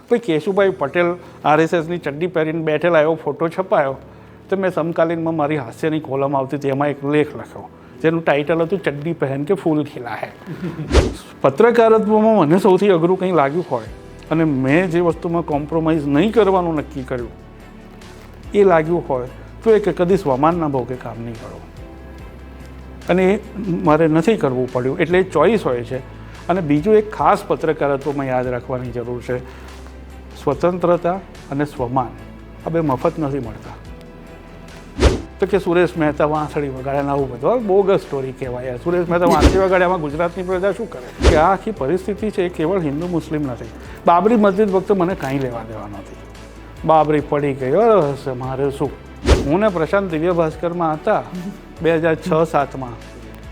ભાઈ કેશુભાઈ પટેલ RSSની ચડ્ડી પહેરીને બેઠેલા એવો ફોટો છપાયો તો મેં સમકાલીનમાં મારી હાસ્યની કોલમ આવતી હતી, એમાં એક લેખ લખ્યો જેનું ટાઇટલ હતું ચડ્ડી પહેન કે ફૂલ ખીલા હે. પત્રકારત્વમાં મને સૌથી અઘરું કંઈ લાગ્યું હોય અને મેં જે વસ્તુમાં કોમ્પ્રોમાઇઝ નહીં કરવાનું નક્કી કર્યું એ લાગ્યું હોય તો એ કદી સ્વમાનના ભોગે કામ નહીં કરો, અને એ મારે નથી કરવું પડ્યું. એટલે એ ચોઈસ હોય છે. અને બીજું એક ખાસ પત્રકારત્વમાં યાદ રાખવાની જરૂર છે, સ્વતંત્રતા અને સ્વમાન આ બે મફત નથી મળતા. તો કે સુરેશ મહેતા વાંસળી વગાડ્યા આવું બધું બોગસ સ્ટોરી કહેવાય. સુરેશ મહેતા વાંસળી વગાડ્યામાં ગુજરાતની પ્રજા શું કરે કે આ આખી પરિસ્થિતિ છે એ કેવળ હિન્દુ મુસ્લિમ નથી. બાબરી મસ્જિદ વખતે મને કાંઈ લેવા દેવા નથી. બાબરી પડી ગઈ મારે શું. હું ને પ્રશાંત દિવ્ય ભાસ્કરમાં હતા 2006-07માં,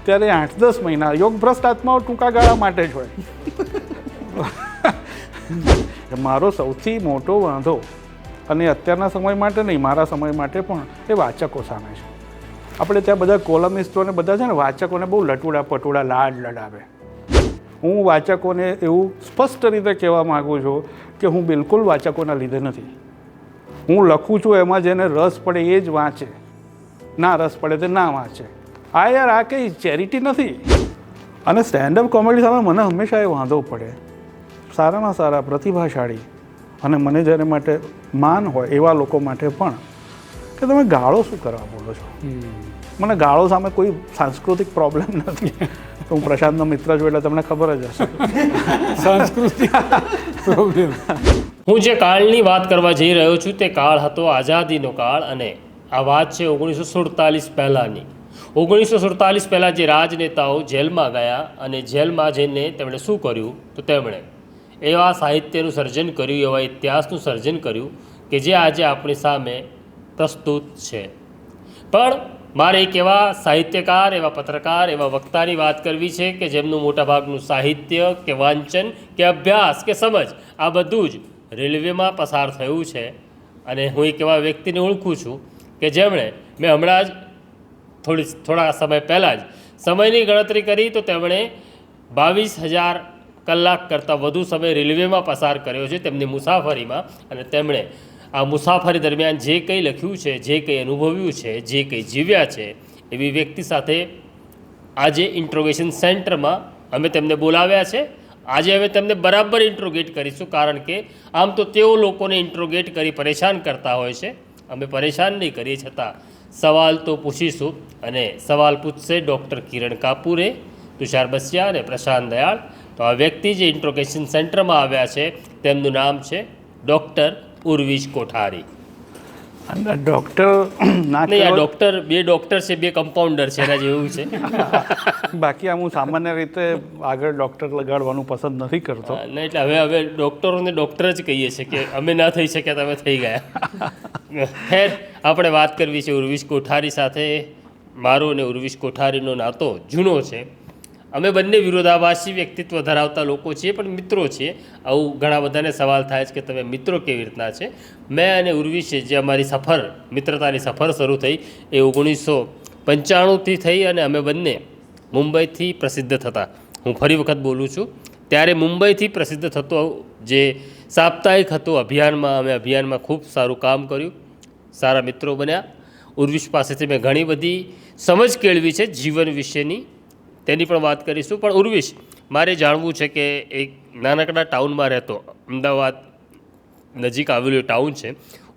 ત્યારે 8-10 મહિના યોગભ્રષ્ટ આત્માઓ ટૂંકા ગાળા માટે જ હોય. મારો સૌથી મોટો વાંધો, અને અત્યારના સમય માટે નહીં, મારા સમય માટે પણ, એ વાચકો સામે છે. આપણે ત્યાં બધા કોલમિસ્ટોને બધા છે ને વાચકોને બહુ લટુડા પટુડા લાડ લડાવે. હું વાચકોને એવું સ્પષ્ટ રીતે કહેવા માગું છું કે હું બિલકુલ વાચકોના લીધે નથી. હું લખું છું એમાં જેને રસ પડે એ જ વાંચે, ના રસ પડે તે ના વાંચે. આ યાર આ કંઈ ચેરિટી નથી. અને સ્ટેન્ડઅપ કોમેડી સામે મને હંમેશા એ વાંધો પડે, સારામાં સારા પ્રતિભાશાળી અને મને જેને માટે માન હોય એવા લોકો માટે પણ, કે તમે ગાળો શું કરવા બોલો છો. મને ગાળો સામે કોઈ સાંસ્કૃતિક પ્રોબ્લેમ નથી. હું પ્રશાંતનો મિત્ર છું એટલે તમને ખબર જ હશે સાંસ્કૃતિક પ્રોબ્લેમ. હું જે કાળની વાત કરવા જઈ રહ્યો છું તે કાળ હતો આઝાદીનો કાળ, અને આ વાત છે 1947 પહેલાંની. 1947 પહેલાં જે રાજનેતાઓ જેલમાં ગયા અને જેલમાં જઈને તેમણે શું કર્યું, તો તેમણે એવા સાહિત્યનું સર્જન કર્યું, એવા ઇતિહાસનું સર્જન કર્યું કે જે આજે આપણી સામે પ્રસ્તુત છે. પણ મારે એક એવા સાહિત્યકાર, એવા પત્રકાર, એવા વક્તાની વાત કરવી છે કે જેમનું મોટાભાગનું સાહિત્ય કે વાંચન કે અભ્યાસ કે સમજ આ બધું જ રેલવેમાં પસાર થયું છે. અને હું એક એવા વ્યક્તિને ઓળખું છું કે જેમણે, મેં હમણાં જ થોડા સમય પહેલાં જ સમયની ગણતરી કરી તો તેમણે 22,000 કલાક કરતાં વધુ સમય રેલવેમાં પસાર કર્યો છે તેમની મુસાફરીમાં. અને તેમણે આ મુસાફરી દરમિયાન જે કંઈ લખ્યું છે, જે કંઈ અનુભવ્યું છે, જે કંઈ જીવ્યા છે, એવી વ્યક્તિ સાથે આજે ઇન્ટ્રોગેશન સેન્ટરમાં અમે તેમને બોલાવ્યા છે. આજે હવે તેમને બરાબર ઇન્ટ્રોગેટ કરીશું, કારણ કે આમ તો તેઓ લોકોને ઇન્ટ્રોગેટ કરી પરેશાન કરતા હોય છે. અમે પરેશાન નહીં કરીએ, છતાં સવાલ તો પૂછીશું. અને સવાલ પૂછશે ડૉક્ટર કિરણ કાપુરે, તુષાર બસિયા અને પ્રશાંત દયાળ. તો આ વ્યક્તિ જે ઇન્ટ્રોગેશન સેન્ટરમાં આવ્યા છે તેમનું નામ છે ડૉક્ટર ઉર્વિશ કોઠારી. ડૉક્ટર નહીં, આ ડૉક્ટર, બે ડૉક્ટર છે, બે કમ્પાઉન્ડર છે, એના જેવું છે. બાકી આમ હું સામાન્ય રીતે આગળ ડૉક્ટર લગાડવાનું પસંદ નથી કરતો. નહીં, એટલે હવે ડૉક્ટરોને ડૉક્ટર જ કહીએ છીએ કે અમે ના થઈ શક્યા તમે થઈ ગયા. ખેર, આપણે વાત કરવી છે ઉર્વિશ કોઠારી સાથે. મારો અને ઉર્વિશ કોઠારીનો નાતો જૂનો છે. અમે બંને વિરોધાભાસી વ્યક્તિત્વ ધરાવતા લોકો છીએ, પણ મિત્રો છીએ. આવું ઘણા બધાને સવાલ થાય છે કે તમે મિત્રો કેવી રીતના છે. મેં અને ઉર્વિશે જે અમારી સફર, મિત્રતાની સફર શરૂ થઈ એ 1995થી થઈ, અને અમે બંને મુંબઈથી પ્રસિદ્ધ થતા. હું ફરી વખત બોલું છું, ત્યારે મુંબઈથી પ્રસિદ્ધ થતો જે સાપ્તાહિક હતો અભિયાનમાં, અમે અભિયાનમાં ખૂબ સારું કામ કર્યું, સારા મિત્રો બન્યા. ઉર્વિશ પાસેથી મેં ઘણી બધી સમજ કેળવી છે જીવન વિશેની, તેની પણ વાત કરીશું. પણ ઉર્વિશ, મારે જાણવું છે કે એક નાનકડા ટાઉનમાં રહેતો, અમદાવાદ નજીક આવેલું ટાઉન છે.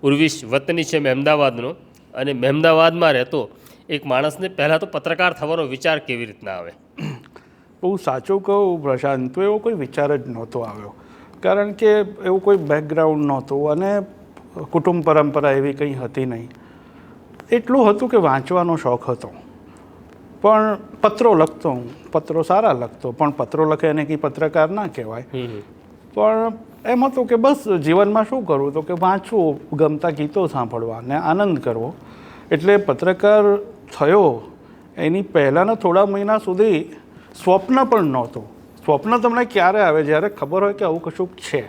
ઉર્વિશ વતની છે મહેમદાવાદનો, અને મહેમદાવાદમાં રહેતો એક માણસને પહેલાં તો પત્રકાર થવાનો વિચાર કેવી રીતના આવે? બહુ સાચું કહું પ્રશાંત, તો એવો કોઈ વિચાર જ નહોતો આવ્યો, કારણ કે એવું કોઈ બેકગ્રાઉન્ડ નહોતું અને કુટુંબ પરંપરા એવી કંઈ હતી નહીં. એટલું હતું કે વાંચવાનો શોખ હતો, પણ પત્રો લખતો હું, પત્રો સારા લખતો, પણ પત્રો લખે એને કંઈ પત્રકાર ના કહેવાય. પણ એમ હતું કે બસ જીવનમાં શું કરવું, તો કે વાંચવું, ગમતા ગીતો સાંભળવા ને આનંદ કરવો. એટલે પત્રકાર થયો એની પહેલાંના થોડા મહિના સુધી સ્વપ્ન પણ નહોતું. સ્વપ્ન તમને ક્યારે આવે? જ્યારે ખબર હોય કે આવું કશુંક છે.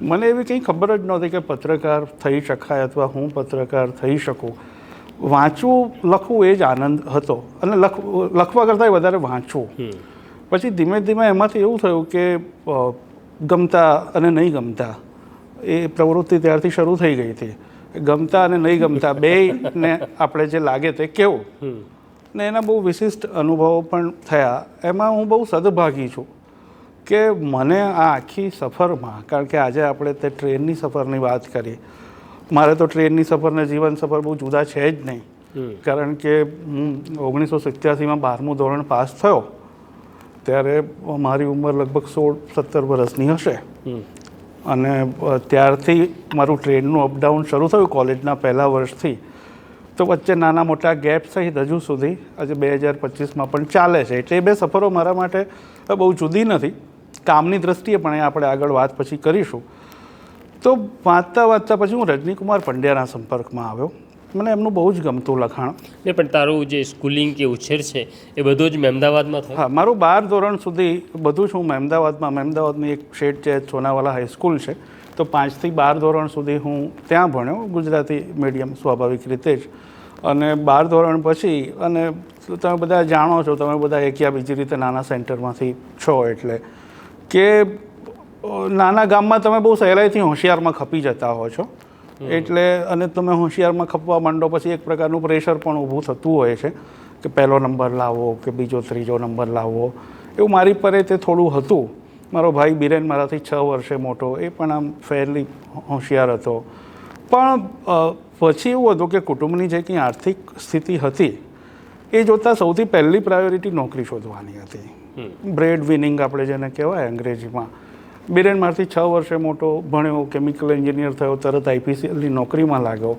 મને એવી કંઈ ખબર જ નહોતી કે પત્રકાર થઈ શકાય અથવા હું પત્રકાર થઈ શકું. વાંચવું, લખવું એ જ આનંદ હતો, અને લખવા કરતાં વધારે વાંચવું. પછી ધીમે ધીમે એમાંથી એવું થયું કે ગમતા અને નહીં ગમતા એ પ્રવૃત્તિ ત્યારથી શરૂ થઈ ગઈ હતી. ગમતા અને નહીં ગમતા બેયને આપણે જે લાગે તે કેવું, ને એના બહુ વિશિષ્ટ અનુભવો પણ થયા. એમાં હું બહુ સદભાગી છું કે મને આ આખી સફરમાં, કારણ કે આજે આપણે તે ટ્રેનની સફરની વાત કરી, મારે તો ટ્રેનની સફર ને જીવન સફર બહુ જુદા છે જ નહીં. કારણ કે હું 1987માં 12મું ધોરણ પાસ થયો ત્યારે મારી ઉંમર લગભગ 16-17 વર્ષની હશે, અને ત્યારથી મારું ટ્રેનનું અપડાઉન શરૂ થયું કોલેજના પહેલા વર્ષથી. તો વચ્ચે નાના મોટા ગેપ સહિત હજુ સુધી આજે 2025માં પણ ચાલે છે. એટલે એ બે સફરો મારા માટે બહુ જુદી નથી. કામની દ્રષ્ટિએ પણ આપણે આગળ વાત પછી કરીશું. તો વાંચતા પછી હું રજનીકુમાર પંડ્યાના સંપર્કમાં આવ્યો. મને એમનું બહુ જ ગમતું લખાણ. ને પણ તારું જે સ્કૂલિંગ કે ઉછેર છે એ બધું જ મહેમદાવાદમાં થયું? હા, મારું 12 ધોરણ સુધી બધું જ હું મહેમદાવાદની એક શેઠ છે સોનાવાલા હાઈસ્કૂલ છે, તો 5 થી 12 ધોરણ સુધી હું ત્યાં ભણ્યો, ગુજરાતી મીડિયમ સ્વાભાવિક રીતે જ. અને 12 ધોરણ પછી, અને તમે બધા જાણો છો, તમે બધા એક યા બીજી રીતે નાના સેન્ટરમાંથી છો, એટલે કે નાના ગામમાં તમે બહુ સહેલાઈથી હોશિયારમાં ખપી જતા હો છો. એટલે અને તમે હોશિયારમાં ખપવા માંડો પછી એક પ્રકારનું પ્રેશર પણ ઊભું થતું હોય છે કે પહેલો નંબર લાવવો કે બીજો ત્રીજો નંબર લાવવો. એવું મારી પર તે થોડું હતું. મારો ભાઈ બિરેન મારાથી 6 વર્ષે મોટો, એ પણ આમ ફેરલી હોશિયાર હતો. પણ પછી એવું હતું કે કુટુંબની જે કંઈ આર્થિક સ્થિતિ હતી એ જોતાં સૌથી પહેલી પ્રાયોરિટી નોકરી શોધવાની હતી. બ્રેડ વિનિંગ આપણે જેને કહેવાય અંગ્રેજીમાં. બિરેન મારથી 6 વર્ષે મોટો, ભણ્યો, કેમિકલ એન્જિનિયર થયો, તરત આઈપીસીએલની નોકરીમાં લાગ્યો.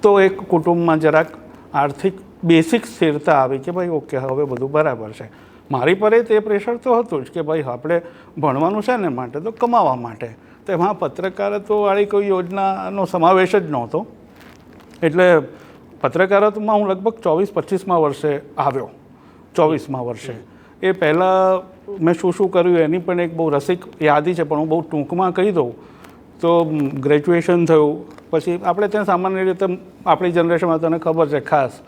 તો એક કુટુંબમાં જરાક આર્થિક બેસિક સ્થિરતા આવી કે ભાઈ ઓકે, હવે બધું બરાબર છે. મારી પર તે પ્રેશર તો હતું જ કે ભાઈ આપણે ભણવાનું છે ને માટે તો કમાવા માટે. તો એમાં પત્રકારત્વવાળી કોઈ યોજનાનો સમાવેશ જ નહોતો. એટલે પત્રકારત્વમાં હું લગભગ 24-25માં વર્ષે આવ્યો. 24માં વર્ષે. એ પહેલાં મેં શું કર્યું એની પણ એક બહુ રસિક યાદી છે, પણ હું બહુ ટૂંકમાં કહી દઉં તો ગ્રેજ્યુએશન થયું. પછી આપણે ત્યાં સામાન્ય રીતે આપણી જનરેશનમાં તને ખબર છે ખાસ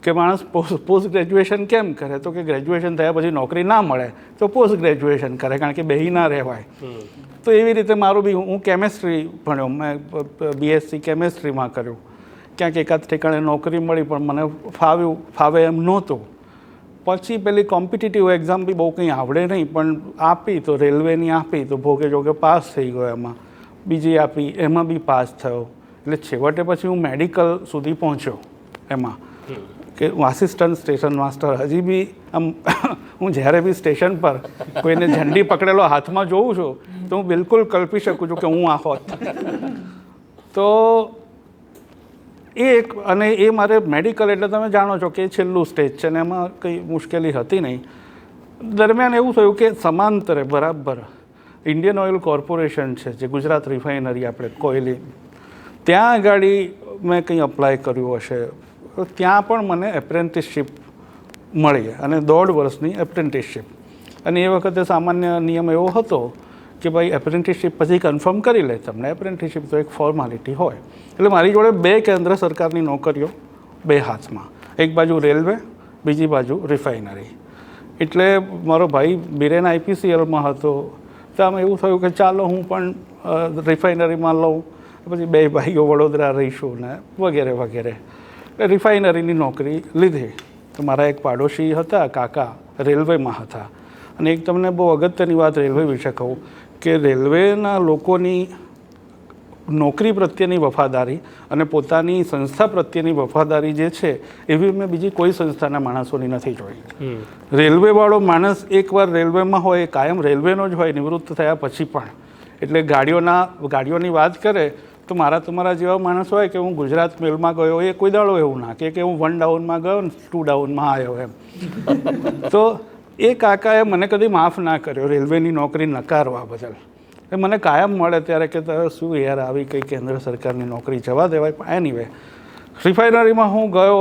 કે માણસ પોસ્ટ ગ્રેજ્યુએશન કેમ કરે, તો કે ગ્રેજ્યુએશન થયા પછી નોકરી ના મળે તો પોસ્ટ ગ્રેજ્યુએશન કરે, કારણ કે બેહી ના રહેવાય. તો એવી રીતે મારું બી, હું કેમેસ્ટ્રી ભણ્યો, મેં BSc કેમેસ્ટ્રીમાં કર્યું. ક્યાંક એકાદ ઠેકાણે નોકરી મળી પણ મને ફાવે એમ નહોતું. પછી પેલી કોમ્પિટિટિવ એક્ઝામ બી બહુ કંઈ આવડે નહીં, પણ આપી તો રેલવેની આપી તો ભોગે જોગે પાસ થઈ ગયો. એમાં બીજી આપી, એમાં બી પાસ થયો. એટલે છેવટે પછી હું મેડિકલ સુધી પહોંચ્યો. એમાં કે હું આસિસ્ટન્ટ સ્ટેશન માસ્ટર. હજી બી આમ હું જ્યારે બી સ્ટેશન પર કોઈને ઝંડી પકડેલો હાથમાં જોઉં છું તો હું બિલકુલ કલ્પી શકું છું કે હું આ હોત. તો એક, અને એ મારે મેડિકલ એટલે તમે જાણો છો કે છેલ્લું સ્ટેજ છે ને એમાં કંઈ મુશ્કેલી હતી નહીં. દરમિયાન એવું થયું કે સમાંતરે બરાબર ઇન્ડિયન ઓઇલ કોર્પોરેશન છે, જે ગુજરાત રિફાઇનરી આપણે કોયલી, ત્યાં આગળ મેં કંઈ અપ્લાય કર્યું હશે. ત્યાં પણ મને એપ્રેન્ટિસશીપ મળી, અને 1.5 વર્ષની એપ્રેન્ટિસશીપ. અને એ વખતે સામાન્ય નિયમ એવો હતો કે ભાઈ એપ્રેન્ટિસશીપ પછી કન્ફર્મ કરી લે તમને. એપ્રેન્ટિસશીપ તો એક ફોર્માલિટી હોય. એટલે મારી જોડે 2 કેન્દ્ર સરકારની નોકરીઓ 2 હાથમાં, એક બાજુ રેલવે, બીજી બાજુ રિફાઇનરી. એટલે મારો ભાઈ બિરેન IPCLમાં હતો, તો આમ એવું થયું કે ચાલો હું પણ રિફાઇનરીમાં લઉં. પછી 2 ભાઈઓ વડોદરા રહીશું ને વગેરે વગેરે. એટલે રિફાઇનરીની નોકરી લીધી. તો મારા એક પાડોશી હતા, કાકા, રેલવેમાં હતા. અને એક તમને બહુ અગત્યની વાત રેલવે વિશે કહું કે રેલવેના લોકોની નોકરી પ્રત્યેની વફાદારી અને પોતાની સંસ્થા પ્રત્યેની વફાદારી જે છે એવી મેં બીજી કોઈ સંસ્થાના માણસોની નથી જોઈ. રેલવેવાળો માણસ એકવાર રેલવેમાં હોય, કાયમ રેલવેનો જ હોય, નિવૃત્ત થયા પછી પણ. એટલે ગાડીઓની વાત કરે તો તમારા જેવા માણસ હોય કે હું ગુજરાત મેલમાં ગયો, એ કોઈ દાડો એવું ના કે હું 1 ડાઉનમાં ગયો ને 2 ડાઉનમાં આવ્યો એમ. તો એ કાકાએ મને કદી માફ ના કર્યો રેલવેની નોકરી નકારવા બદલ. એ મને કાયમ મળે ત્યારે કે શું યાર આવી કંઈ કેન્દ્ર સરકારની નોકરી જવા દેવાય. પણ એનીવે રિફાઇનરીમાં હું ગયો,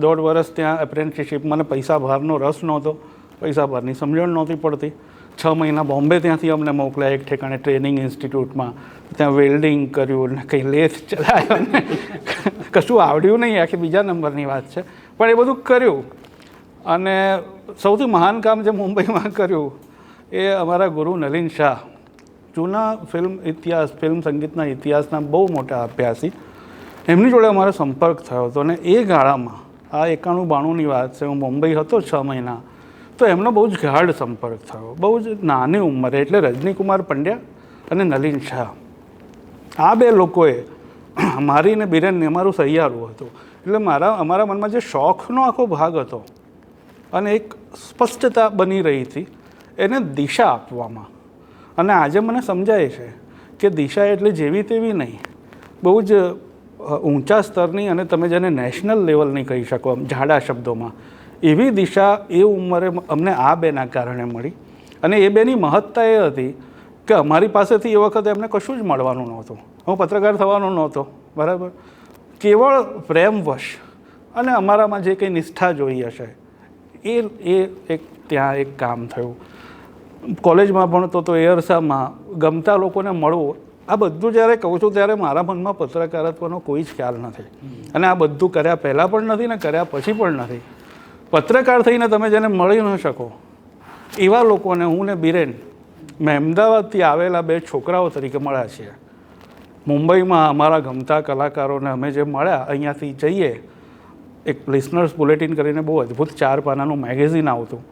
1.5 વર્ષ ત્યાં એપ્રેન્ટિસશીપ. મને પૈસા ભારનો રસ નહોતો, પૈસા ભારની સમજણ નહોતી પડતી. 6 મહિના બોમ્બે ત્યાંથી અમને મોકલ્યા એક ઠેકાણે ટ્રેનિંગ ઇન્સ્ટિટ્યૂટમાં. ત્યાં વેલ્ડિંગ કર્યું ને કંઈ લેથ ચલાવ્યો ને કશું આવડ્યું નહીં, આખી બીજા નંબરની વાત છે. પણ એ બધું કર્યું. અને સૌથી મહાન કામ જે મુંબઈમાં કર્યું એ અમારા ગુરુ નલિન શાહ, જૂના ફિલ્મ સંગીતના ઇતિહાસના બહુ મોટા અભ્યાસી, એમની જોડે અમારો સંપર્ક થયો હતો. અને એ ગાળામાં આ 91-92ની વાત છે, હું મુંબઈ હતો 6 મહિના, તો એમનો બહુ જ ગાઢ સંપર્ક થયો, બહુ જ નાની ઉંમરે. એટલે રજનીકુમાર પંડ્યા અને નલિન શાહ, આ બે લોકોએ મારી ને બિરેનને અમારું સહિયારું હતું. એટલે અમારા મનમાં જે શોખનો આખો ભાગ હતો અને એક સ્પષ્ટતા બની રહી હતી એને દિશા આપવામાં. અને આજે મને સમજાય છે કે દિશા એટલે જેવી તેવી નહીં, બહુ જ ઊંચા સ્તરની, અને તમે જેને નેશનલ લેવલની કહી શકો જાડા શબ્દોમાં, એવી દિશા એ ઉંમરે અમને આ બેના કારણે મળી. અને એ બેની મહત્તા એ હતી કે અમારી પાસેથી એ વખતે એમને કશું જ મળવાનું નહોતું. હું પત્રકાર થવાનો નહોતો, બરાબર. કેવળ પ્રેમવશ અને અમારામાં જે કંઈ નિષ્ઠા જોઈ હશે એ એક ત્યાં એક કામ થયું. કોલેજમાં ભણતો તો એરસામાં ગમતા લોકોને મળવું, આ બધું જ્યારે કહું છું ત્યારે મારા મનમાં પત્રકારત્વનો કોઈ જ ખ્યાલ નથી. અને આ બધું કર્યા પહેલાં પણ નથી ને કર્યા પછી પણ નથી. પત્રકાર થઈને તમે જેને મળી ન શકો એવા લોકોને હું ને બિરેન મેં અમદાવાદથી આવેલા 2 છોકરાઓ તરીકે મળ્યા છીએ. મુંબઈમાં અમારા ગમતા કલાકારોને અમે જે મળ્યા, અહીંયાથી જઈએ, એક લિસનર્સ બુલેટિન કરીને બહુ અદ્ભુત 4 પાનાનું મેગેઝિન આવતું,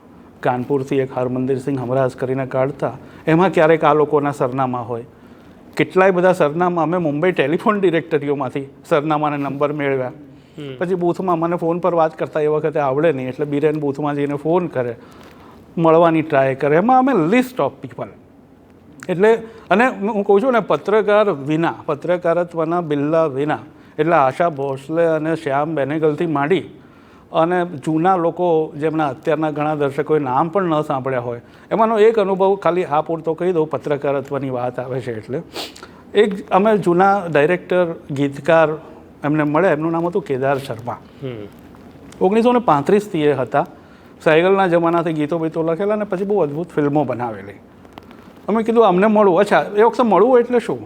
કાનપુરથી એક હરમંદિરસિંહ હમરાજ કરીને કાઢતા. એમાં ક્યારેક આ લોકોના સરનામા હોય, કેટલાય બધા સરનામા અમે મુંબઈ ટેલિફોન ડિરેક્ટરીઓમાંથી સરનામાને નંબર મેળવ્યા. પછી બૂથમાં મને ફોન પર વાત કરતા એ વખતે આવડે નહીં, એટલે બિરેન બૂથમાં જઈને ફોન કરે, મળવાની ટ્રાય કરે. એમાં અમે લિસ્ટ ઓફ પીપલ. એટલે અને હું કહું છું ને, પત્રકાર વિના, પત્રકારત્વના બિલ્લા વિના, એટલે આશા ભોસલે અને શ્યામ બેનેગલથી માંડી અને જૂના લોકો જેમના અત્યારના ઘણા દર્શકોએ નામ પણ ન સાંભળ્યા હોય, એમાંનો એક અનુભવ ખાલી આ પૂરતો કહી દઉં, પત્રકારત્વની વાત આવે છે એટલે. એક અમે જૂના ડાયરેક્ટર, ગીતકાર એમને મળ્યા, એમનું નામ હતું કેદાર શર્મા. 1935થી એ હતા, સાયકલના જમાનાથી ગીતો બીતો લખેલા અને પછી બહુ અદ્ભુત ફિલ્મો બનાવેલી. અમે કીધું અમને મળવું. અચ્છા, એ વખતે મળવું એટલે શું?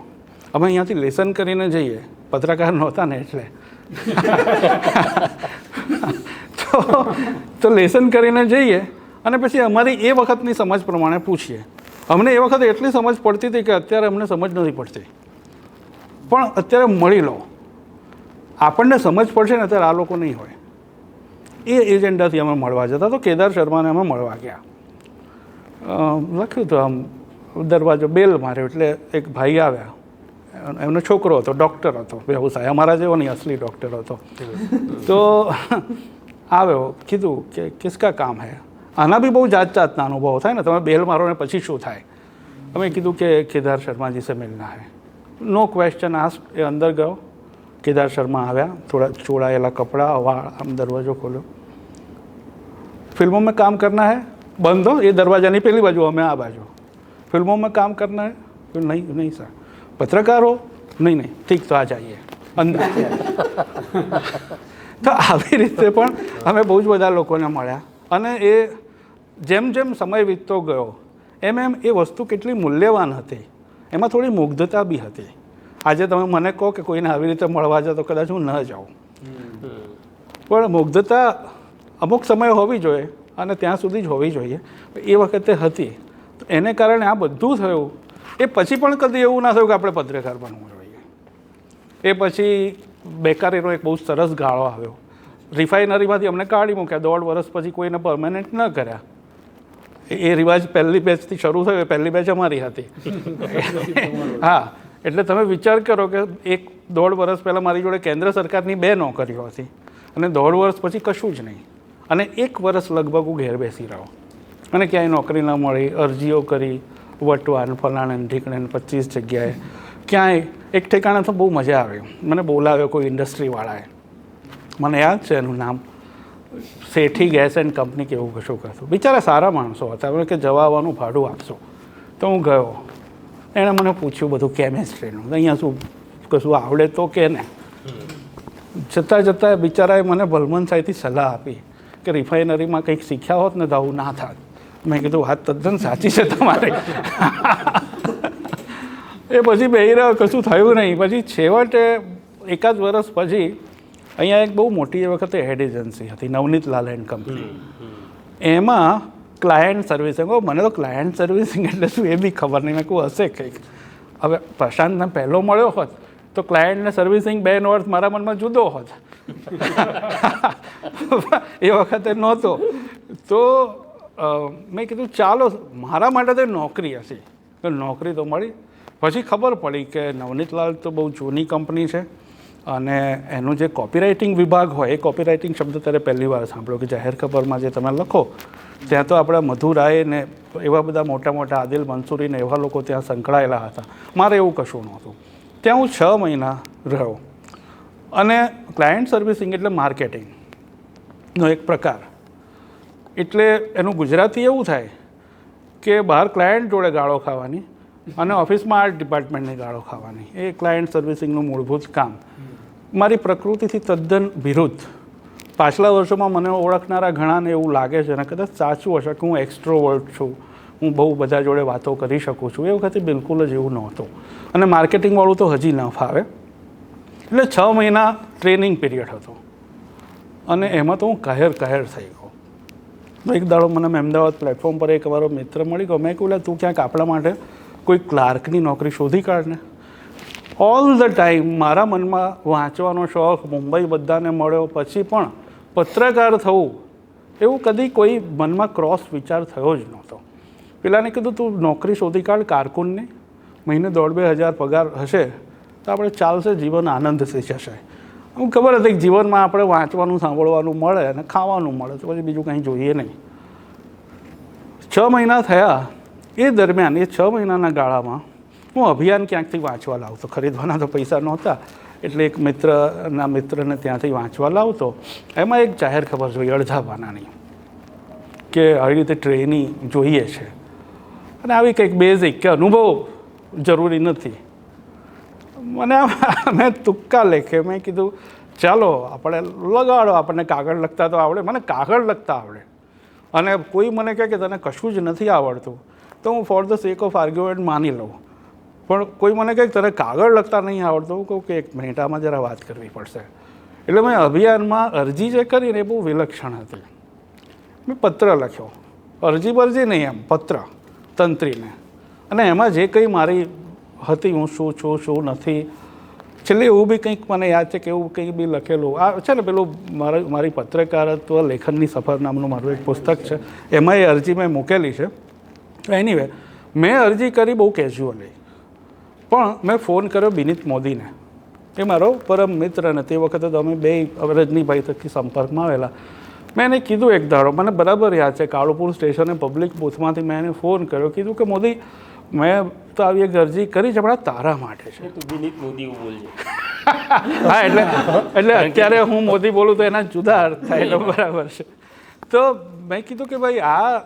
અમે અહીંયાથી લેસન કરીને જઈએ, પત્રકાર નહોતા ને એટલે તો લેસન કરીને જઈએ અને પછી અમારી એ વખતની સમજ પ્રમાણે પૂછીએ. અમને એ વખતે એટલી સમજ પડતી હતી કે અત્યારે અમને સમજ નથી પડતી, પણ અત્યારે મળી લો, આપણને સમજ પડશે ને અત્યારે આ લોકો નહીં હોય. એ એજન્ડાથી અમે મળવા જતા. તો કેદાર શર્માને અમે મળવા ગયા. લખ્યું તો આમ દરવાજો બેલ માર્યો એટલે એક ભાઈ આવ્યા. એમનો છોકરો હતો, ડૉક્ટર હતો, વ્યવસાય અમારા જેવો નહીં, અસલી ડૉક્ટર હતો. તો આવ્યો, કીધું કે કિસકા કામ હે. આના બી બહુ જાતના અનુભવો થાય ને, તમે બેલ મારો ને પછી શું થાય. અમે કીધું કે કેદાર શર્માજી સે મિલના હે. નો ક્વેશ્ચન આસ્ક. એ અંદર ગયો, કેદાર શર્મા આવ્યા, થોડા ચોળાયેલા કપડાં, વાળ, આમ દરવાજો ખોલ્યો. फिल्मों में काम करना है, बंद हो. ये दरवाजाની પેલી બાજુ, અમે આ બાજુ. फिल्मों में काम करना है? नहीं नहीं सर. पत्रकार हो? नहीं नहीं. ठीक, तो आ जाइए અંદર. તો આવી રીતે પણ અમે બહુ જ બધા લોકોને મળ્યા. અને એ જેમ જેમ સમય વીતતો ગયો એમ એમ એ વસ્તુ કેટલી મૂલ્યવાન હતી, એમાં થોડી મુગ્ધતા બી હતી. આજે તમે મને કહો કે કોઈને આવી રીતે મળવા જાઓ તો કદાચ હું ન જાઉં, પણ મુગ્ધતા અમુક સમય હોવી જોઈએ અને ત્યાં સુધી જ હોવી જોઈએ. એ વખતે હતી. તો એને કારણે આ બધું થયું. એ પછી પણ કદી એવું ના થયું કે આપણે પત્રકાર બનવું જોઈએ. એ પછી બેકારીનો એક બહુ સરસ ગાળો આવ્યો. રિફાઇનરીમાંથી અમને કાઢી મૂક્યા. 1.5 વર્ષ પછી કોઈને પરમેનન્ટ ન કર્યા. એ રિવાજ પહેલી બેચથી શરૂ થયો. પહેલી બેચ અમારી હતી. હા, એટલે તમે વિચાર કરો કે 1.5 વર્ષ પહેલાં મારી જોડે કેન્દ્ર સરકારની 2 નોકરીઓ હતી અને 1.5 વર્ષ પછી કશું જ નહીં. અને 1 વર્ષ લગભગ હું ઘેર બેસી રહ્યો અને ક્યાંય નોકરી ન મળી. અરજીઓ કરી, વટવાન, ફલાણે ઢીકણે 25 જગ્યાએ. ક્યાંય એક ઠેકાણે તો બહુ મજા આવી. મને બોલાવ્યો કોઈ ઇન્ડસ્ટ્રીવાળાએ, મને યાદ છે એનું નામ, શેઠી ગેસ એન્ડ કંપની કે એવું કશું કહેતું. બિચારા સારા માણસો હતા. મને કે જવા આવવાનું ભાડું આપશો. તો હું ગયો. એણે મને પૂછ્યું બધું કેમેસ્ટ્રીનું, અહીંયા શું કશું આવડે તો કે ને. જતાં જતાં બિચારાએ મને ભલમનસાઈથી સલાહ આપી કે રિફાઇનરીમાં કંઈક શીખ્યા હોત ને તો આવું ના થાત. મેં કીધું વાત તદ્દન સાચી છે તમારી. એ પછી બેહી રહ્યો, કશું થયું નહીં. પછી છેવટે 1 વર્ષ પછી અહીંયા એક બહુ મોટી એ વખતે હેડ એજન્સી હતી, નવનીત લાલ એન્ડ કંપની. એમાં ક્લાયન્ટ સર્વિસિંગ. મને તો ક્લાયન્ટ સર્વિસિંગ એટલે શું એ બી ખબર નહીં. મેં કહું હશે કંઈક. હવે પ્રશાંતને પહેલો મળ્યો હોત તો ક્લાયન્ટને સર્વિસિંગ બેનો અર્થ મારા મનમાં જુદો હોત. એ વખતે નહોતો. તો મેં કીધું ચાલો મારા માટે તો નોકરી હશે. તો નોકરી તો મળી. પછી ખબર પડી કે નવનીતલાલ તો બહુ જૂની કંપની છે અને એનું જે કોપીરાઇટિંગ વિભાગ હોય, એ કોપીરાઇટિંગ શબ્દ ત્યારે પહેલી વાર સાંભળ્યો કે જાહેર ખબરમાં જે તમે લખો ત્યાં તો આપણા મધુ રાય ને એવા બધા મોટા મોટા આદિલ મંસૂરી ને એવા લોકો ત્યાં સંકળાયેલા હતા. મારે એવું કશું નહોતું. ત્યાં હું 6 મહિના રહ્યો. અને ક્લાયન્ટ સર્વિસિંગ એટલે માર્કેટિંગનો એક પ્રકાર. એટલે એનું ગુજરાતી એવું થાય કે બહાર ક્લાયન્ટ જોડે ગાળો ખાવાની અને ઓફિસમાં આર્ટ ડિપાર્ટમેન્ટની ગાળો ખાવાની. એ ક્લાયન્ટ સર્વિસિંગનું મૂળભૂત કામ. મારી પ્રકૃતિથી તદ્દન વિરુદ્ધ. પાછલા વર્ષોમાં મને ઓળખનારા ઘણાને એવું લાગે છે અને કદાચ સાચું હશે કે હું એક્સ્ટ્રોવર્ટ છું, હું બહુ બધા જોડે વાતો કરી શકું છું. એ વખતે બિલકુલ જ એવું નહોતું. અને માર્કેટિંગવાળું તો હજી ન ફાવે. એટલે 6 મહિના ટ્રેનિંગ પીરિયડ હતો અને એમાં તો હું કહેર થઈ ગયો. એક દાડો મને અમદાવાદ પ્લેટફોર્મ પર એક મારો મિત્ર મળી ગયો. મેં કહ્યું તું ક્યાંક આપણા માટે કોઈ ક્લાર્કની નોકરી શોધી કાઢને. ઓલ ધ ટાઈમ મારા મનમાં વાંચવાનો શોખ મુંબઈ બધાને મળ્યો, પછી પણ પત્રકાર થવું એવું કદી કોઈ મનમાં ક્રોસ વિચાર થયો જ નહોતો. પેલાને કીધું તું નોકરી શોધી કાઢ કારકુનની, મહિને 1,500 પગાર હશે તો આપણે ચાલશે, જીવન આનંદથી જશે. હું ખબર હતી કે જીવનમાં આપણે વાંચવાનું સાંભળવાનું મળે અને ખાવાનું મળે તો પછી બીજું કંઈ જોઈએ નહીં. 6 મહિના થયા. એ દરમિયાન એ 6 મહિનાના ગાળામાં હું અભિયાન ક્યાંકથી વાંચવા લાવતો. ખરીદવાના તો પૈસા નહોતા એટલે એક મિત્રને ત્યાંથી વાંચવા લાવતો. એમાં એક જાહેર ખબર જોઈ અડધા પાનાની કે આવી રીતે ટ્રેનિંગ જોઈએ છે અને આવી કંઈક બેઝિક કે અનુભવ જરૂરી નથી. મેં તુક્કા લેખે મેં કીધું ચાલો આપણે લગાડો, આપણને કાગળ લખતા તો આવડે. મને કાગળ લખતા આવડે અને કોઈ મને કહે કે તને કશું જ નથી આવડતું તો હું for the sec of argument માની લઉં. પણ કોઈ મને કહે કે તને કાગળ લખતા નહીં આવડતું, હું કહું કે 1 મિનિટ આમાં જરા વાત કરવી પડશે. એટલે મેં અભિયાનમાં અરજી જે કરીને એ બહુ વિલક્ષણ હતી. મેં પત્ર લખ્યો, અરજી નહીં, એમ પત્ર તંત્રીને. અને એમાં જે કંઈ મારી હતી, હું શું છું શું નથી, છેલ્લે એવું બી કંઈક મને યાદ છે કે એવું કંઈક બી લખેલું. આ છે ને પેલું મારી પત્રકારત્વ લેખનની સફર નામનું મારું એક પુસ્તક છે, એમાં એ અરજી મેં મૂકેલી છે. એનીવે મેં અરજી કરી બહુ કેઝ્યુઅલી, પણ મેં ફોન કર્યો બિનીત મોદીને. એ મારો પરમ મિત્ર અને તે વખતે તો અમે બે રજનીભાઈ થકી સંપર્કમાં આવેલા. મેં એને કીધું એક દાડો, મને બરાબર યાદ છે, કાળુપુર સ્ટેશને પબ્લિક બૂથમાંથી મેં એને ફોન કર્યો, કીધું કે મોદી મેં તો આવી એક અરજી કરી છે, હમણાં તારા માટે છે. બિનીત મોદી બોલજે. હા એટલે અત્યારે હું મોદી બોલું તો એના જુદા અર્થ થાય, એટલે બરાબર છે. તો મેં કીધું કે ભાઈ આ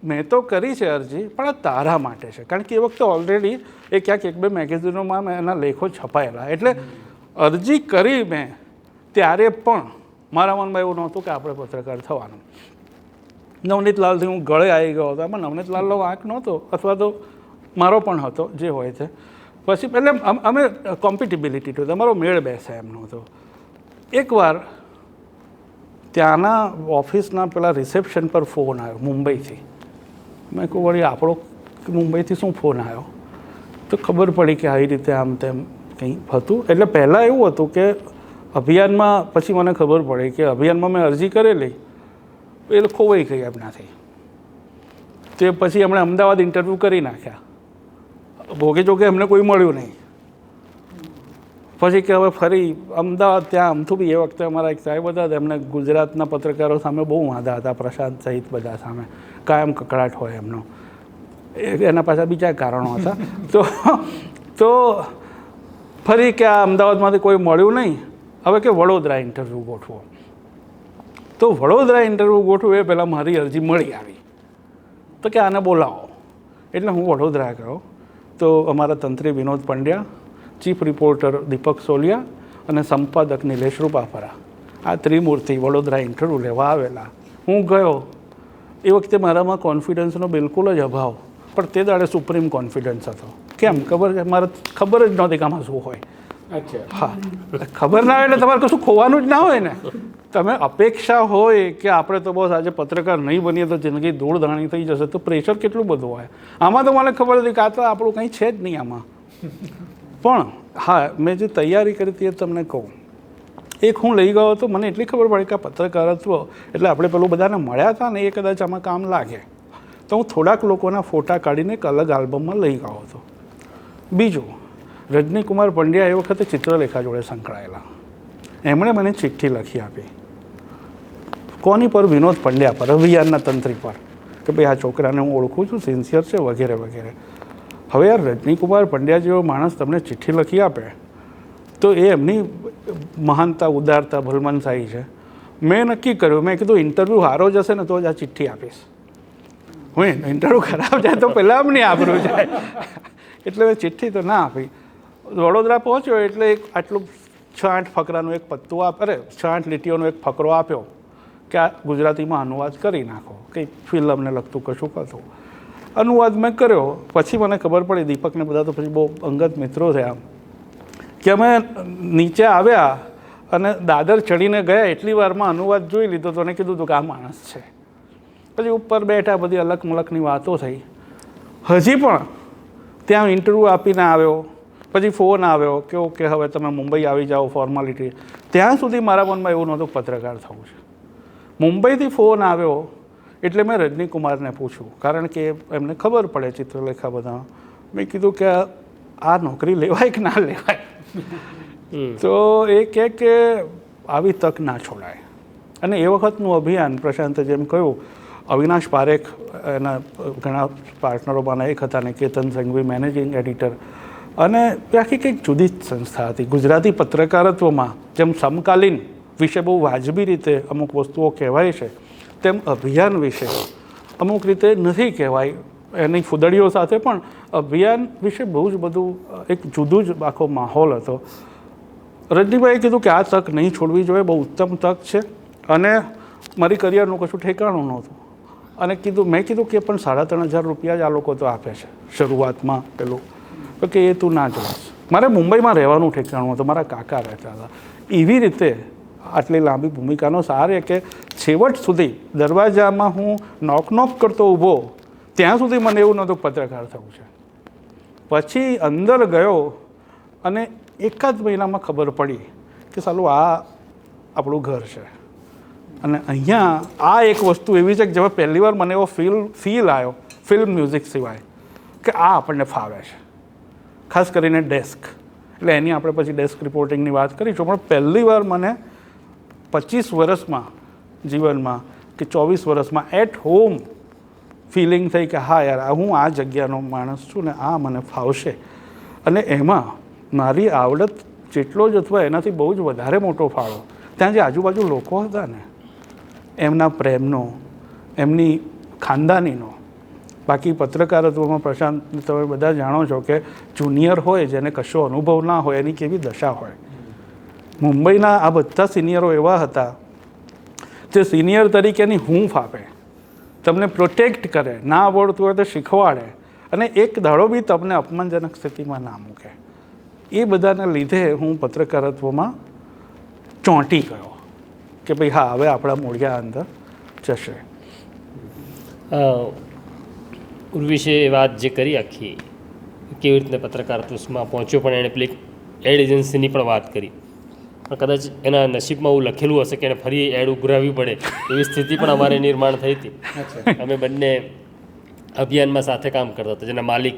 મેં તો કરી છે અરજી, પણ આ તારા માટે છે. કારણ કે એ વખતે ઓલરેડી એ ક્યાંક 1-2 મેગેઝિનોમાં મેં એના લેખો છપાયેલા. એટલે અરજી કરી મેં ત્યારે પણ મારા મનમાં એવું નહોતું કે આપણે પત્રકાર થવાનું. નવનીતલાલથી હું ગળે આવી ગયો હતો. એમાં નવનીતલાલનો વાંક નહોતો, અથવા તો મારો પણ હતો, જે હોય છે. પછી એટલે અમે કોમ્પિટિબિલિટી તો તમારો મેળ બેસે એમ નહોતો. એકવાર ત્યાંના ઓફિસના પેલા રિસેપ્શન પર ફોન આવ્યો મુંબઈથી. મેં કહું વળી આપણો મુંબઈથી શું ફોન આવ્યો? તો ખબર પડી કે આવી રીતે આમ તેમ કંઈ હતું. એટલે પહેલાં એવું હતું કે અભિયાનમાં, પછી મને ખબર પડી કે અભિયાનમાં મેં અરજી કરેલી એ ખોવાઈ ગઈ એમનાથી. તે પછી એમણે અમદાવાદ ઇન્ટરવ્યૂ કરી નાખ્યા. ભોગે જોગે એમને કોઈ મળ્યું નહીં. પછી કે હવે ફરી અમદાવાદ, ત્યાં અમથું બી એ વખતે અમારા એક સાહેબ હતા, એમને ગુજરાતના પત્રકારો સામે બહુ વાંધા હતા, પ્રશાંત સહિત બધા સામે કાયમ કકડાટ હોય એમનો. એના પાછા બીજા કારણો હતા. તો ફરી કે આ અમદાવાદમાંથી કોઈ મળ્યું નહીં, હવે કે વડોદરા ઇન્ટરવ્યૂ ગોઠવો. તો વડોદરા ઇન્ટરવ્યૂ ગોઠવું એ પહેલાં મારી અરજી મળી આવી. તો કે આને બોલાવો. એટલે હું વડોદરા ગયો. તો અમારા તંત્રી વિનોદ પંડ્યા, ચીફ રિપોર્ટર દીપક સોલિયા અને સંપાદક નિલેશ રૂપાપરા, આ ત્રિમૂર્તિ વડોદરા ઇન્ટરવ્યૂ લેવા આવેલા. હું ગયો. એ વખતે મારામાં કોન્ફિડન્સનો બિલકુલ જ અભાવ, પણ તે દાડે સુપ્રીમ કોન્ફિડન્સ હતો. કેમ ખબર છે? મારે ખબર જ નહોતી કે આમાં શું હોય. હા, ખબર ના હોય એટલે તમારે કશું ખોવાનું જ ના હોય ને. તમે અપેક્ષા હોય કે આપણે તો બસ આજે પત્રકાર નહીં બનીએ તો જિંદગી ધૂળધાણી થઈ જશે, તો પ્રેશર કેટલું બધું હોય. આમાં તો મને ખબર હતી કે આ તો આપણું કંઈ છે જ નહીં આમાં. પણ હા, મેં જે તૈયારી કરી હતી એ તમને કહું. એક હું લઈ ગયો હતો, મને એટલી ખબર પડી કે આ પત્રકારત્વ એટલે આપણે પેલું બધાને મળ્યા હતા ને એ કદાચ આમાં કામ લાગે, તો હું થોડાક લોકોના ફોટા કાઢીને એક અલગ આલ્બમમાં લઈ ગયો હતો. બીજું, રજનીકુમાર પંડ્યા એ વખતે ચિત્રલેખા જોડે સંકળાયેલા, એમણે મને ચિઠ્ઠી લખી આપી. કોની પર? વિનોદ પંડ્યા પર, અભિયાનના તંત્રી પર, કે ભાઈ આ છોકરાને હું ઓળખું છું, સિન્સિયર છે વગેરે વગેરે. હવે યાર, રજનીકુમાર પંડ્યા જેવો માણસ તમને ચિઠ્ઠી લખી આપે તો એ એમની મહાનતા, ઉદારતા, ભલમનસાઈ છે. મેં નક્કી કર્યું, મેં કીધું ઇન્ટરવ્યૂ સારો જશે ને તો જ આ ચિઠ્ઠી આપીશ. હું ઇન્ટરવ્યૂ ખરાબ જાય તો પહેલાં એમની આબરૂ જાય, એટલે મેં ચિઠ્ઠી તો ના આપી. વડોદરા પહોંચ્યો એટલે એક આટલું 6-8 ફકરાનું એક પત્તું અરે 6-8 લીટીઓનો એક ફકરો આપ્યો કે આ ગુજરાતીમાં અનુવાદ કરી નાખો, કંઈ ફિલ્મને લગતું કશું હતું. અનુવાદ મેં કર્યો. પછી મને ખબર પડી, દીપકને બધા તો પછી બહુ અંગત મિત્રો થયા, કે અમે નીચે આવ્યા અને દાદર ચડીને ગયા એટલી વારમાં અનુવાદ જોઈ લીધો તો એને કીધું હતું કે આ માણસ છે. પછી ઉપર બેઠા, બધી અલગ મલકની વાતો થઈ. હજી પણ ત્યાં ઇન્ટરવ્યૂ આપીને આવ્યો, પછી ફોન આવ્યો કે ઓકે હવે તમે મુંબઈ આવી જાઓ, ફોર્માલિટી. ત્યાં સુધી મારા મનમાં એવું નહોતું પત્રકાર થવું છે. મુંબઈથી ફોન આવ્યો એટલે મેં રજનીકુમારને પૂછ્યું, કારણ કે એમને ખબર પડે ચિત્રલેખા બધા. મેં કીધું કે આ નોકરી લેવાય કે ના લેવાય? તો એ કહે કે આવી તક ના છોડાય. અને એ વખતનું અભિયાન, પ્રશાંતે જેમ કહ્યું, અવિનાશ પારેખ એના ઘણા પાર્ટનરોમાંના એક હતા ને કેતન સંઘવી મેનેજિંગ એડિટર. અને એ આખી કંઈક જુદી જ સંસ્થા હતી. ગુજરાતી પત્રકારત્વમાં જેમ સમકાલીન વિશે બહુ વાજબી રીતે અમુક વસ્તુઓ કહેવાય છે, તેમ અભિયાન વિશે અમુક રીતે નથી કહેવાય. એની ફૂદડીઓ સાથે પણ અભિયાન વિશે બહુ જ બધું એક જુદું જ આખો માહોલ હતો. રજનીભાઈએ કીધું કે આ તક નહીં છોડવી જોઈએ, બહુ ઉત્તમ તક છે. અને મારી કરિયરનું કશું ઠેકાણું નહોતું. અને મેં કીધું કે પણ 3,500 રૂપિયા જ આ લોકો તો આપે છે શરૂઆતમાં પેલું, તો કે એ તું ના જોઈશ. મારે મુંબઈમાં રહેવાનું ઠેકાણું હતું, મારા કાકા રહેતા હતા. એવી રીતે આટલી લાંબી ભૂમિકાનો સાર એ કે છેવટ સુધી દરવાજામાં હું નોક કરતો ઊભો ત્યાં સુધી મને એવું નહોતું પત્રકાર થવું છે. પછી અંદર ગયો અને એકાદ મહિનામાં ખબર પડી કે સાલું આ આપણું ઘર છે. અને અહીંયા આ એક વસ્તુ એવી છે કે જેમાં પહેલી વાર મને એવો ફીલ આવ્યો ફિલ્મ મ્યુઝિક સિવાય, કે આ આપણને ફાવે છે. ખાસ કરીને ડેસ્ક, એટલે એની આપણે પછી ડેસ્ક રિપોર્ટિંગની વાત કરીશું. પણ પહેલી વાર મને 25 વર્ષમાં જીવનમાં કે 24 વર્ષમાં એટ હોમ ફિલિંગ થઈ કે હા યાર, હું આ જગ્યાનો માણસ છું ને આ મને ફાવશે. અને એમાં મારી આવડત જેટલો જ અથવા એનાથી બહુ જ વધારે મોટો ફાળો ત્યાં જે આજુબાજુ લોકો હતા ને એમના પ્રેમનો, એમની ખાનદાનીનો. બાકી પત્રકારત્વમાં પ્રશાંત, તમે બધા જાણો છો કે જુનિયર હોય જેને કશો અનુભવ ના હોય એની કેવી દશા હોય. મુંબઈના આ બધા સિનિયરો એવા હતા જે સિનિયર તરીકેની હૂંફ આપે, તમને પ્રોટેક્ટ કરે, ના આવડતું હોય તો શીખવાડે, અને એક દાડો બી તમને અપમાનજનક સ્થિતિમાં ના મૂકે. એ બધાને લીધે હું પત્રકારત્વમાં ચોંટી ગયો કે ભાઈ હા, હવે આપણા મૂળિયા અંદર જશે. ઉર્વિશે વાત જે કરી આખી, કેવી રીતે પત્રકારત્વમાં પહોંચ્યો, પણ એણે પેલી એડ એજન્સીની પણ વાત કરી. પણ કદાચ એના નસીબમાં એવું લખેલું હશે કે એને ફરી એડ ઉઘરાવવી પડે એવી સ્થિતિ પણ અમારે નિર્માણ થઈ હતી. અમે બંને અભિયાનમાં સાથે કામ કરતા હતા, જેના માલિક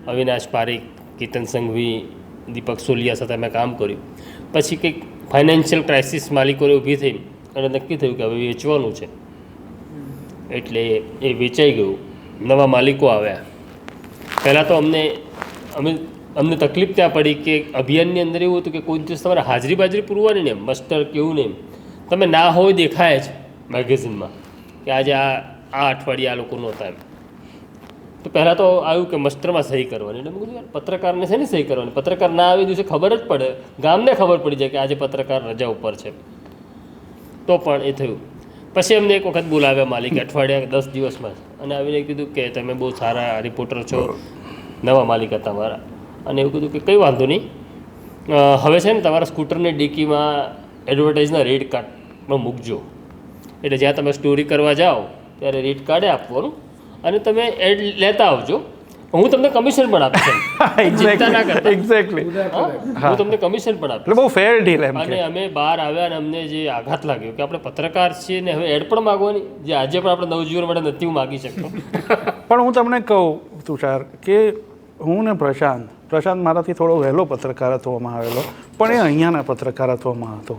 અવિનાશ પારેખ, કેતન સંઘવી, દીપક સોલિયા સાથે અમે કામ કર્યું. પછી કંઈક ફાઇનાન્શિયલ ક્રાઇસિસ માલિકોને ઊભી થઈ અને નક્કી થયું કે હવે વેચવાનું છે. એટલે એ વેચાઈ ગયું, નવા માલિકો આવ્યા. પહેલાં તો અમને તકલીફ ત્યાં પડી કે અભિયાનની અંદર એવું હતું કે કોઈ દિવસ તમારે હાજરી બાજરી પૂરવાની ને મસ્ટર કેવું નહીં, તમે ના હોય દેખાય જ મેગેઝિનમાં કે આજે આ અઠવાડિયે આ લોકો નહોતા એમ. તો પહેલાં તો આવ્યું કે મસ્ટરમાં સહી કરવાની. એટલે મેં કીધું યાર, પત્રકારને છે ને સહી કરવાની, પત્રકાર ના આવે દિવસે ખબર જ પડે, ગામને ખબર પડી જાય કે આજે પત્રકાર રજા ઉપર છે. તો પણ એ થયું. પછી અમને એક વખત બોલાવ્યા માલિકે, અઠવાડિયા 10 દિવસમાં, અને આવીને કીધું કે તમે બહુ સારા રિપોર્ટર છો, નવા માલિક હતા મારા. અને એવું કીધું કે કંઈ વાંધો નહીં, હવે છે ને તમારા સ્કૂટરની ડિક્કીમાં એડવર્ટાઇઝના રેડ કાર્ડમાં મૂકજો, એટલે જ્યાં તમે સ્ટોરી કરવા જાઓ ત્યારે રેડ કાર્ડે આપવાનું અને તમે એડ લેતા આવજો. હું તમને કમિશન પણ આપીશ, ચિંતા ના કરતા. એક્ઝેક્ટલી. હું તમને કમિશન પણ આપીશ. એટલે બહુ ફેર ડીલ એમ. અને અમે બહાર આવ્યા અને અમને જે આઘાત લાગ્યો કે આપણે પત્રકાર છીએ ને હવે એડ પણ માગવાની, જે આજે પણ આપણે નવજીવન માટે નથી હું માગી શકતો. પણ હું તમને કહું તુષાર કે હું ને પ્રશાંત મારાથી થોડો વહેલો પત્રકારત્વમાં આવેલો, પણ એ અહીંયાના પત્રકારત્વમાં હતો.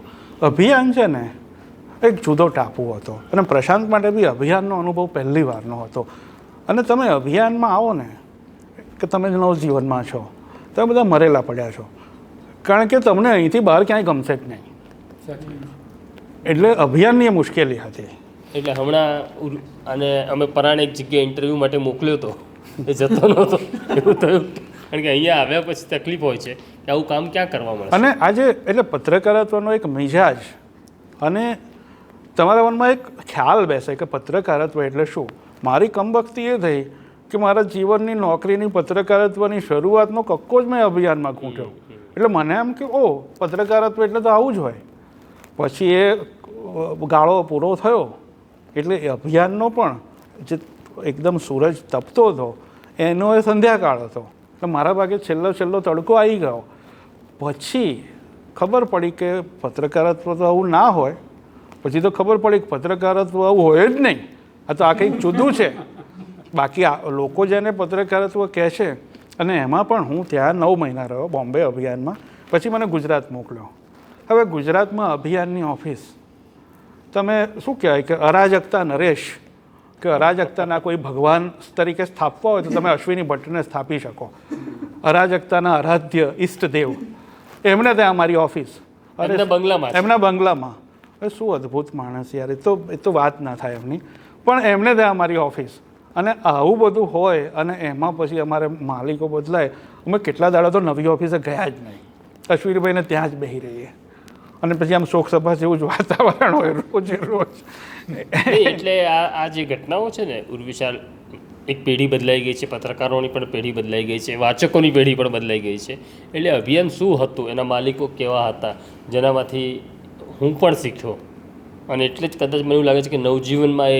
અભિયાન છે ને એક જુદો ટાપુ હતો, અને પ્રશાંત માટે બી અભિયાનનો અનુભવ પહેલી વારનો હતો. અને તમે અભિયાનમાં આવો ને કે તમે નવજીવનમાં છો, તમે બધા મરેલા પડ્યા છો, કારણ કે તમને અહીંથી બહાર ક્યાંય ગમશે જ નહીં. એટલે અભિયાનની એ મુશ્કેલી હતી. એટલે હમણાં અને અમે પરાણે એક જગ્યાએ ઇન્ટરવ્યૂ માટે મોકલ્યો હતો, એ જતો નહોતો. એવું થયું કારણ કે અહીંયા આવ્યા પછી તકલીફ હોય છે કે આવું કામ ક્યાં કરવા મળે. અને આજે એટલે પત્રકારત્વનો એક મિજાજ અને તમારા મનમાં એક ખ્યાલ બેસે કે પત્રકારત્વ એટલે શું. મારી કમબખતી એ થઈ કે મારા જીવનની નોકરીની પત્રકારત્વની શરૂઆતનો કક્કો જ મેં અભિયાનમાં ખૂંટ્યો. એટલે મને એમ કે પત્રકારત્વ એટલે તો આવું જ હોય. પછી એ ગાળો પૂરો થયો એટલે એ અભિયાનનો પણ જે એકદમ સૂરજ તપતો હતો એનો એ સંધ્યાકાળ હતો. એટલે મારા ભાગે છેલ્લો તડકો આવી ગયો. પછી ખબર પડી કે પત્રકારત્વ તો આવું ના હોય. પછી તો ખબર પડી કે પત્રકારત્વ આવું હોય જ નહીં, આ તો આ કંઈક જુદું છે. બાકી લોકો જેને પત્રકારત્વ કહે છે, અને એમાં પણ હું ત્યાં 9 મહિના રહ્યો બોમ્બે અભિયાનમાં. પછી મને ગુજરાત મોકલ્યો. હવે ગુજરાતમાં અભિયાનની ઓફિસ તમે શું કહેવાય કે અરાજકતા નરેશ કે અરાજકતાના કોઈ ભગવાન તરીકે સ્થાપવા હોય તો તમે અશ્વિની ભટ્ટને સ્થાપી શકો. અરાજકતાના આરાધ્ય ઈષ્ટદેવ એમને ત્યાં અમારી ઓફિસ, એમના બંગલામાં. શું અદ્ભુત માણસ યાર, એ તો વાત ના થાય એમની. પણ એમને ત્યાં અમારી ઓફિસ, અને આવું બધું હોય અને એમાં પછી અમારે માલિકો બદલાય. અમે કેટલા દાડા તો નવી ઓફિસે ગયા જ નહીં, અશ્વિનીભાઈને ત્યાં જ બેસી રહીએ. અને પછી આમ શોકસભા જેવું જ વાતાવરણ હોય રોજ. એટલે આ જે ઘટનાઓ છે ને ઉર્વિશાલ, એક પેઢી બદલાઈ ગઈ છે, પત્રકારોની પણ પેઢી બદલાઈ ગઈ છે, વાચકોની પેઢી પણ બદલાઈ ગઈ છે. એટલે અભિયાન શું હતું, એના માલિકો કેવા હતા, જેનામાંથી હું પણ શીખ્યો. અને એટલે જ કદાચ મને એવું લાગે છે કે નવજીવનમાં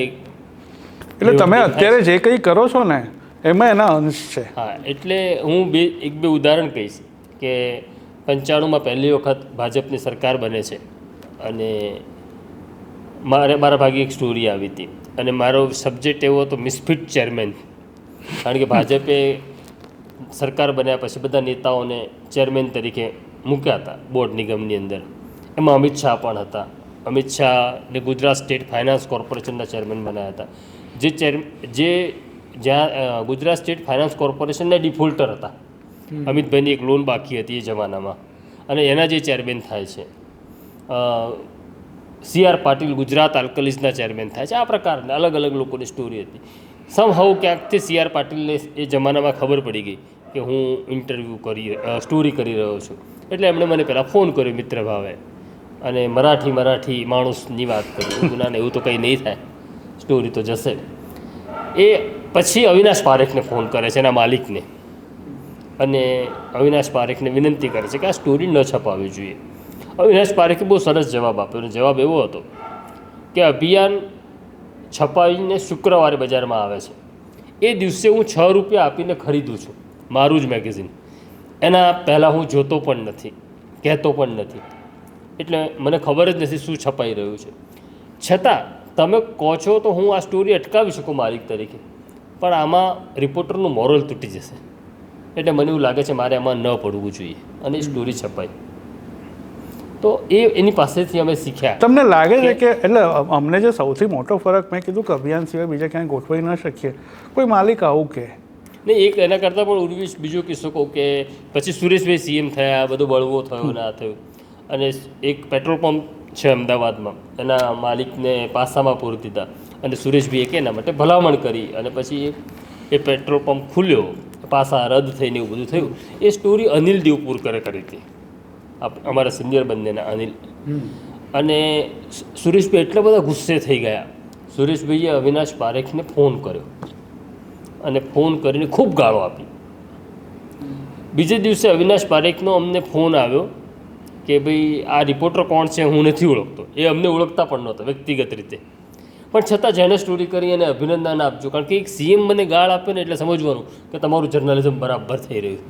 એટલે તમે અત્યારે જે કંઈ કરો છો ને એમાં એના અંશ છે. હા, એટલે હું એક બે ઉદાહરણ કહીશ કે 95માં પહેલી વખત ભાજપની સરકાર બને છે અને મારા ભાગે એક સ્ટોરી આવી હતી અને મારો સબ્જેક્ટ એવો હતો મિસફિટ ચેરમેન. કારણ કે ભાજપે સરકાર બન્યા પછી બધા નેતાઓને ચેરમેન તરીકે મૂક્યા હતા બોર્ડ નિગમની અંદર. એમાં અમિત શાહ પણ હતા. અમિત શાહને ગુજરાત સ્ટેટ ફાઇનાન્સ કોર્પોરેશનના ચેરમેન બનાવ્યા હતા. જ્યાં ગુજરાત સ્ટેટ ફાઇનાન્સ કોર્પોરેશનના ડિફોલ્ટર હતા. અમિતભાઈની એક લોન બાકી હતી એ જમાનામાં, અને એના જે ચેરમેન થાય છે. CR પાટીલ ગુજરાત આલ્કલીઝના ચેરમેન થાય છે. આ પ્રકારના અલગ અલગ લોકોની સ્ટોરી હતી. સમહાઉ ક્યાંકથી CR પાટીલને એ જમાનામાં ખબર પડી ગઈ કે હું સ્ટોરી કરી રહ્યો છું. એટલે એમણે મને પહેલાં ફોન કર્યો મિત્ર ભાવે, અને મરાઠી માણસની વાત કરી. ના એવું તો કંઈ નહીં થાય, સ્ટોરી તો જશે. એ પછી અવિનાશ પારેખને ફોન કરે છે, એના માલિકને, અને અવિનાશ પારેખને વિનંતી કરે છે કે આ સ્ટોરી ન છપાવવી જોઈએ. અવિનાશ પારેખે બહુ સરસ જવાબ આપ્યો, અને જવાબ એવો હતો કે અભિયાન છપાવીને શુક્રવારે બજારમાં આવે છે, એ દિવસે હું 6 રૂપિયા આપીને ખરીદું છું મારું જ મેગેઝિન. એના પહેલાં હું જોતો પણ નથી, કહેતો પણ નથી, એટલે મને ખબર જ નથી શું છપાઈ રહ્યું છે. છતાં તમે કહો છો તો હું આ સ્ટોરી અટકાવી શકું માલિક તરીકે, પણ આમાં રિપોર્ટરનું મોરલ તૂટી જશે. એટલે મને એવું લાગે છે મારે આમાં ન પડવું જોઈએ, અને એ સ્ટોરી છપાઈ. તો એની પાસેથી અમે શીખ્યા. તમને લાગે છે કે એટલે અમને જે સૌથી મોટો ફરક મેં કીધું કે અભિયાન સિવાય બીજા ક્યાંય ગોઠવાઈ ન શકીએ, કોઈ માલિક આવું કે નહીં. એક એના કરતાં પણ ઉર્વિશ બીજો કિસ્સો કહું કે પછી સુરેશભાઈ CM થયા, બધો બળવો થયો ના થયો. અને એક પેટ્રોલ પંપ છે અમદાવાદમાં, એના માલિકને પાસામાં પૂરી દીધા, અને સુરેશભાઈએ કે એના માટે ભલામણ કરી, અને પછી એ પેટ્રોલ પંપ ખુલ્યો, પાસા રદ થઈને એવું બધું થયું. એ સ્ટોરી અનિલ દેવપુરકરે કરી હતી, અમારા સિનિયર બંનેના અનિલ. અને સુરેશભાઈ એટલા બધા ગુસ્સે થઈ ગયા. સુરેશભાઈએ અવિનાશ પારેખને ફોન કર્યો, અને ફોન કરીને ખૂબ ગાળો આપી. બીજે દિવસે અવિનાશ પારેખનો અમને ફોન આવ્યો કે ભાઈ આ રિપોર્ટર કોણ છે હું નથી ઓળખતો, એ અમને ઓળખતા પણ નહોતો વ્યક્તિગત રીતે, પણ છતાં જેને સ્ટોરી કરી અને અભિનંદન આપજો, કારણ કે એક સીએમ મને ગાળ આપે ને એટલે સમજવાનું કે તમારું જર્નલિઝમ બરાબર થઈ રહ્યું.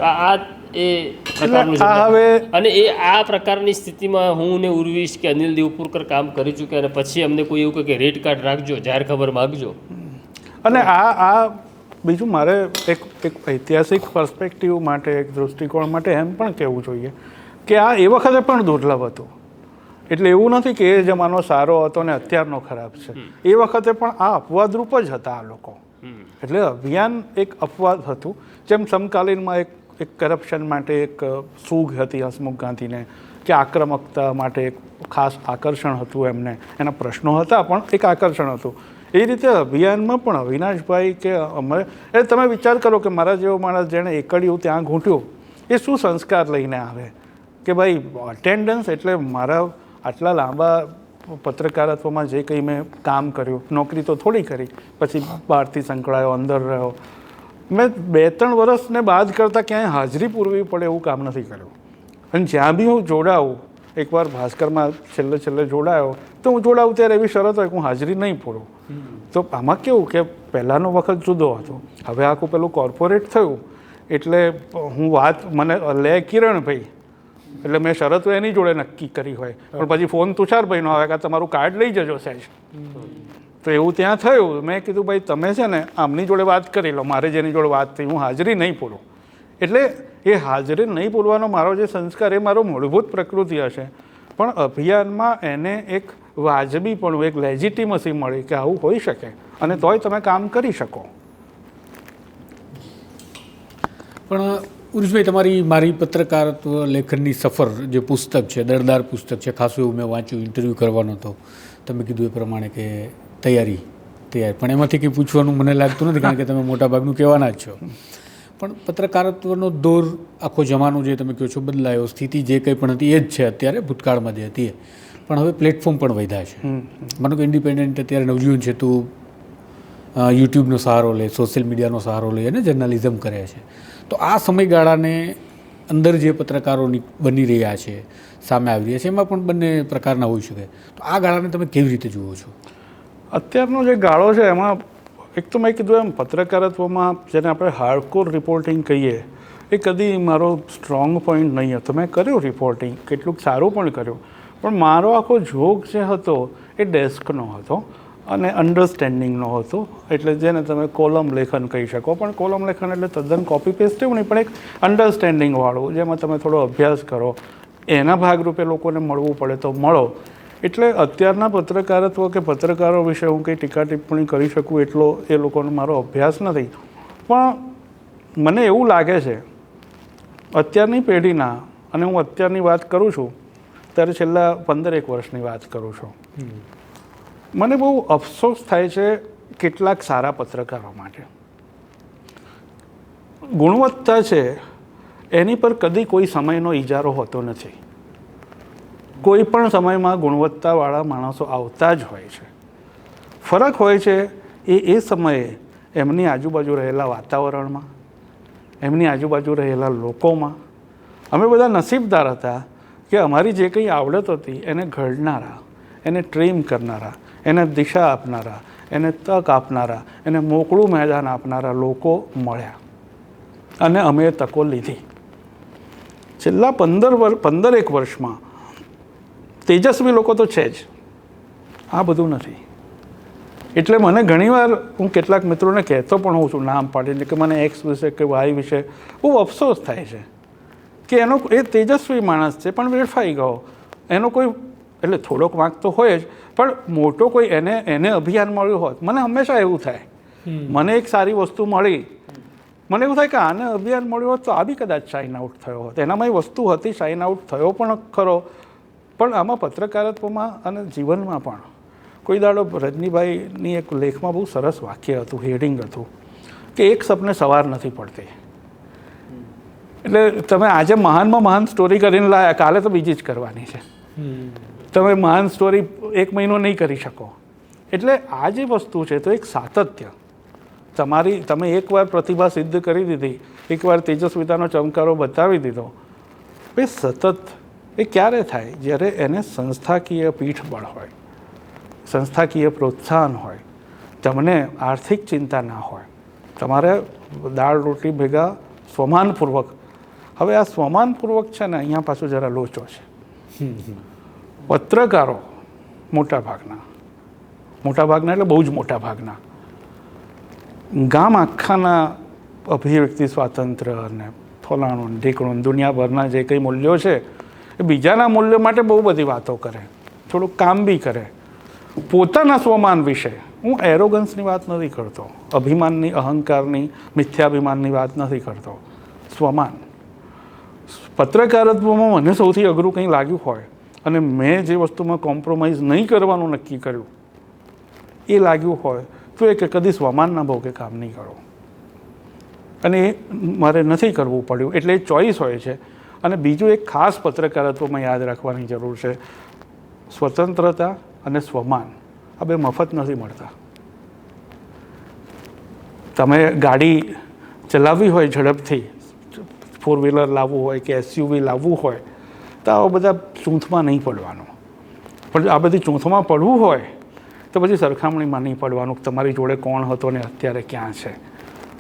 આ એ પ્રકારનું હવે અને એ આ પ્રકારની સ્થિતિમાં હું ને ઉર્વિશ કે અનિલ દેવપુરકર કામ કરી ચૂક્યા અને પછી અમને કોઈ એવું કહે કે રેડ કાર્ડ રાખજો, જાહેર ખબર માગજો. અને આ બીજું મારે એક ઐતિહાસિક પર્સપેક્ટિવ માટે, એક દૃષ્ટિકોણ માટે એમ પણ કહેવું જોઈએ કે આ એ વખતે પણ દુર્લભ હતું. એટલે એવું નથી કે એ જમાનો સારો હતો ને અત્યારનો ખરાબ છે. એ વખતે પણ આ અપવાદરૂપ જ હતા આ લોકો. એટલે અભિયાન એક અપવાદ હતું. જેમ સમકાલીનમાં એક કરપ્શન માટે એક સૂગ હતી હસમુખ ગાંધીને, કે આક્રમકતા માટે એક ખાસ આકર્ષણ હતું એમને, એના પ્રશ્નો હતા પણ એક આકર્ષણ હતું. એ રીતે અભિયાનમાં પણ અવિનાશભાઈ કે અમે એટલે તમે વિચાર કરો કે મારા જેવો માણસ જેણે એકડિયું ત્યાં ઘૂંટ્યું એ શું સંસ્કાર લઈને આવે કે ભાઈ અટેન્ડન્સ એટલે મારા આટલા લાંબા પત્રકારત્વમાં જે કંઈ મેં કામ કર્યું, નોકરી તો થોડી કરી, પછી બહારથી સંકળાયો, અંદર રહ્યો, મેં 2-3 વર્ષને બાદ કરતાં ક્યાંય હાજરી પૂરવી પડે એવું કામ નથી કર્યું. અને જ્યાં બી હું જોડાઉં, એકવાર ભાસ્કરમાં છેલ્લે જોડાયો તો હું જોડાઉં ત્યારે એવી શરત હોય કે હું હાજરી નહીં પૂરું. તો આમાં કેવું કે પહેલાંનો વખત જુદો હતો, હવે આખું પેલું કોર્પોરેટ થયું એટલે હું વાત મને લે કિરણભાઈ એટલે મેં શરતો એની જોડે નક્કી કરી હોય, પણ પછી ફોન તુષારભાઈનો આવે કે તમારું કાર્ડ લઈ જજો સાહેબ. તો એવું ત્યાં થયું. મેં કીધું ભાઈ તમે છે ને આમની જોડે વાત કરી લો, મારે જેની જોડે વાત થઈ, હું હાજરી નહીં પૂરું. એટલે એ હાજરી નહીં પૂરવાનો મારો જે સંસ્કાર એ મારો મૂળભૂત પ્રકૃતિ હશે, પણ અભિયાનમાં એને એક વાજબીપણું, એક લેજિટિમસી મળી કે આવું હોઈ શકે અને તોય તમે કામ કરી શકો. પણ ઉર્જભાઈ, તમારી મારી પત્રકારત્વ લેખનની સફર જે પુસ્તક છે, દરદાર પુસ્તક છે, ખાસું એવું મેં વાંચ્યું, ઇન્ટરવ્યૂ કરવાનો હતો, તમે કીધું એ પ્રમાણે કે તૈયાર, પણ એમાંથી કંઈ પૂછવાનું મને લાગતું નથી કારણ કે તમે મોટાભાગનું કહેવાના જ છો. પણ પત્રકારત્વનો દોર, આખો જમાનો જે તમે કહો છો બદલાયો, સ્થિતિ જે કંઈ પણ હતી એ જ છે અત્યારે, ભૂતકાળમાં જે હતી એ, પણ હવે પ્લેટફોર્મ પણ વધ્યા છે. માનો કે ઇન્ડિપેન્ડન્ટ અત્યારે નવજીવન છે તો યુટ્યુબનો સહારો લે, સોશિયલ મીડિયાનો સહારો લે અને જર્નલિઝમ કરે છે. તો આ સમયગાળાને અંદર જે પત્રકારો બની રહ્યા છે, સામે આવી રહ્યા છે, એમાં પણ બંને પ્રકારના હોઈ શકે. તો આ ગાળાને તમે કેવી રીતે જુઓ છો? અત્યારનો જે ગાળો છે એમાં એક તો મેં કીધું એમ પત્રકારત્વમાં જેને આપણે હાર્ડકોર રિપોર્ટિંગ કહીએ એ કદી મારો સ્ટ્રોંગ પોઈન્ટ નહીં હતો. મેં કર્યું રિપોર્ટિંગ, કેટલુંક સારું પણ કર્યું, પણ મારો આખો જોગ જે હતો એ ડેસ્કનો હતો અને અન્ડરસ્ટેન્ડિંગનો હતો. એટલે જેને તમે કોલમ લેખન કહી શકો, પણ કોલમ લેખન એટલે તદ્દન કોપી પેસ્ટ એવું નહીં, પણ એક અન્ડરસ્ટેન્ડિંગવાળું જેમાં તમે થોડો અભ્યાસ કરો, એના ભાગરૂપે લોકોને મળવું પડે તો મળો. એટલે અત્યારના પત્રકારત્વ કે પત્રકારો વિશે હું કંઈ ટીકા ટિપ્પણી કરી શકું એટલો એ લોકોનો મારો અભ્યાસ નથી. પણ મને એવું લાગે છે અત્યારની પેઢીના, અને હું અત્યારની વાત કરું છું ત્યારે છેલ્લા 15-1 વર્ષની વાત કરું છું, મને બહુ અફસોસ થાય છે કેટલાક સારા પત્રકારો માટે. ગુણવત્તા છે એની પર કદી કોઈ સમયનો ઇજારો હોતો નથી. કોઈ પણ સમયમાં ગુણવત્તાવાળા માણસો આવતા જ હોય છે. ફરક હોય છે એ સમયે એમની આજુબાજુ રહેલા વાતાવરણમાં, એમની આજુબાજુ રહેલા લોકોમાં. અમે બધા નસીબદાર હતા કે અમારી જે કંઈ આવડત હતી એને ઘડનારા, એને ટ્રેન કરનારા, એને દિશા આપનારા, એને તક આપનારા, એને મોકળું મેદાન આપનારા લોકો મળ્યા અને અમે એ તકો લીધી. છેલ્લા 15-1 વર્ષમાં તેજસ્વી લોકો તો છે જ, આ બધું નથી. એટલે મને ઘણીવાર હું કેટલાક મિત્રોને કહેતો પણ હોઉં છું નામ પાડીને કે મને એક્સ વિશે કે વાય વિશે બહુ અફસોસ થાય છે કે એનો એ તેજસ્વી માણસ છે પણ વેડફાઈ ગયો. એનો કોઈ એટલે થોડોક વાંક તો હોય જ, પણ મોટો કોઈ એને અભિયાન મળ્યું હોત. મને હંમેશા એવું થાય, મને એક સારી વસ્તુ મળી, મને એવું થાય કે આને અભિયાન મળ્યું હોત તો આ બી કદાચ શાઇન આઉટ થયો હોત. એનામાં એ વસ્તુ હતી, શાઇન આઉટ થયો પણ ખરો. પણ આમાં પત્રકારત્વમાં અને જીવનમાં પણ કોઈ દાડો રજનીભાઈની એક લેખમાં બહુ સરસ વાક્ય હતું, હેડિંગ હતું કે એક સપને સવાર નથી પડતી. એટલે તમે આજે મહાનમાં મહાન સ્ટોરી કરીને લાયા, કાલે તો બીજી જ કરવાની છે. તમે મહાન સ્ટોરી 1 મહિનો નહીં કરી શકો. એટલે આ જે વસ્તુ છે તો એક સાતત્ય, તમે એકવાર પ્રતિભા સિદ્ધ કરી દીધી, એકવાર તેજસ્વિતાનો ચમકારો બતાવી દીધો, એ સતત એ ક્યારે થાય? જ્યારે એને સંસ્થાકીય પીઠબળ હોય, સંસ્થાકીય પ્રોત્સાહન હોય, તમને આર્થિક ચિંતા ના હોય, તમારે દાળ રોટી ભેગા સ્વમાનપૂર્વક. હવે આ સ્વમાનપૂર્વક છે ને, અહીંયા પાછું જરા લોચો છે. પત્રકારો મોટાભાગના એટલે બહુ જ મોટાભાગના ગામ આખાના અભિવ્યક્તિ સ્વાતંત્ર્ય અને ફલાણું ઢીકણું દુનિયાભરના જે કંઈ મૂલ્યો છે એ બીજાના મૂલ્યો માટે બહુ બધી વાતો કરે, થોડુંક કામ બી કરે. પોતાના સ્વમાન વિશે હું એરોગન્સની વાત નથી કરતો, અભિમાનની, અહંકારની, મિથ્યાભિમાનની વાત નથી કરતો. સ્વમાન પત્રકારત્વમાં મને સૌથી અઘરું કંઈ લાગ્યું હોય અને મેં જે વસ્તુમાં કોમ્પ્રોમાઇઝ નહીં કરવાનું નક્કી કર્યું એ લાગ્યું હોય તો એ કે કદી સ્વમાનના ભોગે કામ નહીં કરો. અને એ મારે નથી કરવું પડ્યું, એટલે એ ચોઈસ હોય છે. અને બીજું એક ખાસ પત્રકારત્વમાં યાદ રાખવાની જરૂર છે, સ્વતંત્રતા અને સ્વમાન આ બે મફત નથી મળતા. તમે ગાડી ચલાવવી હોય ઝડપથી, 4 વ્હીલર લાવવું હોય કે SUV લાવવું હોય તો આવા બધા ચૂંથમાં નહીં પડવાનું. પણ આ બધી ચૂંથમાં પડવું હોય તો પછી સરખામણીમાં નહીં પડવાનું, તમારી જોડે કોણ હતો ને અત્યારે ક્યાં છે.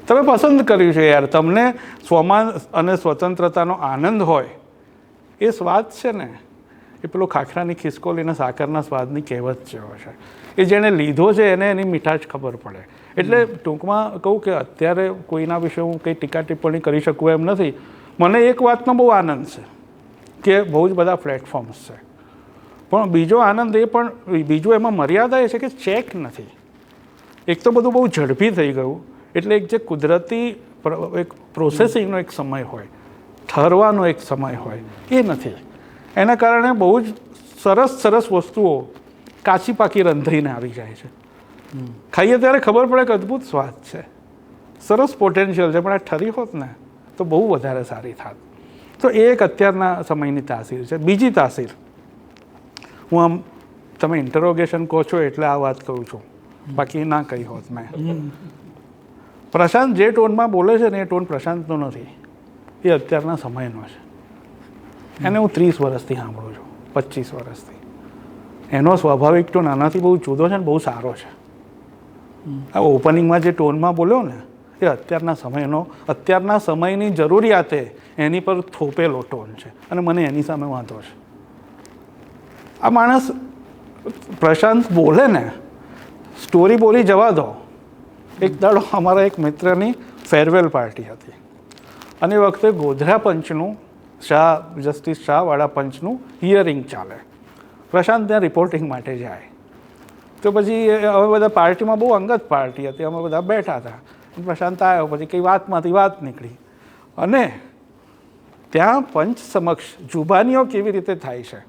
તમે પસંદ કર્યું છે યાર, તમને સ્વમાન અને સ્વતંત્રતાનો આનંદ હોય, એ સ્વાદ છે ને એ પેલો ખાખરાની ખિસકોલીને સાકરના સ્વાદની કહેવત જેવો છે. એ જેણે લીધો છે એને એની મીઠાશ ખબર પડે. એટલે ટૂંકમાં કહું કે અત્યારે કોઈના વિશે હું કંઈ ટીકા ટિપ્પણી કરી શકું એમ નથી. મને એક વાતનો બહુ આનંદ છે કે બહુ જ બધા પ્લેટફોર્મ્સ છે, પણ બીજો આનંદ એ પણ, બીજું એમાં મર્યાદા એ છે કે ચેક નથી. એક તો બધું બહુ ઝડપી થઈ ગયું, એટલે એક જે કુદરતી એક પ્રોસેસિંગનો એક સમય હોય, ઠરવાનો એક સમય હોય, એ નથી. એના કારણે બહુ જ સરસ વસ્તુઓ કાચી પાકી રંધરીને આવી જાય છે. ખાઈએ ત્યારે ખબર પડે કે અદ્ભુત સ્વાદ છે, સરસ પોટેન્શિયલ છે, પણ આ ઠરી હોત ને તો બહુ વધારે સારી થાત. તો એ એક અત્યારના સમયની તાસીર છે. બીજી તાસીર, હું આમ તમે ઇન્ટરોગેશન કહો છો એટલે આ વાત કહું છું, બાકી ના કહી હોત મેં. પ્રશાંત જે ટોનમાં બોલે છે ને એ ટોન પ્રશાંતનો નથી, એ અત્યારના સમયનો છે. એને હું 30 વર્ષથી સાંભળું છું, 25 વર્ષથી. એનો સ્વાભાવિક ટોન આનાથી બહુ જુદો છે ને બહુ સારો છે. આ ઓપનિંગમાં જે ટોનમાં બોલ્યો ને એ અત્યારના સમયની જરૂરિયાતે એની પર થોપેલો ટોન છે, અને મને એની સામે વાંધો છે. આ માણસ પ્રશાંત બોલે ને, સ્ટોરી બોલી જવા દો. એક દાડો અમારા એક મિત્રની ફેરવેલ પાર્ટી હતી, અને એ વખતે ગોધરા પંચનું જસ્ટિસ શાહવાળા પંચનું હિયરિંગ ચાલે. પ્રશાંત ત્યાં રિપોર્ટિંગ માટે જાય. તો પછી હવે બધા પાર્ટીમાં બહુ અંગત પાર્ટી હતી, અમે બધા બેઠા હતા. પ્રશાંત આવ્યો, પછી કંઈ વાતમાંથી વાત નીકળી, અને ત્યાં પંચ સમક્ષ જુબાનીઓ કેવી રીતે થાય છે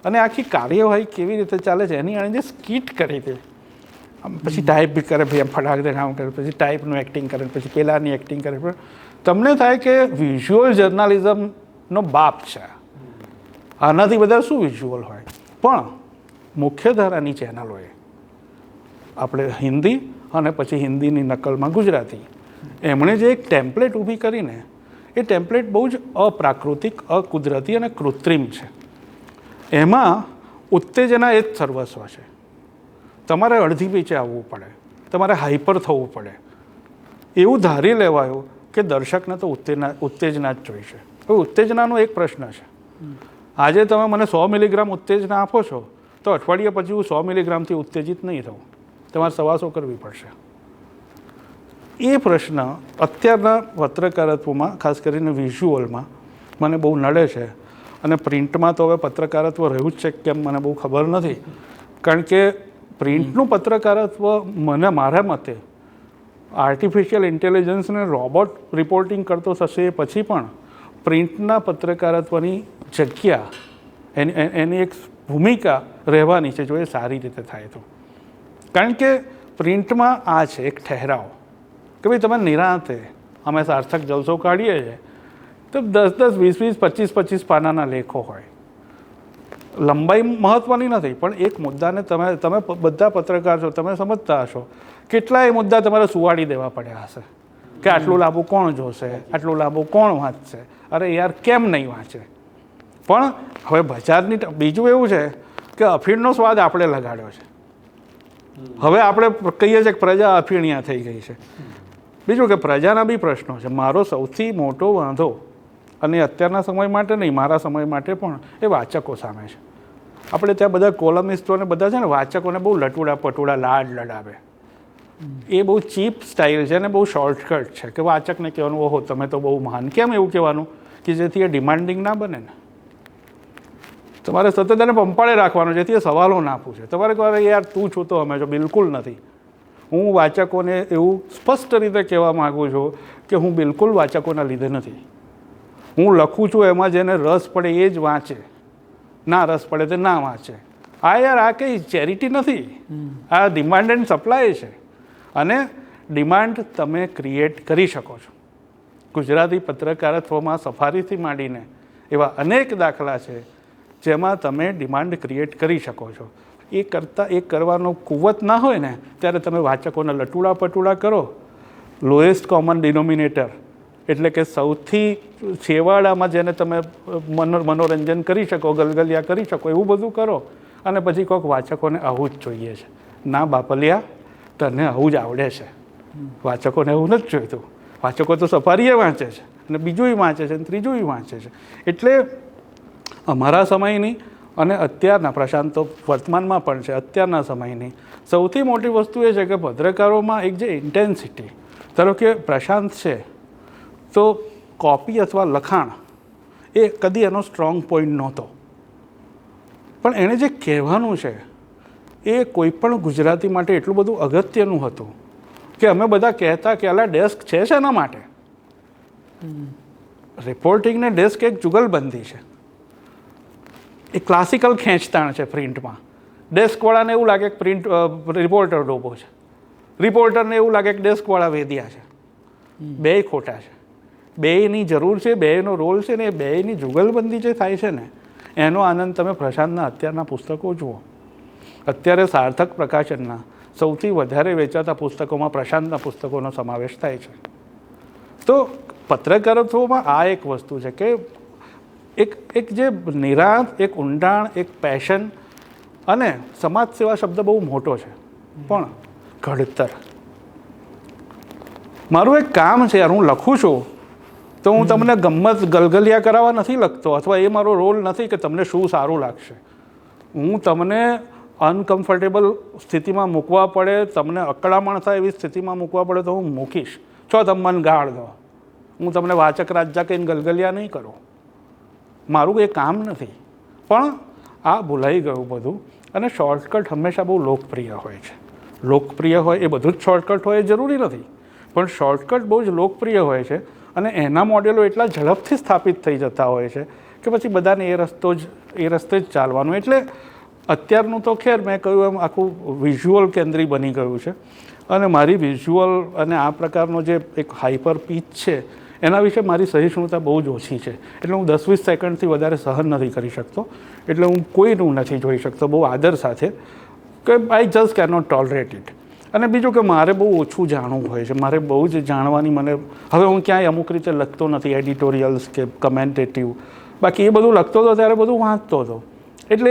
અને આખી કાર્યવાહી કેવી રીતે ચાલે છે એની આણે જે સ્કીટ કરી હતી. પછી ટાઈપ બી કરે, ભાઈ એમ ફટાક દે કામ કરે, પછી ટાઈપનું એક્ટિંગ કરે, પછી પેલાની એક્ટિંગ કરે. પણ તમને થાય કે વિઝ્યુઅલ જર્નાલિઝમનો બાપ છે. આનાથી બધા શું વિઝ્યુઅલ હોય? પણ મુખ્ય ધારાની ચેનલોએ આપણે હિન્દી અને પછી હિન્દીની નકલમાં ગુજરાતી, એમણે જે એક ટેમ્પલેટ ઊભી કરીને, એ ટેમ્પલેટ બહુ જ અપ્રાકૃતિક, અકુદરતી અને કૃત્રિમ છે. એમાં ઉત્તેજના એ જ સર્વસ્વ છે. તમારે અડધી પીચે આવવું પડે, તમારે હાઈપર થવું પડે. એવું ધારી લેવાયું કે દર્શકને તો ઉત્તેજના જ જોઈશે. હવે ઉત્તેજનાનો એક પ્રશ્ન છે. આજે તમે મને 100 મિલીગ્રામ ઉત્તેજના આપો છો તો અઠવાડિયા પછી હું 100 મિલીગ્રામથી ઉત્તેજિત નહીં થઉં, તમારે 125 કરવી પડશે. એ પ્રશ્ન અત્યારના પત્રકારત્વમાં, ખાસ કરીને વિઝ્યુઅલમાં, મને બહુ નડે છે. અને પ્રિન્ટમાં તો હવે પત્રકારત્વ રહ્યું જ છે કેમ મને બહુ ખબર નથી, કારણ કે પ્રિન્ટનું પત્રકારત્વ મને, મારા મતે, આર્ટિફિશિયલ ઇન્ટેલિજન્સને રોબોટ રિપોર્ટિંગ કરતો થશે એ પછી પણ પ્રિન્ટના પત્રકારત્વની જગ્યા, એની એક ભૂમિકા રહેવાની છે, જો એ સારી રીતે થાય તો. કારણ કે પ્રિન્ટમાં આ છે એક ઠહેરાવ કે ભાઈ તમે નિરાંતે, અમે સાર્થક જલસો કાઢીએ છીએ તો 10-10, 20-20, 25-25 પાનાના લેખો હોય. લંબાઈ મહત્ત્વની નથી, પણ એક મુદ્દાને તમે બધા પત્રકાર છો, તમે સમજતા હશો કેટલાય મુદ્દા તમારે સુવાડી દેવા પડ્યા હશે કે આટલું લાંબુ કોણ જોશે, આટલું લાંબુ કોણ વાંચશે, અરે યાર કેમ નહીં વાંચે. પણ હવે બજારની બીજું એવું છે કે અફીણનો સ્વાદ આપણે લગાડ્યો છે. હવે આપણે કહીએ છીએ કે પ્રજા અફીણિયા થઈ ગઈ છે. બીજું કે પ્રજાના બી પ્રશ્નો છે. મારો સૌથી મોટો વાંધો, અને અત્યારના સમય માટે નહીં, મારા સમય માટે પણ, એ વાચકો સામે છે. આપણે ત્યાં બધા કોલમિસ્ટોને બધા છે ને, વાચકોને બહુ લટુડા પટુડા લાડ લડાવે. એ બહુ ચીપ સ્ટાઇલ છે ને બહુ શોર્ટકટ છે કે વાચકને કહેવાનું ઓહો તમે તો બહુ મહાન. કેમ એવું કહેવાનું? કે જેથી એ ડિમાન્ડિંગ ના બને ને. તમારે સતત એને પંપાળે રાખવાનું, જેથી એ સવાલો ના પૂછે. તમારે કહે યાર તું છું તો અમે છો, બિલકુલ નથી. હું વાચકોને એવું સ્પષ્ટ રીતે કહેવા માગું છું કે હું બિલકુલ વાચકોના લીધે નથી. હું લખું છું એમાં જેને રસ પડે એ જ વાંચે, ના રસ પડે તે ના વાંચે. આ યાર આ કંઈ ચેરિટી નથી, આ ડિમાન્ડ એન્ડ સપ્લાય છે. અને ડિમાન્ડ તમે ક્રિએટ કરી શકો છો. ગુજરાતી પત્રકારત્વમાં સફારીથી માંડીને એવા અનેક દાખલા છે જેમાં તમે ડિમાન્ડ ક્રિએટ કરી શકો છો. એ કરતાં એ કરવાનો કુવત ના હોય ને ત્યારે તમે વાચકોને લટુડા પટુડા કરો. લોએસ્ટ કોમન ડિનોમિનેટર એટલે કે સૌથી છેવાડામાં જેને તમે મનોરંજન કરી શકો, ગલગલિયા કરી શકો, એવું બધું કરો. અને પછી કોઈક વાચકોને આવું જ જોઈએ છે. ના બાપલિયા, તને આવું જ આવડે છે. વાચકોને એવું નથી જોઈતું. વાચકો તો સફારીએ વાંચે છે, અને બીજું વાંચે છે, અને ત્રીજું વાંચે છે. એટલે અમારા સમયની અને અત્યારના, પ્રશાંત તો વર્તમાનમાં પણ છે, અત્યારના સમયની સૌથી મોટી વસ્તુ એ છે કે પત્રકારોમાં એક જે ઇન્ટેન્સિટી, ધારો કે પ્રશાંત છે તો કોપી અથવા લખાણ એ કદી એનો સ્ટ્રોંગ પોઈન્ટ નહોતો, પણ એણે જે કહેવાનું છે એ કોઈ પણ ગુજરાતી માટે એટલું બધું અગત્યનું હતું કે અમે બધા કહેતા કે અલા ડેસ્ક છે શેના માટે? રિપોર્ટિંગને ડેસ્ક એક જુગલબંધી છે, એ ક્લાસિકલ ખેંચતાણ છે પ્રિન્ટમાં. ડેસ્કવાળાને એવું લાગે કે પ્રિન્ટ રિપોર્ટર ડોબો છે, રિપોર્ટરને એવું લાગે કે ડેસ્કવાળા વેદ્યા છે. બેય ખોટા છે. બેયની જરૂર છે, બેયનો રોલ છે, ને એ બેયની જુગલબંધી જે થાય છે ને એનો આનંદ તમે પ્રશાંતના અત્યારના પુસ્તકો જુઓ. અત્યારે સાર્થક પ્રકાશનના સૌથી વધારે વેચાતા પુસ્તકોમાં પ્રશાંતના પુસ્તકોનો સમાવેશ થાય છે. તો પત્રકારત્વમાં આ એક વસ્તુ છે કે એક જે નિરાંત, એક ઊંડાણ, એક પેશન, અને સમાજ સેવા શબ્દ બહુ મોટો છે, પણ ઘડતર. મારું એક કામ છે યાર, હું લખું છું તો હું તમને ગમ્મત ગલગલિયા કરાવવા નથી લખતો, અથવા એ મારો રોલ નથી કે તમને શું સારું લાગશે. હું તમને અનકમ્ફર્ટેબલ સ્થિતિમાં મૂકવા પડે, તમને અકળામણ થાય એવી સ્થિતિમાં મૂકવા પડે તો હું મૂકીશ. છો તમે મને ગાળ દો, હું તમને વાચક રાજા કહીને ગલગલિયા નહીં કરું. મારું એ કામ નથી. પણ આ ભૂલાઈ ગયું બધું. અને શોર્ટકટ હંમેશા બહુ લોકપ્રિય હોય છે. લોકપ્રિય હોય એ બધું જ શોર્ટકટ હોય એ જરૂરી નથી, પણ શોર્ટકટ બહુ જ લોકપ્રિય હોય છે. અને એના મોડેલો એટલા ઝડપથી સ્થાપિત થઈ જતા હોય છે કે પછી બધાને એ રસ્તે જ ચાલવાનું. એટલે અત્યારનું તો ખેર મેં કહ્યું એમ આખું વિઝ્યુઅલ કેન્દ્રી બની ગયું છે. અને મારી વિઝ્યુઅલ અને આ પ્રકારનો જે એક હાઈપર પીચ છે એના વિશે મારી સહિષ્ણુતા બહુ જ ઓછી છે. એટલે હું 10-20 સેકન્ડથી વધારે સહન નથી કરી શકતો. એટલે હું કોઈનું નથી જોઈ શકતો બહુ આદર સાથે, કે I just can not tolerate it. અને બીજું કે મારે બહુ ઓછું જાણવું હોય છે, મારે બહુ જ જાણવાની હવે હું ક્યાંય અમુક રીતે લખતો નથી એડિટોરિયલ્સ કે કમેન્ટેટિવ. બાકી એ બધું લખતો હતો ત્યારે બધું વાંચતો હતો, એટલે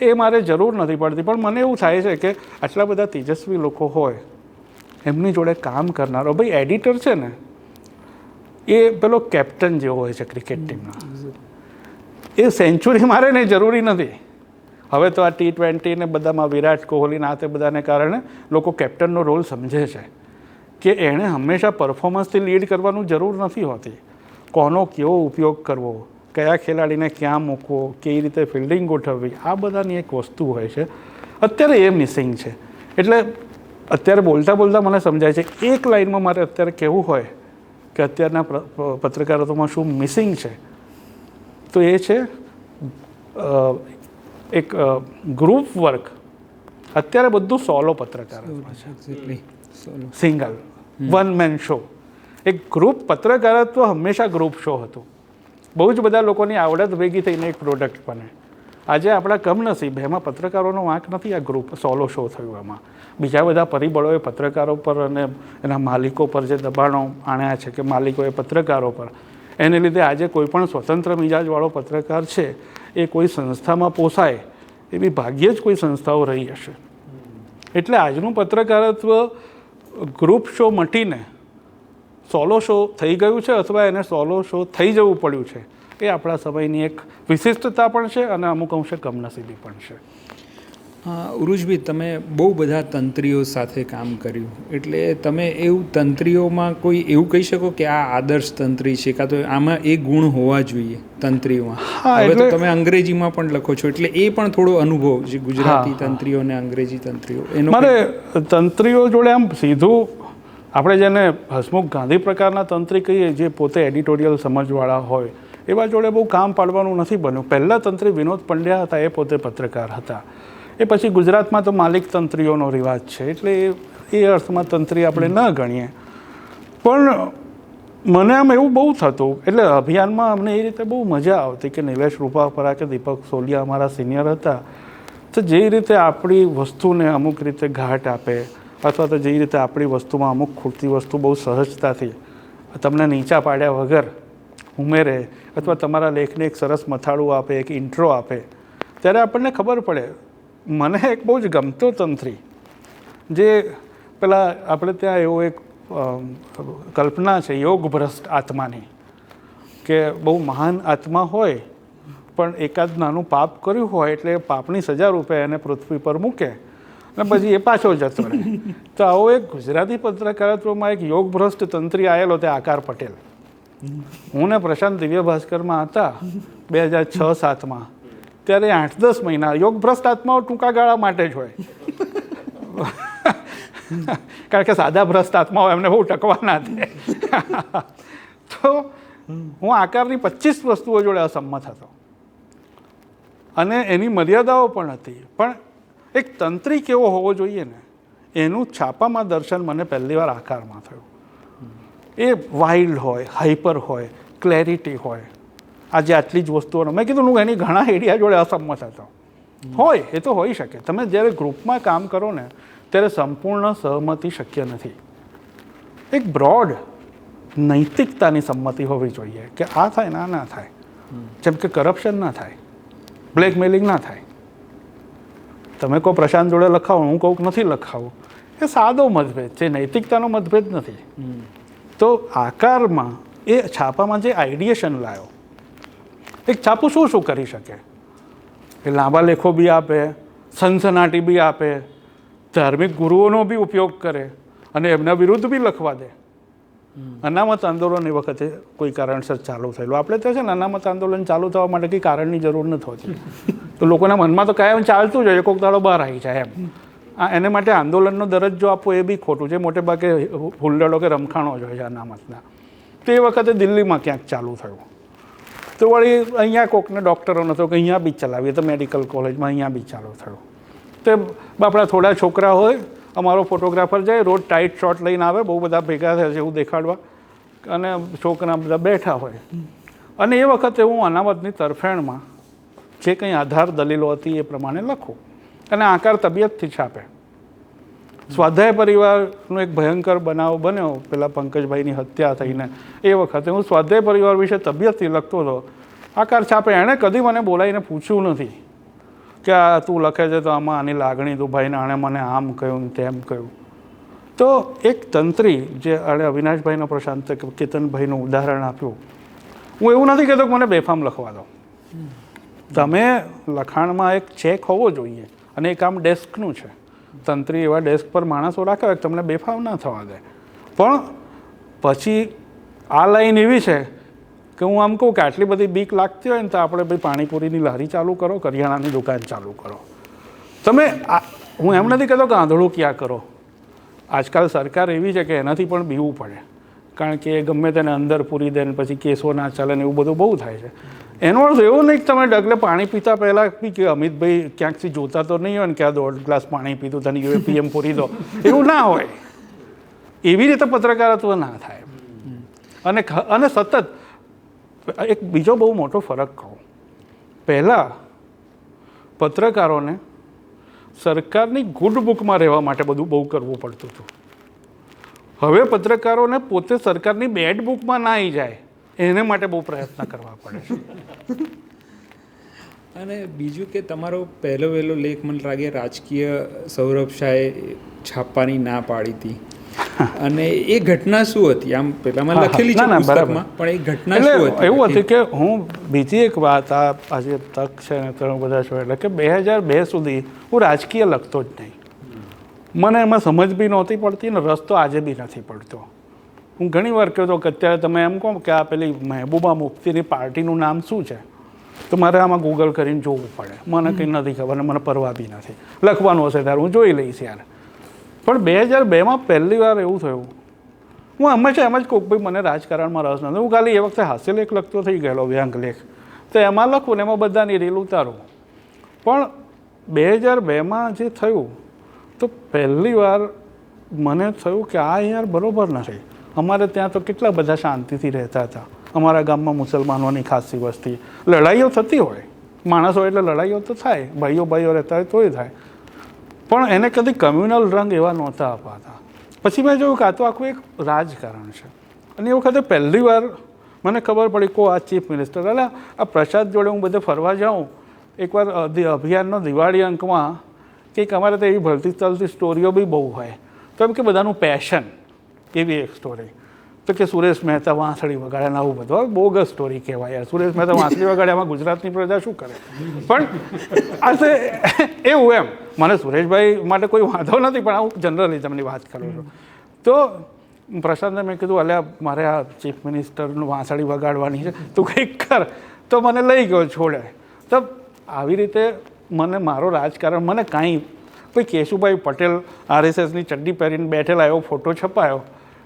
એ મારે જરૂર નથી પડતી. પણ મને એવું થાય છે કે આટલા બધા તેજસ્વી લોકો હોય, એમની જોડે કામ કરનારો, ભાઈ એડિટર છે ને એ પેલો કેપ્ટન જેવો હોય છે ક્રિકેટ ટીમનો. એ સેન્ચુરી મારે ને જરૂરી નથી. હવે તો આ T20 ને બધામાં વિરાટ કોહલી ના તે બધાને કારણે લોકો કેપ્ટનનો રોલ સમજે છે કે એણે હંમેશા પરફોર્મન્સથી લીડ કરવાનું જરૂર નથી હોતી. કોનો કેવો ઉપયોગ કરવો, કયા ખેલાડીને ક્યાં મૂકવો, કેવી રીતે ફિલ્ડિંગ ગોઠવવી, આ બધાની એક વસ્તુ હોય છે. અત્યારે એ મિસિંગ છે. એટલે અત્યારે બોલતા બોલતા મને સમજાય છે, એક લાઇનમાં મારે અત્યારે કહેવું હોય કે અત્યારના પત્રકારોમાં શું મિસિંગ છે, તો એ છે એક ગ્રુપ વર્ક. અત્યારે બધું સોલો પત્રકારત્વ છે, સિંગલ વન મેન શો. એક ગ્રુપ પત્રકારત્વ હંમેશા ગ્રુપ શો હતું. બહુ જ બધા લોકોની આવડત ભેગી થઈને એક પ્રોડક્ટ બને. આજે આપણા કમનસીબ એમાં પત્રકારોનો વાંક નથી. આ ગ્રુપ સોલો શો થયું એમાં બીજા બધા પરિબળોએ પત્રકારો પર અને એના માલિકો પર જે દબાણો આણ્યા છે, કે માલિકોએ પત્રકારો પર, એને લીધે આજે કોઈ પણ સ્વતંત્ર મિજાજવાળો પત્રકાર છે એ કોઈ સંસ્થામાં પોસાય એવી ભાગ્યે જ કોઈ સંસ્થાઓ રહી હશે. એટલે આજનું પત્રકારત્વ ગ્રુપ શો મટીને સોલો શો થઈ ગયું છે અથવા એને સોલો શો થઈ જવું પડ્યું છે. એ આપણા સમયની એક વિશિષ્ટતા પણ છે અને અમુક અંશે કમનસીબી પણ છે. ઉરુજભાઈ, તમે બહુ બધા તંત્રીઓ સાથે કામ કર્યું, એટલે તમે એવું તંત્રીઓમાં કોઈ એવું કહી શકો કે આ આદર્શ તંત્રી છે, કાં તો આમાં એ ગુણ હોવા જોઈએ તંત્રીઓમાં? હવે તો તમે અંગ્રેજીમાં પણ લખો છો, એટલે એ પણ થોડો અનુભવ છે ગુજરાતી તંત્રીઓ અને અંગ્રેજી તંત્રીઓ એનો. મારે તંત્રીઓ જોડે આમ સીધું આપણે જેને હસમુખ ગાંધી પ્રકારના તંત્રી કહીએ, જે પોતે એડિટોરિયલ સમજવાળા હોય, એવા જોડે બહુ કામ પાડવાનું નથી બન્યું. પહેલા તંત્રી વિનોદ પંડ્યા હતા, એ પોતે પત્રકાર હતા. એ પછી ગુજરાતમાં તો માલિક તંત્રીઓનો રિવાજ છે, એટલે એ અર્થમાં તંત્રી આપણે ન ગણીએ. પણ મને આમ એવું બહુ થતું, એટલે અભિયાનમાં અમને એ રીતે બહુ મજા આવતી કે નિલેશ રૂપાપરા કે દીપક સોલિયા અમારા સિનિયર હતા, તો જે રીતે આપણી વસ્તુને અમુક રીતે ઘાટ આપે અથવા તો જે રીતે આપણી વસ્તુમાં અમુક ખૂટતી વસ્તુ બહુ સહજતાથી તમને નીચા પાડ્યા વગર ઉમેરે અથવા તમારા લેખને એક સરસ મથાળું આપે, એક ઇન્ટ્રો આપે, ત્યારે આપણને ખબર પડે. મને એક બહુ જ ગમતો તંત્રી, જે પેલા આપણે ત્યાં એવો એક કલ્પના છે યોગ ભ્રષ્ટ આત્માની, કે બહુ મહાન આત્મા હોય પણ એકાદ નાનું પાપ કર્યું હોય એટલે પાપની સજા રૂપે એને પૃથ્વી પર મૂકે અને પછી એ પાછો જતો રહે. તો આવો એક ગુજરાતી પત્રકારત્વમાં એક યોગ ભ્રષ્ટ તંત્રી આવેલો, તે આકાર પટેલ. હું ને પ્રશાંત દિવ્ય ભાસ્કરમાં હતા 2006-07માં, ત્યારે 8-10 મહિના યોગ ભ્રષ્ટ આત્માઓ ટૂંકા ગાળા માટે જ હોય. કારણ કે સાદા ભ્રષ્ટ આત્માઓ એમને બહુ ટકવાના છે. તો હું આકારની 25 વસ્તુઓ જોડે અસંમત હતો અને એની મર્યાદાઓ પણ હતી. પણ એક તંત્રી કેવો હોવો જોઈએ ને, એનું છાપામાં દર્શન મને પહેલી વાર આકારમાં થયું. એ વાઇલ્ડ હોય, હાઈપર હોય, ક્લેરિટી હોય, આજે આટલી જ વસ્તુઓનો. મેં કીધું હું એની ઘણા એરિયા જોડે અસંમત હતો. હોય એ તો હોઈ શકે. તમે જ્યારે ગ્રુપમાં કામ કરો ને ત્યારે સંપૂર્ણ સહમતિ શક્ય નથી. એક બ્રોડ નૈતિકતાની સંમતિ હોવી જોઈએ કે આ થાય ના ના થાય. જેમ કે કરપ્શન ના થાય, બ્લેકમેલિંગ ના થાય. તમે કહો પ્રશાંત જોડે લખાવો, હું કહું નથી લખાવું, એ સાદો મતભેદ છે, નૈતિકતાનો મતભેદ નથી. તો આકારમાં એ છાપામાં જે આઈડિયેશન લાવ્યો, એક છાપું શું શું કરી શકે? એ લાંબા લેખો બી આપે, સનસનાટી બી આપે, ધાર્મિક ગુરુઓનો બી ઉપયોગ કરે અને એમના વિરુદ્ધ બી લખવા દે. અનામત આંદોલન એ વખતે કોઈ કારણસર ચાલુ થયેલું. આપણે તો છે ને અનામત આંદોલન ચાલુ થવા માટે કંઈ કારણની જરૂર નથી હોતી. તો લોકોના મનમાં તો કાયમ ચાલતું જ હોય, કોઈક દાડો બહાર આવી જાય એમ. એને માટે આંદોલનનો દરજ્જો આપવો એ બી ખોટું છે. મોટે ભાગે હુલ્લડો કે રમખાણો જ હોય છે અનામતના. તે વખતે દિલ્હીમાં ક્યાંક ચાલુ થયું. તો વળી અહીંયા કોકને ડૉક્ટરો નતો કે અહીંયા બી ચલાવીએ, તો મેડિકલ કોલેજમાં અહીંયા બી ચાલુ થયું. તે બાપડા થોડા છોકરા હોય, અમારો ફોટોગ્રાફર જાય, રોજ ટાઈટ શોટ લઈને આવે, બહુ બધા ભેગા થયા છે એવું દેખાડવા, અને છોકરા બધા બેઠા હોય. અને એ વખતે હું અનામતની તરફેણમાં જે કંઈ આધાર દલીલો હતી એ પ્રમાણે લખું અને આકાર તબિયતથી છાપે. સ્વાધ્યાય પરિવારનો એક ભયંકર બનાવ બન્યો, પેલા પંકજભાઈની હત્યા થઈને. એ વખતે હું સ્વાધ્યાય પરિવાર વિશે તબિયતથી લખતો હતો. આકાર છાપે. એણે કદી મને બોલાવીને પૂછ્યું નથી કે આ તું લખે છે તો આમાં આની લાગણી દુભાઈને આણે મને આમ કહ્યું તેમ કહ્યું. તો એક તંત્રી જે આણે અવિનાશભાઈનો, પ્રશાંત કેતનભાઈનું ઉદાહરણ આપ્યું. હું એવું નથી કહેતો કે મને બેફામ લખવા દો. તમે લખાણમાં એક ચેક હોવો જોઈએ અને એ કામ ડેસ્કનું છે. તંત્રી એવા ડેસ્ક પર માણસો રાખે તમને બેફામ ના થવા દે. પણ પછી આ લાઈન એવી છે કે હું આમ કહું કે આટલી બધી બીક લાગતી હોય ને તો આપણે ભાઈ પાણીપુરીની લારી ચાલુ કરો, કરિયાણાની દુકાન ચાલુ કરો. તમે હું એમ નથી કહેતો કે આંધળું ક્યાં કરો. આજકાલ સરકાર એવી છે કે એનાથી પણ બીવું પડે, કારણ કે ગમે તેને અંદર પૂરી દે ને પછી કેસો ના ચાલે ને એવું બધું બહુ થાય છે. એનો અર્થ એવો નહીં કે તમે ડગલે પાણી પીતા પહેલાં બી કે અમિતભાઈ ક્યાંકથી જોતા તો નહીં હોય ને કે આ 1.5 ગ્લાસ પાણી પીધું તને યુએપીએમ પૂરી દો, એવું ના હોય. એવી રીતે પત્રકારત્વ ના થાય. અને સતત એક બીજો બહુ મોટો ફરક કહું. પહેલાં પત્રકારોને સરકારની ગુડ બુકમાં રહેવા માટે બધું બહુ કરવું પડતું હતું. હવે પત્રકારોને પોતે સરકારની બેડ બુકમાં ના આવી જાય એને માટે બહુ પ્રયત્ન કરવા પડે છે. અને બીજું કે તમારો પહેલો વહેલો લેખ મને લાગે રાજકીય સૌરભ શાહે છાપવાની ના પાડી હતી અને એ ઘટના શું હતી? આમ પહેલામાં લખેલી છે પુસ્તકમાં, પણ એ ઘટના શું હતી? એવું હતું કે હું બીજી એક વાત આજે તક છે ને તમે બધા છો એટલે કે 2002 સુધી હું રાજકીય લખતો જ નહીં. મને એમાં સમજ બી નહોતી પડતી ને રસ્તો આજે બી નથી પડતો. હું ઘણી વાર કહેતો કે અત્યારે તમે એમ કહો કે આ પેલી મહેબૂબા મુફ્તીની પાર્ટીનું નામ શું છે તો મારે આમાં ગૂગલ કરીને જોવું પડે. મને કંઈ નથી ખબર ને મને પરવા બી નથી. લખવાનું હશે ત્યારે હું જોઈ લઈશ યાર. પણ 2002માં પહેલી વાર એવું થયું. હું હંમેશા એમ જ કહું ભાઈ મને રાજકારણમાં રસ નથી. હું ખાલી એ વખતે હાસ્યલેખ લખતો થઈ ગયેલો, વ્યંગ લેખ, તો એમાં લખું ને એમાં બધાની રીલ ઉતારું. પણ 2002માં જે થયું તો પહેલી વાર મને થયું કે આ યાર બરાબર નથી. અમારે ત્યાં તો કેટલા બધા શાંતિથી રહેતા હતા. અમારા ગામમાં મુસલમાનોની ખાસી વસ્તી, લડાઈઓ થતી હોય, માણસો એટલે લડાઈઓ તો થાય, ભાઈઓ રહેતા હોય તોય થાય, પણ એને કદી કમ્યુનલ રંગ એવા નહોતા અપાતા. પછી મેં જોયું કે આ તો આખું એક રાજકારણ છે. અને એ વખતે પહેલી વાર મને ખબર પડી કો આ ચીફ મિનિસ્ટર, એટલે આ પ્રસાદ જોડે હું બધે ફરવા જાઉં એકવાર અભિયાનનો દિવાળી અંકમાં કંઈક અમારે તો એવી ભળતી ચાલતી સ્ટોરીઓ બી બહુ હોય, તો એમ કે બધાનું પેશન એવી એક સ્ટોરી, તો કે સુરેશ મહેતા વાંસળી વગાડે ને આવું બધું. બોગસ સ્ટોરી કહેવાય યાર, સુરેશ મહેતા વાંસળી વગાડે એમાં ગુજરાતની પ્રજા શું કરે? પણ આ એવું એમ મને સુરેશભાઈ માટે કોઈ વાંધો નથી, પણ હું જનરલિઝમની વાત કરું છું. તો પ્રશાંતને મેં કીધું અલ્યા મારે આ ચીફ મિનિસ્ટરનું વાંસળી વગાડવાની છે, તું કંઈક કર. તો મને લઈ ગયો છોડે. તો આવી રીતે મને મારો રાજકારણ, મને કાંઈ કોઈ કેશુભાઈ પટેલ RSSની ચડ્ડી પહેરીને બેઠેલા એવો ફોટો છપાયો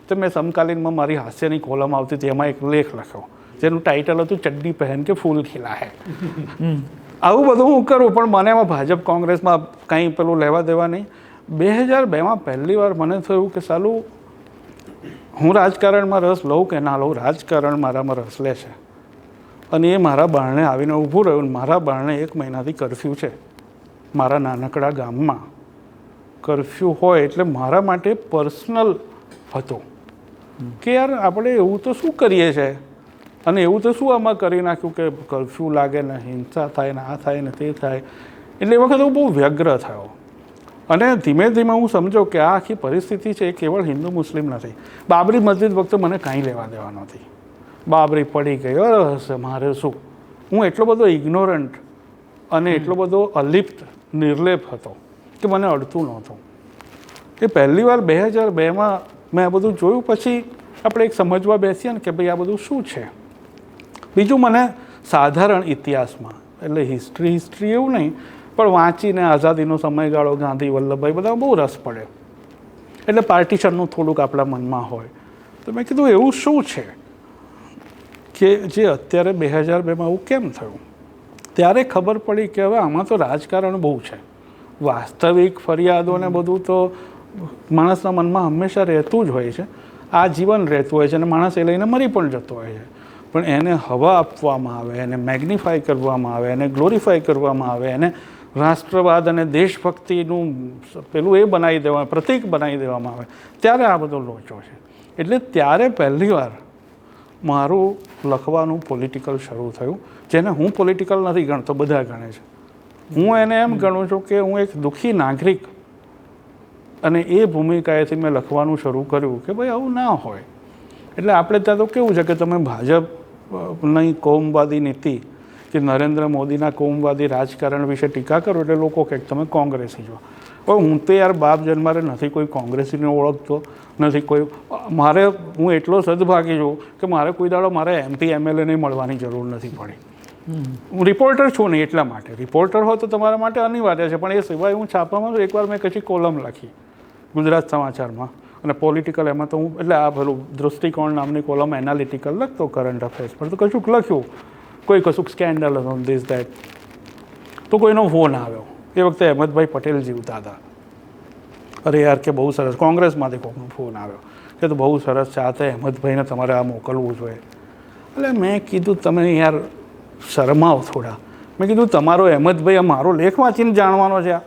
તો મેં સમકાલીનમાં મારી હાસ્યની કોલમ આવતી હતી એમાં એક લેખ લખ્યો જેનું ટાઇટલ હતું ચડ્ડી પહેન કે ફૂલ ખીલા હે. આવું બધું હું કરું પણ મને એમાં ભાજપ કોંગ્રેસમાં કંઈ પેલું લેવા દેવા નહીં. 2002માં પહેલી વાર મને થયું કે સાલું હું રાજકારણમાં રસ લઉં કે ના લઉં, રાજકારણ મારામાં રસ લે છે. અને એ મારા બારણે આવીને ઊભું રહ્યું. મારા બારણે 1 મહિનાથી કર્ફ્યુ છે. મારા નાનકડા ગામમાં કર્ફ્યુ હોય એટલે મારા માટે પર્સનલ હતો કે યાર આપણે એવું તો શું કરીએ છીએ અને એવું તો શું આમાં કરી નાખ્યું કે કર્ફ્યુ લાગે ને હિંસા થાય ને આ થાય ને તે થાય. એટલે એ વખતે હું બહુ વ્યગ્ર થયો અને ધીમે ધીમે હું સમજો કે આ આખી પરિસ્થિતિ છે એ કેવળ હિન્દુ મુસ્લિમ નથી. બાબરી મસ્જિદ વખતે મને કાંઈ લેવા દેવા નથી. બાબરી પડી ગઈ હશે મારે શું. હું એટલો બધો ઇગ્નોરન્ટ અને એટલો બધો અલિપ્ત નિર્લેપ હતો કે મને અડતું નહોતું. એ પહેલી વાર 2002માં મેં આ બધું જોયું. પછી આપણે એક સમજવા બેસીએ ને કે ભાઈ આ બધું શું છે. બીજું મને સાધારણ ઇતિહાસમાં એટલે હિસ્ટ્રી એવું નહીં પણ વાંચીને આઝાદીનો સમયગાળો ગાંધી વલ્લભભાઈ બધા બહુ રસ પડે. એટલે પાર્ટીશનનું થોડુંક આપણા મનમાં હોય. તો મેં કીધું એવું શું છે કે જે અત્યારે 2002માં એવું કેમ થયું. ત્યારે ખબર પડી કે હવે આમાં તો રાજકારણ બહુ છે. વાસ્તવિક ફરિયાદો ને બધું તો માણસના મનમાં હંમેશા રહેતું જ હોય છે. આ જીવન રહેતું હોય છે અને માણસ એ લઈને મરી પણ જતો હોય છે. પણ એને હવા આપવામાં આવે, એને મેગ્નિફાય કરવામાં આવે, એને ગ્લોરીફાય કરવામાં આવે, એને રાષ્ટ્રવાદ અને દેશભક્તિનું પેલું એ બનાવી દેવા, પ્રતીક બનાવી દેવામાં આવે, ત્યારે આ બધો લોચો છે. એટલે ત્યારે પહેલી વાર મારું લખવાનું પોલિટિકલ શરૂ થયું, જેને હું પોલિટિકલ નથી ગણતો, બધા ગણે છે. હું એને એમ ગણું છું કે હું એક દુઃખી નાગરિક અને એ ભૂમિકાએથી મેં લખવાનું શરૂ કર્યું કે ભાઈ આવું ના હોય. એટલે આપણે ત્યાં તો કેવું છે કે તમે ભાજપની કોમવાદી નીતિ કે નરેન્દ્ર મોદીના કોમવાદી રાજકારણ વિશે ટીકા કરો એટલે લોકો કહે તમે કોંગ્રેસી છો. હવે હું તો યાર બાપ જન્મારે નથી કોઈ કોંગ્રેસીને ઓળખતો, નથી કોઈ. મારે હું એટલો સદભાગી છું કે મારે કોઈ દાડો મારે MP MLA મળવાની જરૂર નથી પડી. હું રિપોર્ટર છું નહીં એટલા માટે. રિપોર્ટર હોય તો તમારા માટે અનિવાર્ય છે, પણ એ સિવાય હું છાપામાં છું. એકવાર મેં કશી કોલમ લખી ગુજરાત સમાચારમાં અને પોલિટિકલ, એમાં તો હું એટલે આ પેલું દૃષ્ટિકોણ નામની કોલમ એનાલિટિકલ લખતો કરંટ અફેર્સ પર. તો કશુંક લખ્યું, કોઈ કશુંક સ્કેન્ડલ ઓન ધીસ દેટ. તો કોઈનો ફોન આવ્યો. એ વખતે અહેમદભાઈ પટેલ જીવતા હતા. અરે યાર કે બહુ સરસ, કોંગ્રેસમાંથી કોઈનો ફોન આવ્યો કે તો બહુ સરસ છે, આ તો અહેમદભાઈને તમારે આ મોકલવું જોઈએ. એટલે મેં કીધું તમે યાર શરમાવ થોડા. મેં કીધું તમારો અહેમદભાઈ આ મારો લેખ વાંચીને જાણવાનો છે.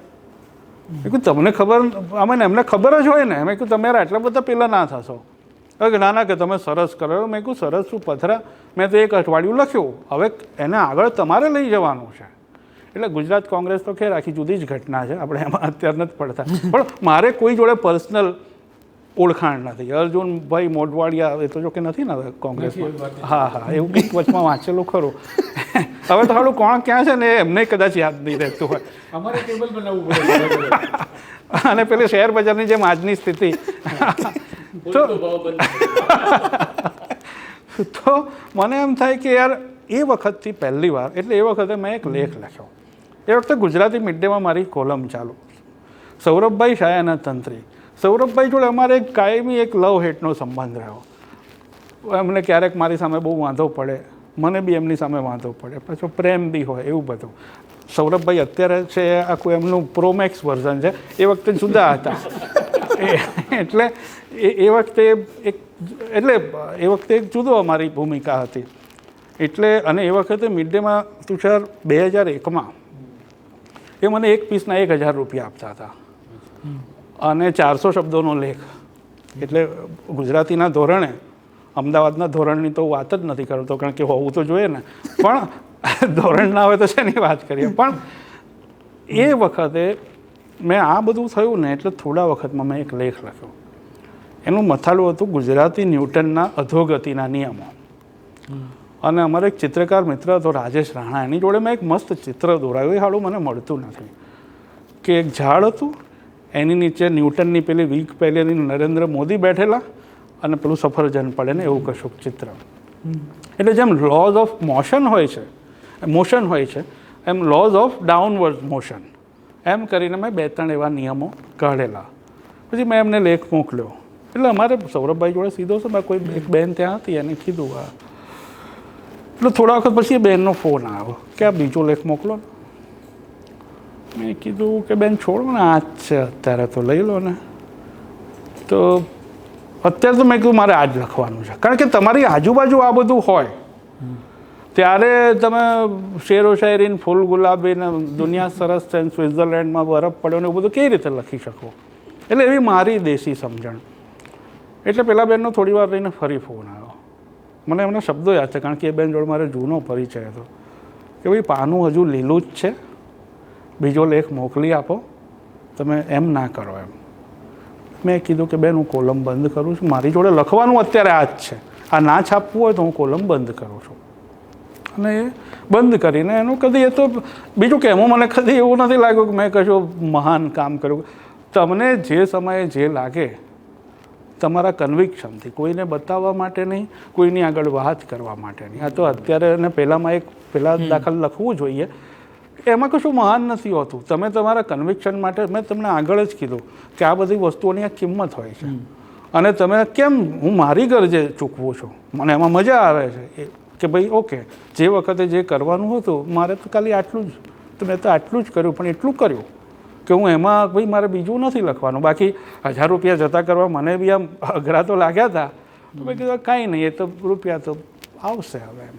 મેં કીધું તમને ખબર, આમાં એમને ખબર જ હોય ને. મેં કીધું તમે યાર આટલા બધા પેલા ના થશો. કે ના કે તમે સરસ કરો. મેં કહ્યું સરસ શું પથરા, મેં તો એક અઠવાડિયું લખ્યું, હવે એને આગળ તમારે લઈ જવાનું છે. એટલે ગુજરાત કોંગ્રેસ તો ખેર આખી જુદી જ ઘટના છે, આપણે એમાં અત્યારે નથી પડતા. પણ મારે કોઈ જોડે પર્સનલ ઓળખાણ નથી. અર્જુનભાઈ મોઢવાડિયા એ તો જો કે નથી ને હવે કોંગ્રેસમાં. હા, એવું કંઈક વચમાં વાંચેલું ખરું. હવે તો હાલું કોણ ક્યાં છે ને એમને કદાચ યાદ નહીં રહેતું હોય. અમારે ટેબલ બનાવવું પડે. અને પેલી શેર બજારની જેમ આજની સ્થિતિ. તો મને એમ થાય કે યાર એ વખતથી પહેલી વાર, એટલે એ વખતે મેં એક લેખ લખ્યો. એ વખતે ગુજરાતી મિડ ડેમાં મારી કોલમ ચાલુ. સૌરભભાઈ શાહ અને તંત્રી. સૌરભભાઈ જોડે અમારે એક કાયમી એક લવ હેટનો સંબંધ રહ્યો. એમને ક્યારેક મારી સામે બહુ વાંધો પડે, મને બી એમની સામે વાંધો પડે, પછી પ્રેમ બી હોય, એવું બધું. સૌરભભાઈ અત્યારે છે આખું એમનું પ્રોમેક્સ વર્ઝન છે, એ વખતે જુદા હતા. એટલે એ વખતે એક જુદો અમારી ભૂમિકા હતી. એટલે અને એ વખતે મિડ ડેમાં તુષાર 2001માં એ મને એક પીસના 1000 રૂપિયા આપતા હતા અને 400 શબ્દોનો લેખ. એટલે ગુજરાતીના ધોરણે, અમદાવાદના ધોરણની તો વાત જ નથી કરતો, કારણ કે હોવું તો જોઈએ ને, પણ ધોરણ ના હોય તો શેની વાત કરીએ. પણ એ વખતે મેં આ બધું થયું ને એટલે થોડા વખતમાં મેં એક લેખ લખ્યો. એનું મથાળું હતું ગુજરાતી ન્યૂટનના અધોગતિના નિયમો. અને અમારો એક ચિત્રકાર મિત્ર હતો રાજેશ રાણા, એની જોડે મેં એક મસ્ત ચિત્ર દોરાયું. એ હાડું મને મળતું નથી. કે એક ઝાડ હતું, એની નીચે ન્યૂટનની પેલી વીક પહેલેની નરેન્દ્ર મોદી બેઠેલા અને પેલું સફરજન પડે ને એવું કશુંક ચિત્ર. એટલે જેમ લોઝ ઓફ મોશન હોય છે એમ લોઝ ઓફ ડાઉનવર્ડ મોશન એમ કરીને મેં 2-3 એવા નિયમો કાઢેલા. પછી મેં એમને લેખ મોકલ્યો. એટલે અમારે સૌરભભાઈ જોડે સીધો છે, કોઈ એક બેન ત્યાં હતી, એને કીધું. એટલે થોડા વખત પછી એ બેનનો ફોન આવ્યો કે આ બીજો લેખ મોકલો ને. મેં કીધું કે બેન છોડો ને, આ જ છે અત્યારે તો લઈ લો ને. તો અત્યારે તો મેં કીધું મારે આ જ લખવાનું છે, કારણ કે તમારી આજુબાજુ આ બધું હોય ત્યારે તમે શેરો શાયરી, ફૂલ ગુલાબી ને દુનિયા સરસ છે, સ્વિટ્ઝરલેન્ડમાં બરફ પડ્યો ને એવું બધું કેવી રીતે લખી શકો. એટલે એવી મારી દેશી સમજણ. એટલે પેલા બેનનો થોડી વાર રહીને ફરી ફોન આવ્યો. મને એમના શબ્દો યાદ છે, કારણ કે એ બેન જોડે મારે જૂનો પરિચય હતો. કે ભાઈ પાનું હજુ લીલું જ છે, બીજો લેખ મોકલી આપો, તમે એમ ના કરો એમ. મેં કીધું કે બેન હું કોલમ બંધ કરું છું, મારી જોડે લખવાનું અત્યારે આ જ છે, આ ના છાપવું હોય તો હું કોલમ બંધ કરું છું. અને એ બંધ કરીને એનું કદી, એ તો બીજું કે એમાં મને કદી એવું નથી લાગ્યું કે મેં કશું મહાન કામ કર્યું. તમને જે સમયે જે લાગે તમારા કન્વિક્શનથી, કોઈને બતાવવા માટે નહીં, કોઈની આગળ વાત કરવા માટે નહીં. આ તો અત્યારે અને પહેલાં દાખલ લખવું જોઈએ, એમાં કશું મહાન નથી હોતું. તમે તમારા કન્વિક્શન માટે, મેં તમને આગળ જ કીધું કે આ બધી વસ્તુઓની આ કિંમત હોય છે. અને તમે કેમ, હું મારી ગરજે ચૂકવું છું, મને એમાં મજા આવે છે કે ભાઈ ઓકે, જે વખતે જે કરવાનું હતું મારે તો ખાલી આટલું જ, તો મેં તો આટલું જ કર્યું, પણ એટલું કર્યું કે હું એમાં ભાઈ મારે બીજું નથી લખવાનું. બાકી 1000 રૂપિયા જતા કરવા મને બી આમ અઘરા તો લાગ્યા હતા. તો મેં કીધું કાંઈ નહીં, એ તો રૂપિયા તો આવશે હવે એમ.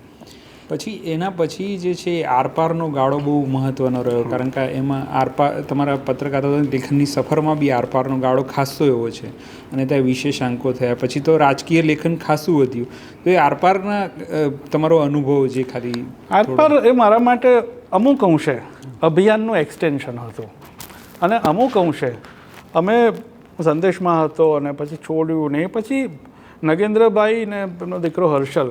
પછી એના પછી જે છે આરપારનો ગાળો બહુ મહત્ત્વનો રહ્યો, કારણ કે એમાં આરપાર તમારા પત્રકારતા લેખનની સફરમાં બી આરપારનો ગાળો ખાસો એવો છે અને ત્યાં વિશેષાંકો થયા. પછી તો રાજકીય લેખન ખાસું વધ્યું. તો એ આરપારના તમારો અનુભવ જે ખાલી આરપાર એ મારા માટે અમુક અંશે અભિયાનનું એક્સટેન્શન હતું અને અમુક અંશે અમે સંદેશમાં હતો અને પછી છોડ્યું ને પછી નગેન્દ્રભાઈ ને એમનો દીકરો હર્ષલ,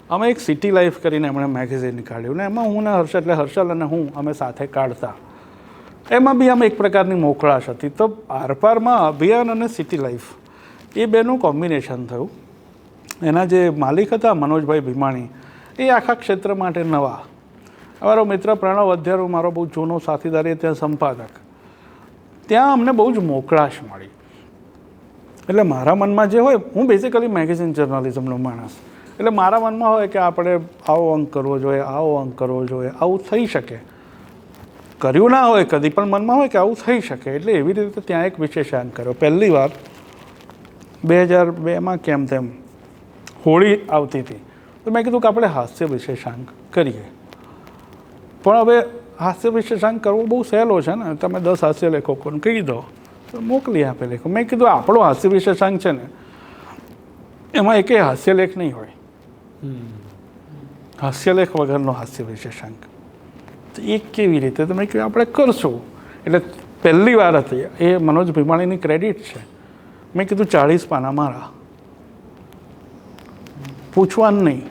અમે એક સિટી લાઈફ કરીને એમણે મેગેઝિન કાઢ્યું ને એમાં હું ને હર્ષલ, એટલે હર્ષલ અને હું અમે સાથે કાઢતા. એમાં બી આમ એક પ્રકારની મોકળાશ હતી. તો આરપારમાં અભિયાન અને સિટી લાઈફ એ બેનું કોમ્બિનેશન થયું. એના જે માલિક હતા મનોજભાઈ ભીમાણી, એ આખા ક્ષેત્ર માટે નવા. અમારો મિત્ર પ્રણવ અધ્યારો, મારો બહુ જૂનો સાથીદાર, એ ત્યાં સંપાદક. ત્યાં અમને બહુ જ મોકળાશ મળી. એટલે મારા મનમાં જે હોય, હું બેઝિકલી મેગેઝિન જર્નલિઝમનો માણસ, એટલે મારા મનમાં હોય કે આપણે આવો અંક કરવો જોઈએ, આવો અંક કરવો જોઈએ, આવું થઈ શકે. કર્યું ના હોય કદી, પણ મનમાં હોય કે આવું થઈ શકે. એટલે એવી રીતે ત્યાં એક વિશેષાંક કર્યો. પહેલી વાર 2002માં કેમ તેમ હોળી આવતી હતી, તો મેં કીધું કે આપણે હાસ્ય વિશેષાંક કરીએ. પણ હવે હાસ્ય વિશેષાંક કરવો બહુ સહેલો છે ને, તમે 10 હાસ્ય લેખકોને કહી દો તો મોકલી આપે લેખો. મેં કીધું આપણો હાસ્ય વિશેષાંક છે ને એમાં એકે હાસ્યલેખ નહીં હોય, હાસ્યલેખ વગરનો હાસ્ય વિશેષાંક. તો એ કેવી રીતે તમે કહ્યું આપણે કરશું. એટલે પહેલી વાર હતી, એ મનોજ ભીમાણીની ક્રેડિટ છે. મેં કીધું 40 પાના મારા, પૂછવાનું નહીં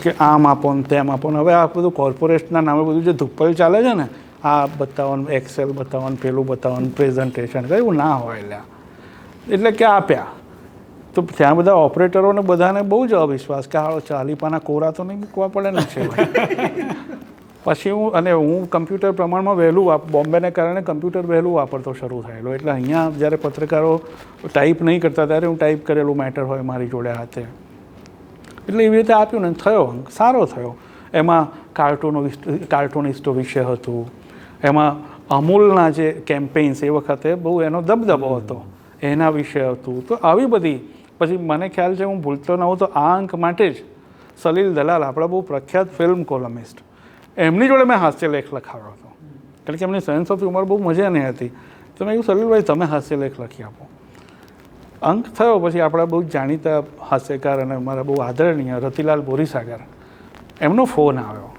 કે આમ આપો ને તેમ આપો ને. હવે આ બધું કોર્પોરેટના નામે બધું જે ધુપ્પલ ચાલે છે ને, આ બતાવવાનું, એક્સેલ બતાવવાનું, પેલું બતાવવાનું, પ્રેઝન્ટેશન એવું ના હોય. એટલે કે આપ્યા તો ત્યાં બધા ઓપરેટરોને બધાને બહુ જ અવિશ્વાસ કે હાલો 40 પાના કોરા તો નહીં મૂકવા પડે ને છે. પછી હું કમ્પ્યુટર પ્રમાણમાં વહેલું બોમ્બેને કારણે કમ્પ્યુટર વહેલું વાપરતો શરૂ થયેલો. એટલે અહીંયા જ્યારે પત્રકારો ટાઈપ નહીં કરતા ત્યારે હું ટાઈપ કરેલું મેટર હોય મારી જોડે હાથે. એટલે એવી રીતે આપ્યું ને થયો, સારો થયો. એમાં કાર્ટૂનિસ્ટો વિશે હતું, એમાં અમૂલના જે કેમ્પેન્સ એ વખતે બહુ એનો દબદબો હતો એના વિશે હતું. તો આવી બધી પછી મને ખ્યાલ છે, હું ભૂલતો ન હોઉં તો આ અંક માટે જ સલીલ દલાલ, આપણા બહુ પ્રખ્યાત ફિલ્મ કોલમિસ્ટ, એમની જોડે મેં હાસ્યલેખ લખાવ્યો હતો. કારણ કે એમની સેન્સ ઓફ હ્યુમર બહુ મજાની હતી. તો મેં કહ્યું સલીલભાઈ તમે હાસ્યલેખ લખી આપો. અંક થયો. પછી આપણા બહુ જાણીતા હાસ્યકાર અને મારા બહુ આદરણીય રતિલાલ બોરીસાગર, એમનો ફોન આવ્યો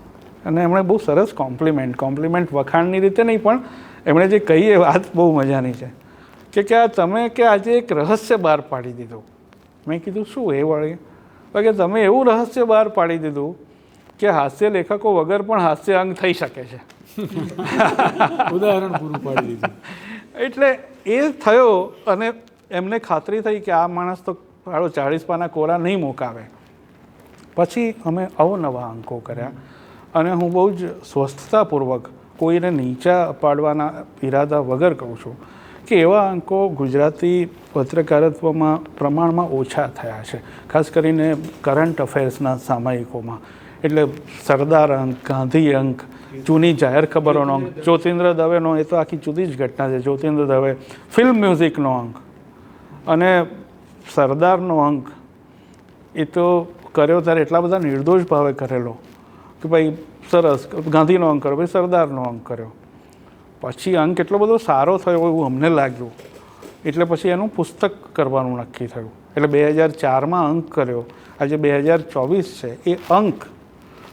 અને એમણે બહુ સરસ કોમ્પ્લિમેન્ટ વખાણની રીતે નહીં, પણ એમણે જે કહી એ વાત બહુ મજાની છે કે આ તમે કે આજે એક રહસ્ય બહાર પાડી દીધું. મેં કીધું શું એ વળી? કે તમે એવું રહસ્ય બહાર પાડી દીધું કે હાસ્ય લેખકો વગર પણ હાસ્ય અંગ થઈ શકે છે. ઉદાહરણ પૂરું પાડી દીધું. એટલે એ થયો અને એમને ખાતરી થઈ કે આ માણસ તો 40 પાના કોરા નહીં મુકાવે. પછી અમે અવનવા અંકો કર્યા અને હું બહુ જ સ્વસ્થતાપૂર્વક કોઈને નીચા પાડવાના ઈરાદા વગર કહું છું કે એવા અંકો ગુજરાતી પત્રકારત્વમાં પ્રમાણમાં ઓછા થયા છે, ખાસ કરીને કરંટ અફેર્સના સામાયિકોમાં. એટલે સરદાર અંક, ગાંધી અંક, જૂની જાહેર ખબરોનો અંક, જ્યોતિન્દ્ર દવેનો એ તો આખી જુદી જ ઘટના છે. જ્યોતિન્દ્ર દવે ફિલ્મ મ્યુઝિકનો અંક અને સરદારનો અંક એ તો કર્યો ત્યારે એટલા બધા નિર્દોષ ભાવે કરેલો કે ભાઈ સરસ, ગાંધીનો અંક કર્યો, ભાઈ સરદારનો અંક કર્યો. પછી અંક એટલો બધો સારો થયો એવું અમને લાગ્યું, એટલે પછી એનું પુસ્તક કરવાનું નક્કી થયું. એટલે 2004માં અંક કર્યો. આજે 2024 છે. એ અંક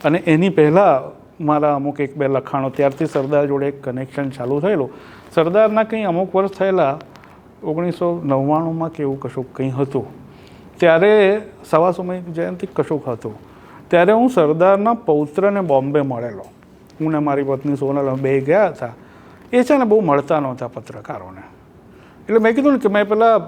અને એની પહેલાં મારા અમુક 1-2 લખાણો, ત્યારથી સરદાર જોડે એક કનેક્શન ચાલુ થયેલું. સરદારના કંઈ અમુક વર્ષ થયેલા 1999માં કે એવું કશુંક કંઈ હતું, ત્યારે 125મી જયંતિ કશુંક હતું. ત્યારે હું સરદારના પૌત્રને બોમ્બે મળેલો. હું ને મારી પત્ની સોનલ બે ગયા હતા. એ છે ને બહુ મળતા નહોતા પત્રકારોને. એટલે મેં કીધું ને કે મેં પહેલાં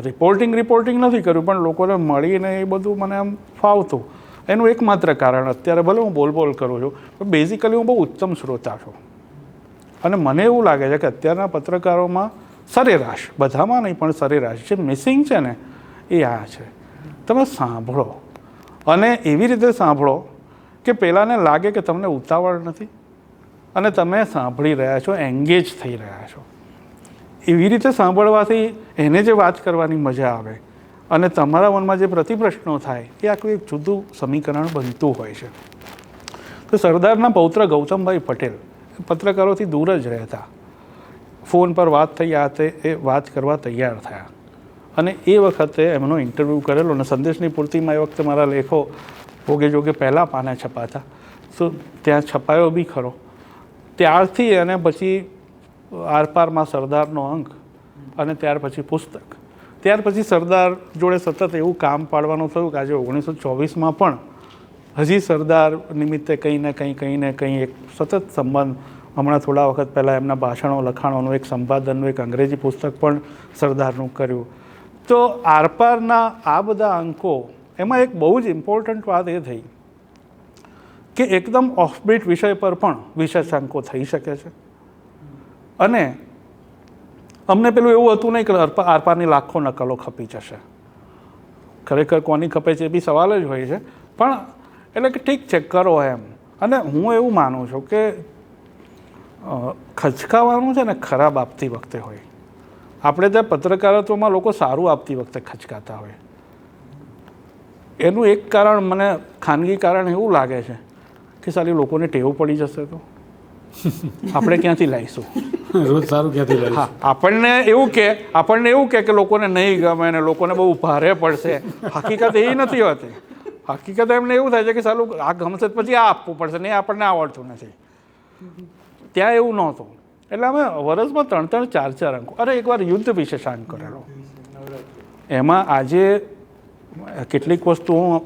રિપોર્ટિંગ નથી કર્યું, પણ લોકોને મળીને એ બધું મને આમ ફાવતું. એનું એકમાત્ર કારણ, અત્યારે ભલે હું બોલ કરું છું, પણ બેઝિકલી હું બહુ ઉત્તમ શ્રોતા છું. અને મને એવું લાગે છે કે અત્યારના પત્રકારોમાં સરેરાશ, બધામાં નહીં પણ સરેરાશ જે મિસિંગ છે ને એ આ છે. તમે સાંભળો અને એવી રીતે સાંભળો કે પેલાને લાગે કે તમને ઉતાવળ નથી અને તમે સાંભળી રહ્યા છો, એંગેજ થઈ રહ્યા છો. એવી રીતે સાંભળવાથી એને જે વાત કરવાની મજા આવે અને તમારા મનમાં જે પ્રતિપ્રશ્નો થાય એ આખું એક જુદું સમીકરણ બનતું હોય છે. તો સરદારના પૌત્ર ગૌતમભાઈ પટેલ પત્રકારોથી દૂર જ રહેતા. ફોન પર વાત થઈ આ તે એ વાત કરવા તૈયાર થયા અને એ વખતે એમનો ઇન્ટરવ્યૂ કરેલો. અને સંદેશની પૂર્તિમાં એ વખતે મારા લેખો ભોગે જોગે પહેલાં પાને છપાતા, તો ત્યાં છપાયો બી ખરો. ત્યારથી અને પછી આરપારમાં સરદારનો અંક અને ત્યાર પછી પુસ્તક. ત્યાર પછી સરદાર જોડે સતત એવું કામ પાડવાનું થયું કે આજે 1924માં પણ હજી સરદાર નિમિત્તે કંઈ ને કંઈ એક સતત સંબંધ. હમણાં થોડા વખત પહેલાં એમના ભાષણો લખાણોનું એક સંપાદનનું એક અંગ્રેજી પુસ્તક પણ સરદારનું કર્યું. તો આરપારના આ બધા અંકો, એમાં એક બહુ જ ઇમ્પોર્ટન્ટ વાત એ થઈ કે એકદમ ઓફબીટ વિષય પર પણ વિશેષાંકો થઈ શકે છે. અને અમને પેલું એવું હતું નહીં કે આરપારની લાખો નકલો ખપી જશે. ખરેખર કોની ખપે છે એ બી સવાલ જ હોય છે, પણ એટલે કે ઠીક છે કરો એમ. અને હું એવું માનું છું કે ખચકાવાનું છે ને ખરાબ આપતી વખતે હોય. આપણે ત્યાં પત્રકારત્વમાં લોકો સારું આપતી વખતે ખચકાતા હોય. એનું એક કારણ, મને ખાનગી કારણ એવું લાગે છે કે સાલી લોકોને ટેવ પડી જશે તો આપણે ક્યાંથી લાવીશું. રોજ સારું ક્યાંથી લે? હા, આપણને એવું કે લોકોને નહીં ગમે ને લોકોને બહુ ભારે પડશે. હકીકત એ નથી હોતી. હકીકત એમને એવું થાય છે કે સાલું આ ગમશે પછી આ આપવું પડશે ને, એ આપણને આવડતું નથી. ત્યાં એવું નહોતું. એટલે અમે વર્ષમાં 3-3, 4-4 અંકો. અરે એકવાર યુદ્ધ વિશેષાંક કરેલો. એમાં આજે કેટલીક વસ્તુઓ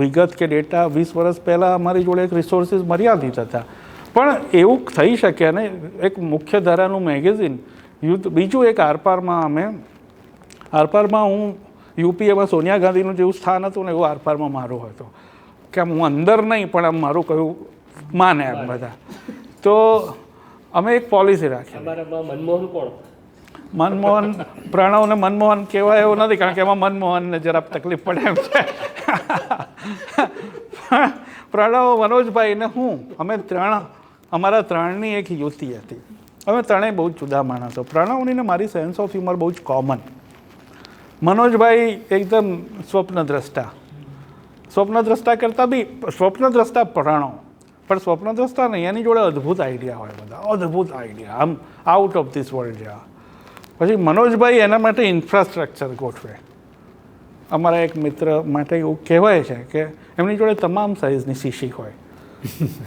વિગત કે ડેટા 20 વર્ષ પહેલાં અમારી જોડે એક રિસોર્સિસ મર્યાદિત હતા, પણ એવું થઈ શકે ને. એક મુખ્ય ધારાનું મેગેઝિન યુદ્ધ, બીજું એક આરપારમાં હું યુપીએમાં સોનિયા ગાંધીનું જેવું સ્થાન હતું ને એવું આરપારમાં મારું હતું કે હું અંદર નહીં પણ આમ મારું કહ્યું માને એમ બધા. તો અમે એક પોલિસી રાખી. મનમોહન કોણ? મનમોહન, પ્રણવને મનમોહન કહેવાય એવું નથી, કારણ કે એમાં મનમોહનને જરા તકલીફ પડે એમ છે. પ્રણવ, મનોજભાઈ ને હું, અમે અમારા ત્રણની એક યુતિ હતી. અમે ત્રણેય બહુ જ જુદા માણસો. પ્રણવની ને મારી સેન્સ ઓફ હ્યુમર બહુ જ કોમન. મનોજભાઈ એકદમ સ્વપ્નદ્રષ્ટા કરતાં બી સ્વપ્નદ્રષ્ટા પ્રણવ, પણ સ્વપ્નદ્રષ્ટા નહીં, એની જોડે અદ્ભુત આઈડિયા હોય, બધા અદ્ભુત આઈડિયા, આમ આઉટ ઓફ ધીસ વર્લ્ડ જેવા. પછી મનોજભાઈ એના માટે ઇન્ફ્રાસ્ટ્રક્ચર ગોઠવે. અમારા એક મિત્ર માટે એવું કહેવાય છે કે એમની જોડે તમામ સાઇઝની શીશી હોય,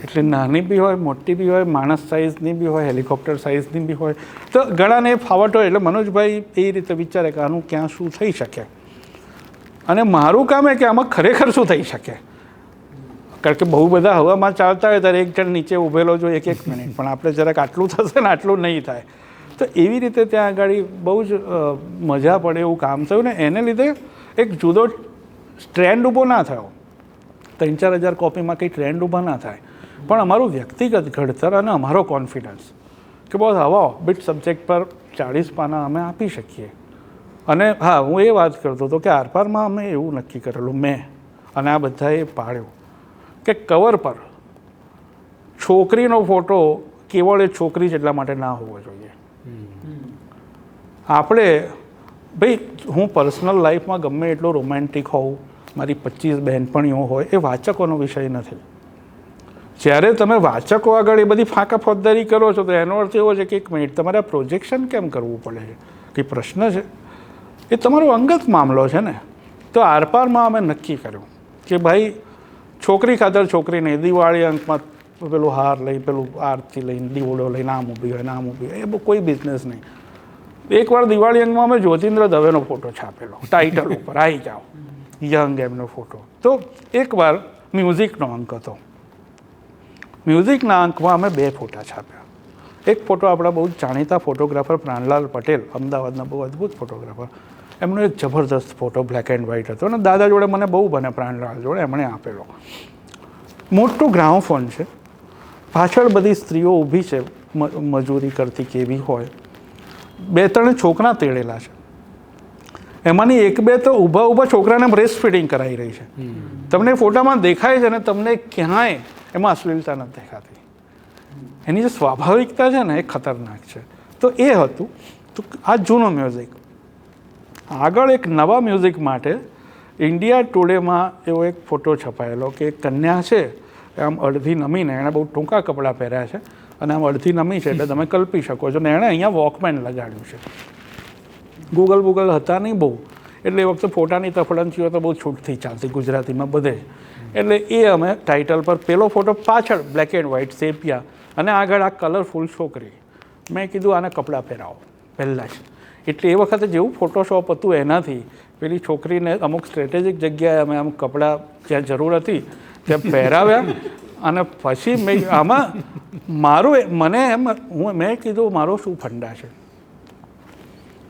એટલે નાની બી હોય, મોટી બી હોય, માણસ સાઇઝની બી હોય, હેલિકોપ્ટર સાઇઝની બી હોય. તો ઘણાને ફાવટ હોય, એટલે મનોજભાઈ એ રીતે વિચારે કે આનું ક્યાં શું થઈ શકે. અને મારું કામ એ કે આમાં ખરેખર શું થઈ શકે, કારણ કે બહુ બધા હવામાં ચાલતા હોય ત્યારે એક જણ નીચે ઊભેલો જો એક મિનિટ, પણ આપણે જરાક આટલું થશે ને આટલું નહીં થાય. તો એવી રીતે ત્યાં આગળ બહુ જ મજા પડે એવું કામ થયું ને એને લીધે એક જુદો ટ્રેન્ડ ઊભો ના થયો. 3-4 હજાર કોપીમાં કંઈ ટ્રેન્ડ ઊભા ના થાય, પણ અમારું વ્યક્તિગત ઘડતર અને અમારો કોન્ફિડન્સ કે બસ આવો બીટ સબ્જેક્ટ પર 40 પાના અમે આપી શકીએ. અને હા, હું એ વાત કરતો હતો કે આરપારમાં અમે એવું નક્કી કરેલું, મેં અને આ બધાએ પાડ્યું કે કવર પર છોકરીનો ફોટો કેવળ એ છોકરી જ એટલા માટે ના હોવો જોઈએ. આપણે ભાઈ, હું પર્સનલ લાઈફમાં ગમે એટલો રોમેન્ટિક હોઉં, મારી 25 બહેનપણીઓ હોય, એ વાચકોનો વિષય નથી. જ્યારે તમે વાચકો આગળ એ બધી ફાંકા ફોજદારી કરો છો તો એનો અર્થ એવો છે કે 1 મિનિટ, તમારે આ પ્રોજેક્શન કેમ કરવું પડે છે, કે પ્રશ્ન છે, એ તમારો અંગત મામલો છે ને. તો આરપારમાં અમે નક્કી કર્યું કે ભાઈ છોકરી ખાતર છોકરી નહીં, દિવાળી અંકમાં પેલું હાર લઈ, પેલું આરતી લઈને, દીવડો લઈને આમ ઊભી હોય, આમ ઊભી હોય, એ કોઈ બિઝનેસ નહીં. એકવાર દિવાળી અંગમાં અમે જ્યોતિન્દ્ર દવેનો ફોટો છાપેલો, ટાઇટલ ઉપર આવી જાઓ, યંગ એમનો ફોટો. તો એકવાર મ્યુઝિકનો અંક હતો, મ્યુઝિકના અંકમાં અમે 2 ફોટા છાપ્યા. એક ફોટો આપણા બહુ જાણીતા ફોટોગ્રાફર પ્રાણલાલ પટેલ, અમદાવાદના બહુ અદ્ભુત ફોટોગ્રાફર, એમનો એક જબરદસ્ત ફોટો બ્લેક એન્ડ વ્હાઇટ હતો, અને દાદા જોડે મને બહુ બને, પ્રાણલાલ જોડે એમણે આપેલો. મોટું ગ્રામોફોન છે, પાછળ બધી સ્ત્રીઓ ઊભી છે, મજૂરી કરતી કેવી હોય, 2-3 છોકરા તેડેલા છે. એમાંની 1-2 તો ઊભા છોકરાને બ્રેસ્ટ ફીડિંગ કરાવી રહી છે. તમને ફોટામાં દેખાય છે ને, તમને ક્યાંય એમાં અશ્લીલતા નથી દેખાતી. એની જે સ્વાભાવિકતા છે ને એ ખતરનાક છે. તો એ હતું. તો આ જૂનો મ્યુઝિક. આગળ એક નવા મ્યુઝિક માટે ઇન્ડિયા ટુડેમાં એવો એક ફોટો છપાયેલો કે એક કન્યા છે, આમ અડધી નમીને, એણે બહુ ટૂંકા કપડાં પહેર્યા છે અને આમ અડધી નમી છે, એટલે તમે કલ્પી શકો છો. ને એણે અહીંયા વોકમેન લગાડ્યું છે. ગૂગલ હતા નહીં બહુ, એટલે એ વખતે ફોટાની તફડંચીઓ તો બહુ છૂટથી ચાલતી ગુજરાતીમાં બધે. એટલે એ અમે ટાઇટલ પર પેલો ફોટો, પાછળ બ્લેક એન્ડ વ્હાઇટ સેપિયા, અને આગળ આ કલરફુલ છોકરી. મેં કીધું આને કપડાં પહેરાવો પહેલાં જ. એટલે એ વખતે જેવું ફોટોશોપ હતું એનાથી પેલી છોકરીને અમુક સ્ટ્રેટેજિક જગ્યાએ અમે અમુક કપડાં જ્યાં જરૂર હતી ત્યાં પહેરાવ્યા. અને પછી મેં કીધું મારો શું ફંડા છે,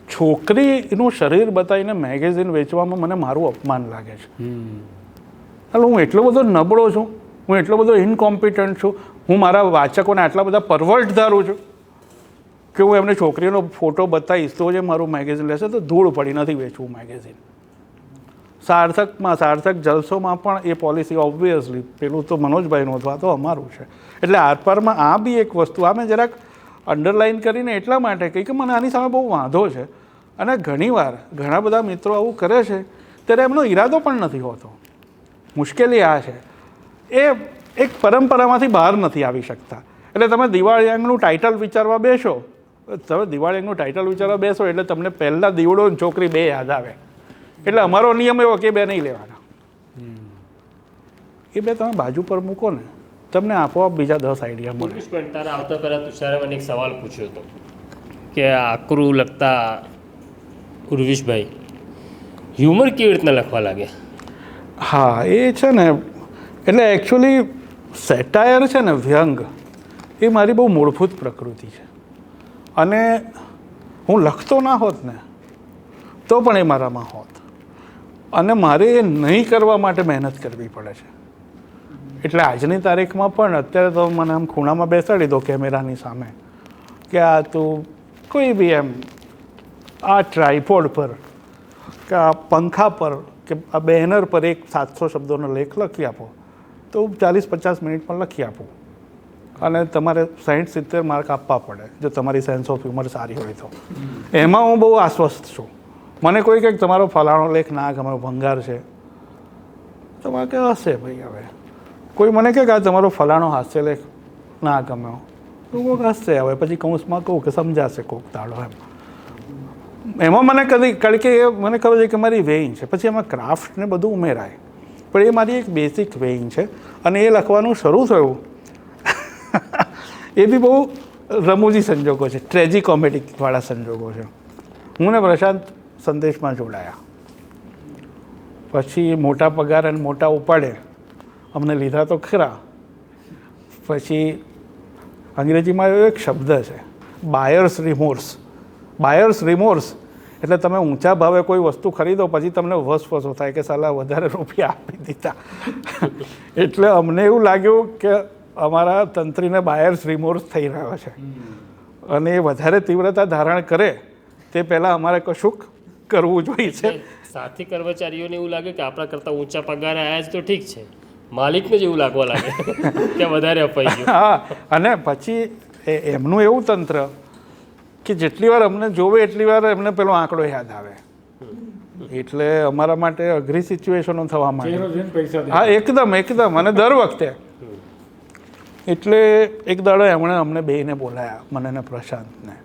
છોકરીનું શરીર બતાવીને મેગેઝિન વેચવામાં મને મારું અપમાન લાગે છે. એટલે હું એટલો બધો નબળો છું, હું એટલો બધો ઇનકોમ્પિટન્ટ છું, હું મારા વાચકોને આટલા બધા પરવર્ટ ધારું છું કે હું એમને છોકરીનો ફોટો બતાવીશ તો જે મારું મેગેઝિન લેશે. તો ધૂળ પડી નથી વેચવું મેગેઝિન. સાર્થક જલસોમાં પણ એ પોલિસી ઓબ્વિયસલી પેલું તો મનોજભાઈનું અથવા તો અમારું છે. એટલે આરપારમાં આ બી એક વસ્તુ આ મેં જરાક અંડરલાઇન કરીને એટલા માટે કહી કે મને આની સામે બહુ વાંધો છે. અને ઘણીવાર ઘણા બધા મિત્રો આવું કરે છે ત્યારે એમનો ઈરાદો પણ નથી હોતો. મુશ્કેલી આ છે, એ એક પરંપરામાંથી બહાર નથી આવી શકતા. એટલે તમે દિવાળી અંગનું ટાઇટલ વિચારવા બેસો, તમે દિવાળી અંગનું ટાઇટલ વિચારવા બેસો એટલે તમને પહેલાં દીવડો અને છોકરી બે યાદ આવે. એટલે અમારો નિયમ એવો કે બે નહીં લેવાના. એ બે તમે બાજુ પર મૂકો ને, તમને આપોઆપ બીજા 10 આઈડિયા મળે. પણ તારા આવતા પહેલાં તુષારે મને એક સવાલ પૂછ્યો હતો કે આકરું લખતા ઉર્વિશભાઈ હ્યુમર કેવી રીતના લખવા લાગ્યા? હા, એ છે ને, એટલે એકચ્યુઅલી સેટાયર છે ને, વ્યંગ, એ મારી બહુ મૂળભૂત પ્રકૃતિ છે. અને હું લખતો ના હોત ને તો પણ એ મારામાં હોત. અને મારે એ નહીં કરવા માટે મહેનત કરવી પડે છે. એટલે આજની તારીખમાં પણ અત્યારે તો મને આમ ખૂણામાં બેસાડી દો કેમેરાની સામે કે આ તું કોઈ બી એમ આ ટ્રાયપોડ પર કે આ પંખા પર કે આ બેનર પર એક 700 શબ્દોનો લેખ લખી આપો તો 40-50 મિનિટમાં લખી આપું. અને તમારે 60-70 માર્ક આપવા પડે જો તમારી સેન્સ ઓફ હ્યુમર સારી હોય તો. એમાં હું બહુ આશ્વસ્ત છું. મને કોઈ કંઈક તમારો ફલાણો લેખ ના ગમે, ભંગાર છે, તમારે કે હશે ભાઈ. હવે કોઈ મને કહે કે આ તમારો ફલાણો હાસ્ય લેખ ના ગમ્યો તો કોઈક હશે. હવે પછી કૌંસમાં કહું કે સમજાશે કોક દાડો એમ. એમાં મને કદી, કારણ કે એ મને ખબર છે કે મારી વેઇંગ છે. પછી એમાં ક્રાફ્ટ ને બધું ઉમેરાય, પણ એ મારી એક બેઝિક વેઇંગ છે. અને એ લખવાનું શરૂ થયું એ બી બહુ રમૂજી સંજોગો છે, ટ્રેજી કોમેડીવાળા સંજોગો છે. હું ને પ્રશાંત સંદેશમાં જોડાયા, પછી મોટા પગાર અને મોટા ઉપાડે અમને લીધા તો ખરા. પછી અંગ્રેજીમાં એવો એક શબ્દ છે બાયર્સ રિમોર્સ. બાયર્સ રિમોર્સ એટલે તમે ઊંચા ભાવે કોઈ વસ્તુ ખરીદો પછી તમને વસવસો થાય કે સાલા વધારે રૂપિયા આપી દીધા. એટલે અમને એવું લાગ્યું કે અમારા તંત્રીને બાયર્સ રિમોર્સ થઈ રહ્યો છે અને એ વધારે તીવ્રતા ધારણ કરે તે પહેલાં અમારે કશુંક કરવું જોઈએ. સાથી કર્મચારીઓને એવું લાગે કે આપણા કરતાં ઊંચા પગારે આવ્યા છે તો ઠીક છે, માલિકને જ એવું લાગવા લાગે કે વધારે અપાઈ ગયું. હા, અને પછી એમનું એવું તંત્ર કે જેટલી વાર અમને જોવે એટલી વાર એમને પેલો આંકડો યાદ આવે. એટલે અમારા માટે અઘરી સિચ્યુએશનો થવા માંડે. હા, એકદમ એકદમ. અને દર વખતે એટલે એક દાડો એમણે અમને બેયને બોલાયા, મને ને પ્રશાંતને,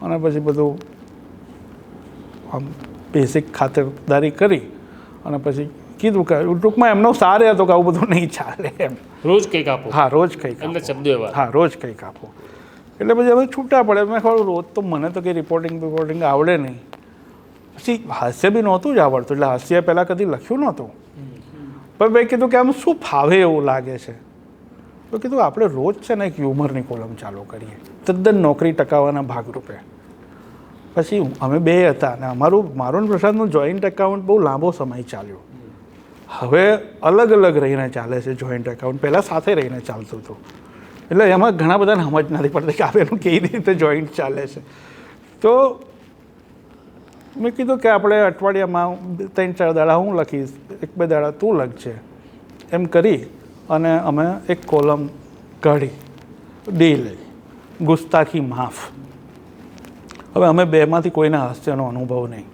અને પછી બધું આમ બેસિક ખાતરદારી કરી અને પછી કીધું કે ટૂંકમાં એમનો સાર હતો કે આવું બધું નહીં ચાલે એમ. રોજ કંઈક આપો. હા, રોજ કંઈક અંદર શબ્દો એવા. હા, રોજ કંઈક આપો. એટલે પછી અમે છૂટા પડે. મેં ખબર રોજ તો મને તો કંઈ રિપોર્ટિંગ આવડે નહીં. પછી હાસ્ય બી નહોતું જ આવડતું, એટલે હાસ્ય પહેલાં કદી લખ્યું નહોતું. પણ મેં કીધું કે આમ શું ફાવે એવું લાગે છે, તો કીધું આપણે રોજ છે ને એક હ્યુમરની કોલમ ચાલુ કરીએ, તદ્દન નોકરી ટકાવવાના ભાગરૂપે. પછી અમે બે હતા અને મારું પ્રશાંતનું જોઈન્ટ એકાઉન્ટ બહુ લાંબો સમય ચાલ્યો. હવે અલગ અલગ રહીને ચાલે છે જોઈન્ટ એકાઉન્ટ, પહેલાં સાથે રહીને ચાલતું હતું. એટલે એમાં ઘણા બધાને સમજ નથી પડતી કે આપણે કેવી રીતે જોઈન્ટ ચાલે છે. તો મેં કીધું કે આપણે અઠવાડિયામાં 3-4 દાડા હું લખીશ, 1-2 દાડા તું લખજે, એમ કરી અને અમે એક કોલમ કાઢી, ડેલી ગુસ્તાખી માફ. હવે અમે બેમાંથી કોઈને હાસ્યનો અનુભવ નહીં.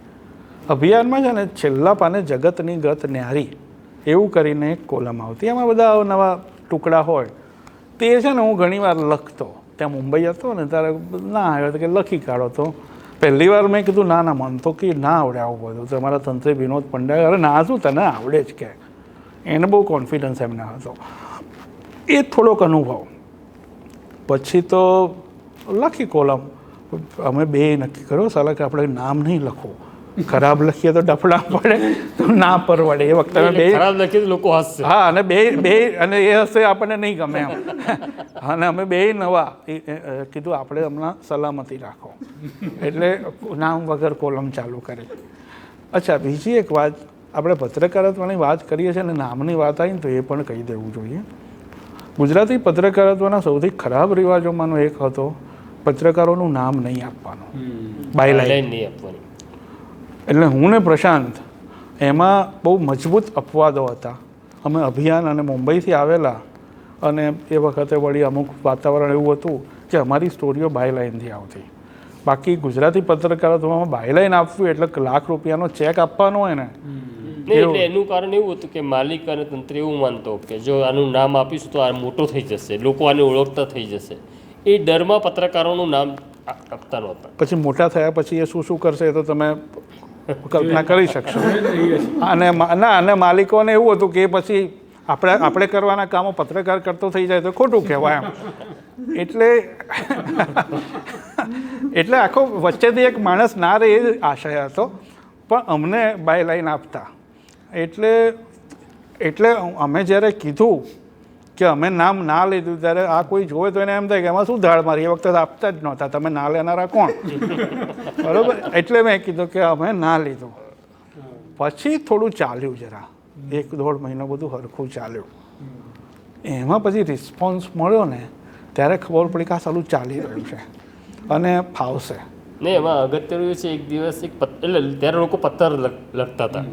અભિયાનમાં છે ને છેલ્લા પાને જગતની ગત ન્યારી એવું કરીને એક કોલમ આવતી, એમાં બધા નવા ટુકડા હોય. તે છે ને હું ઘણીવાર લખતો. ત્યાં મુંબઈ હતો ને ત્યારે ના આવ્યો કે લખી કાઢો. તો પહેલી વાર મેં કીધું ના ના, મન તો કે ના આવડે આવું બધું. તો અમારા તંત્રી વિનોદ પંડ્યા, અરે ના શું તને આવડે જ કે, એને બહુ કોન્ફિડન્સ એમને હતો. એ થોડોક અનુભવ. પછી તો લખી કોલમ. અમે બે નક્કી કર્યો સાલા કે આપણે નામ નહીં લખવું, ખરાબ લખીએ તો ડફડા પડે તો ના પરવડે. એ વખતે અમે બે ખરાબ લખીએ તો લોકો હસશે. હા, અને બે અને એ હશે આપણને નહીં ગમે એમ. અને અમે બે નવા કીધું આપણે હમણાં સલામતી રાખો, એટલે નામ વગર કોલમ ચાલુ કરી. અચ્છા, બીજી એક વાત, આપણે પત્રકારત્વની વાત કરીએ છીએ અને નામની વાત આવી ને તો એ પણ કહી દેવું જોઈએ. ગુજરાતી પત્રકારત્વના સૌથી ખરાબ રિવાજોમાંનો એક હતો પત્રકારોનું નામ નહીં આપવાનું, બાયલાઈન નહીં આપવાની. એટલે હું ને પ્રશાંત એમાં બહુ મજબૂત અપવાદો હતા. અમે અભિયાન અને મુંબઈથી આવેલા અને એ વખતે વળી અમુક વાતાવરણ એવું હતું કે અમારી સ્ટોરીઓ બાયલાઈનથી આવતી. બાકી ગુજરાતી પત્રકારત્વમાં બાયલાઈન આપવું એટલે ₹1,00,000 ચેક આપવાનો હોય ને નહીં એટલે એનું કારણ એવું હતું કે માલિક અને તંત્ર એવું માનતો કે જો આનું નામ આપીશું તો આ મોટો થઈ જશે, લોકો આને ઓળખતા થઈ જશે. એ ડરમાં પત્રકારોનું નામ આપતા નહોતા. પછી મોટા થયા પછી એ શું શું કરશે એ તો તમે કલ્પના કરી શકશો. અને માલિકોને એવું હતું કે પછી આપણે કરવાના કામો પત્રકાર કરતો થઈ જાય તો ખોટું કહેવાય એમ. એટલે આખો વચ્ચેથી એક માણસ ના રહે એ આશય હતો, પણ અમને બાય લાઈન આપતા. એટલે અમે જ્યારે કીધું કે અમે નામ ના લીધું ત્યારે આ કોઈ જોવે તો એને એમ થાય કે એમાં શું ધાડ મારી, એ વખતે આપતા જ નહોતા, તમે ના લેનારા કોણ? બરાબર. એટલે મેં કીધું કે અમે ના લીધું. પછી થોડું ચાલ્યું, જરા 1-1.5 મહિનો બધું હરખું ચાલ્યું. એમાં પછી રિસ્પોન્સ મળ્યો ને ત્યારે ખબર પડી કે આ સાલું ચાલી રહ્યું છે અને ફાવશે. નહીં, એમાં અગત્યનું એ છે એક દિવસ એટલે ત્યારે લોકો પત્ર લખતા હતા,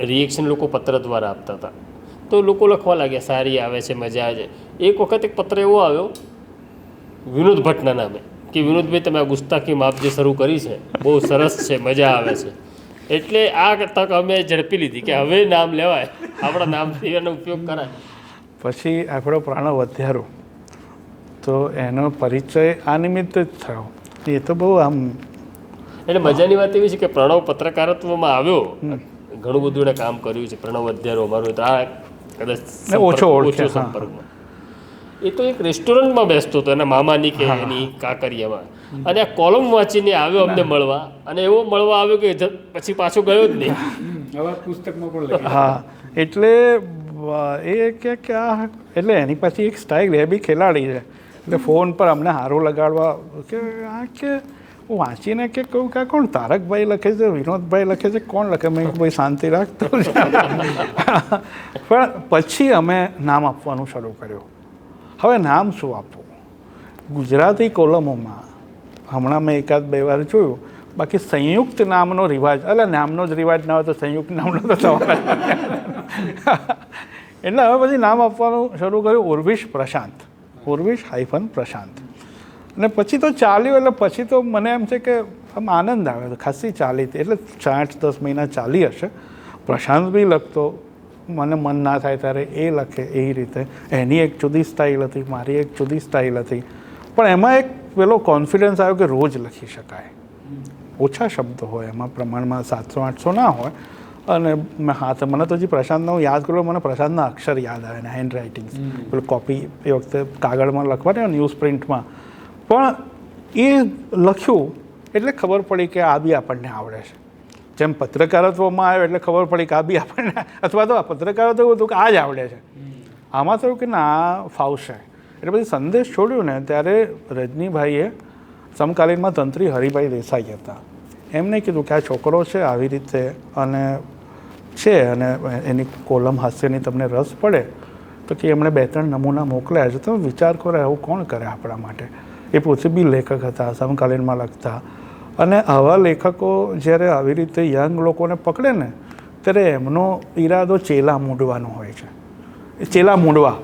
રિએક્શન લોકો પત્ર દ્વારા આપતા હતા. તો લોકો લખવા લાગ્યા સારી આવે છે, મજા આવે છે. એક વખત એક પત્ર એવો આવ્યો વિનોદ ભટ્ટના નામે કે વિનોદભાઈ તમે આ ગુસ્તાખી માપ જે શરૂ કરી છે બહુ સરસ છે, મજા આવે છે. એટલે આ તક અમે ઝડપી લીધી કે હવે નામ લેવાય, આપણા નામથી એનો ઉપયોગ કરાય. પછી આપણો પ્રાણવ વધ્યારો તો એનો પરિચય આ નિમિત્તે જ થયો. એ તો બહુ આમ એટલે મજાની વાત એવી છે કે પ્રણવ પત્રકારત્વમાં આવ્યો, ઘણું બધું એને કામ કર્યું છે. પ્રણવ અધ્યારો અમારું તો આ કદાચ ઓછો સંપર્કમાં. એ તો એક રેસ્ટોરન્ટમાં બેસતો હતો એના મામાની કે એની કાકરિયામાં, અને આ કોલમ વાંચીને આવ્યો અમને મળવા, અને એવો મળવા આવ્યો કે પછી પાછો ગયો જ નહીં. પુસ્તકમાં પણ લખ્યું. હા, એટલે એ કે આ એટલે એની પછી એક સ્ટાઇલ એ બી ખેલાડી છે. એટલે ફોન પર અમને હારો લગાડવા કે આ કે હું વાંચીને કે કહું કે કોણ તારકભાઈ લખે છે, વિનોદભાઈ લખે છે, કોણ લખે? મેં ભાઈ શાંતિ રાખતો. પણ પછી અમે નામ આપવાનું શરૂ કર્યું. હવે નામ શું આપવું? ગુજરાતી કોલમોમાં હમણાં મેં 1-2 વાર જોયું, બાકી સંયુક્ત નામનો રિવાજ, એટલે નામનો જ રિવાજ ના હોય તો સંયુક્ત નામનો તો સવાલ. એટલે હવે પછી નામ આપવાનું શરૂ કર્યું ઉર્વિશ પ્રશાંત, ઉર્વિશ-પ્રશાંત. અને પછી તો ચાલ્યું. એટલે પછી તો મને એમ છે કે આમ આનંદ આવે તો ખાસી ચાલી હતી. એટલે 8-10 મહિના ચાલી હશે. પ્રશાંત બી લખતો, મને મન ના થાય ત્યારે એ લખે એ રીતે. એની એક જુદી સ્ટાઇલ હતી, મારી એક જુદી સ્ટાઇલ હતી. પણ એમાં એક પેલો કોન્ફિડન્સ આવ્યો કે રોજ લખી શકાય. ઓછા શબ્દો હોય એમાં, પ્રમાણમાં 700-800 ના હોય. અને મને તો હજી પ્રશાંતનો હું યાદ કરું, મને પ્રશાંતના અક્ષર યાદ આવે ને હેન્ડ રાઇટિંગ્સ. પેલું કોપી એ વખતે કાગળમાં લખવાની ન્યૂઝ પ્રિન્ટમાં. પણ એ લખ્યું એટલે ખબર પડી કે આ બી આપણને આવડે છે. જેમ પત્રકારત્વમાં આવ્યો એટલે ખબર પડી કે આ બી આપણને, અથવા તો પત્રકારત્વ એવું હતું કે આ જ આવડે છે. આમાં થયું કે ના ફાવશે. એટલે પછી સંદેશ છોડ્યું ને ત્યારે રજનીભાઈએ, સમકાલીનમાં તંત્રી હરિભાઈ દેસાઈ હતા, એમને કીધું કે આ છોકરો છે આવી રીતે અને છે, અને એની કોલમ હાસ્યની તમને રસ પડે તો કે એમણે 2-3 નમૂના મોકલ્યા છે, તો વિચાર કરો આવું કોણ કરે આપણા માટે. એ પોતે બી લેખક હતા, સમકાલીનમાં લખતા. અને આવા લેખકો જ્યારે આવી રીતે યંગ લોકોને પકડે ને ત્યારે એમનો ઈરાદો ચેલા મૂંડવાનો હોય છે. ચેલા મૂંડવા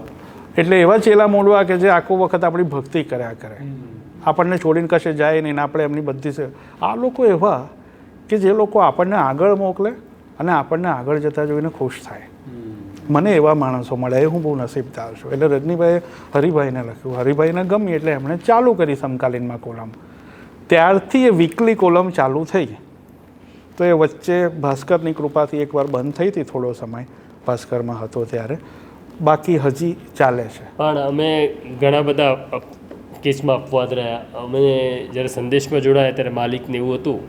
એટલે એવા ચેલા મૂંડવા કે જે આખો વખત આપણી ભક્તિ કર્યા કરે, આપણને છોડીને કશે જાય નહીં, આપણે એમની બધી છે. આ લોકો એવા કે જે લોકો આપણને આગળ મોકલે અને આપણને આગળ જતા જોઈને ખુશ થાય. મને એવા માણસો મળે, એ હું બહુ નસીબદાર છું. એટલે રજનીભાઈએ હરિભાઈને લખ્યું, હરિભાઈને ગમી એટલે એમણે ચાલુ કરી સમકાલીનમાં કોલમ. ત્યારથી એ વીકલી કોલમ ચાલુ થઈ. તો એ વચ્ચે ભાસ્કરની કૃપાથી એકવાર બંધ થઈ હતી થોડો સમય, ભાસ્કરમાં હતો ત્યારે. બાકી હજી ચાલે છે. પણ અમે ઘણા બધા કેસમાં અપવાદ રહ્યા. અમે જ્યારે સંદેશમાં જોડાયા ત્યારે માલિકને એવું હતું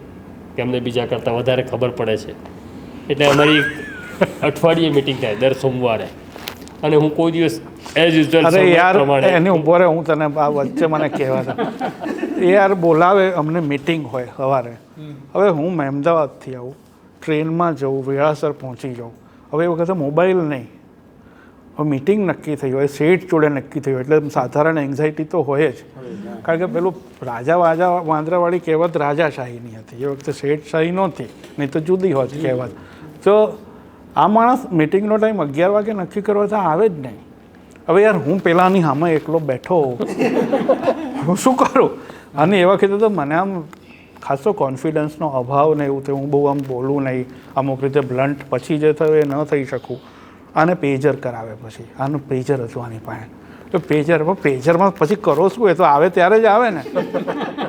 કે અમને બીજા કરતાં વધારે ખબર પડે છે, એટલે અમારી અઠવાડિયે મિટિંગ થાય દર સોમવારે. અને હું કોઈ દિવસ એઝ યુઝ્યુઅલ અરે યાર એની ઉપર હું તને આ વચ્ચે મને કહેવા હતા એ યાર બોલાવે અમને મિટિંગ હોય સવારે. હવે હું અમદાવાદથી આવું, ટ્રેનમાં જવું, વેળાસર પહોંચી જાઉં. હવે એ વખતે મોબાઈલ નહીં, હવે મિટિંગ નક્કી થઈ હોય, સેટ જોડે નક્કી થઈ હોય, એટલે સાધારણ એન્ઝાયટી તો હોય જ. કારણ કે પેલું રાજા વાંદરાવાળી કહેવત રાજાશાહીની હતી, એ વખતે શેઠશાહી નહોતી, નહીં તો જુદી હોત કહેવત. તો આ માણસ મિટિંગનો ટાઈમ 11 વાગે નક્કી કરવા તો આવે જ નહીં. હવે યાર હું પેલાની સામે એકલો બેઠો, હું શું કરું? અને એ વખતે તો મને આમ ખાસો કોન્ફિડન્સનો અભાવ ને એવું તે હું બહુ આમ બોલું નહીં, અમુક રીતે બ્લન્ટ પછી જે થયું એ ન થઈ શકું. આને પેજર કરાવે પછી આનું પેજર હતું આની પાસે, તો પેજરમાં પછી કરો શું, એ તો આવે ત્યારે જ આવે ને.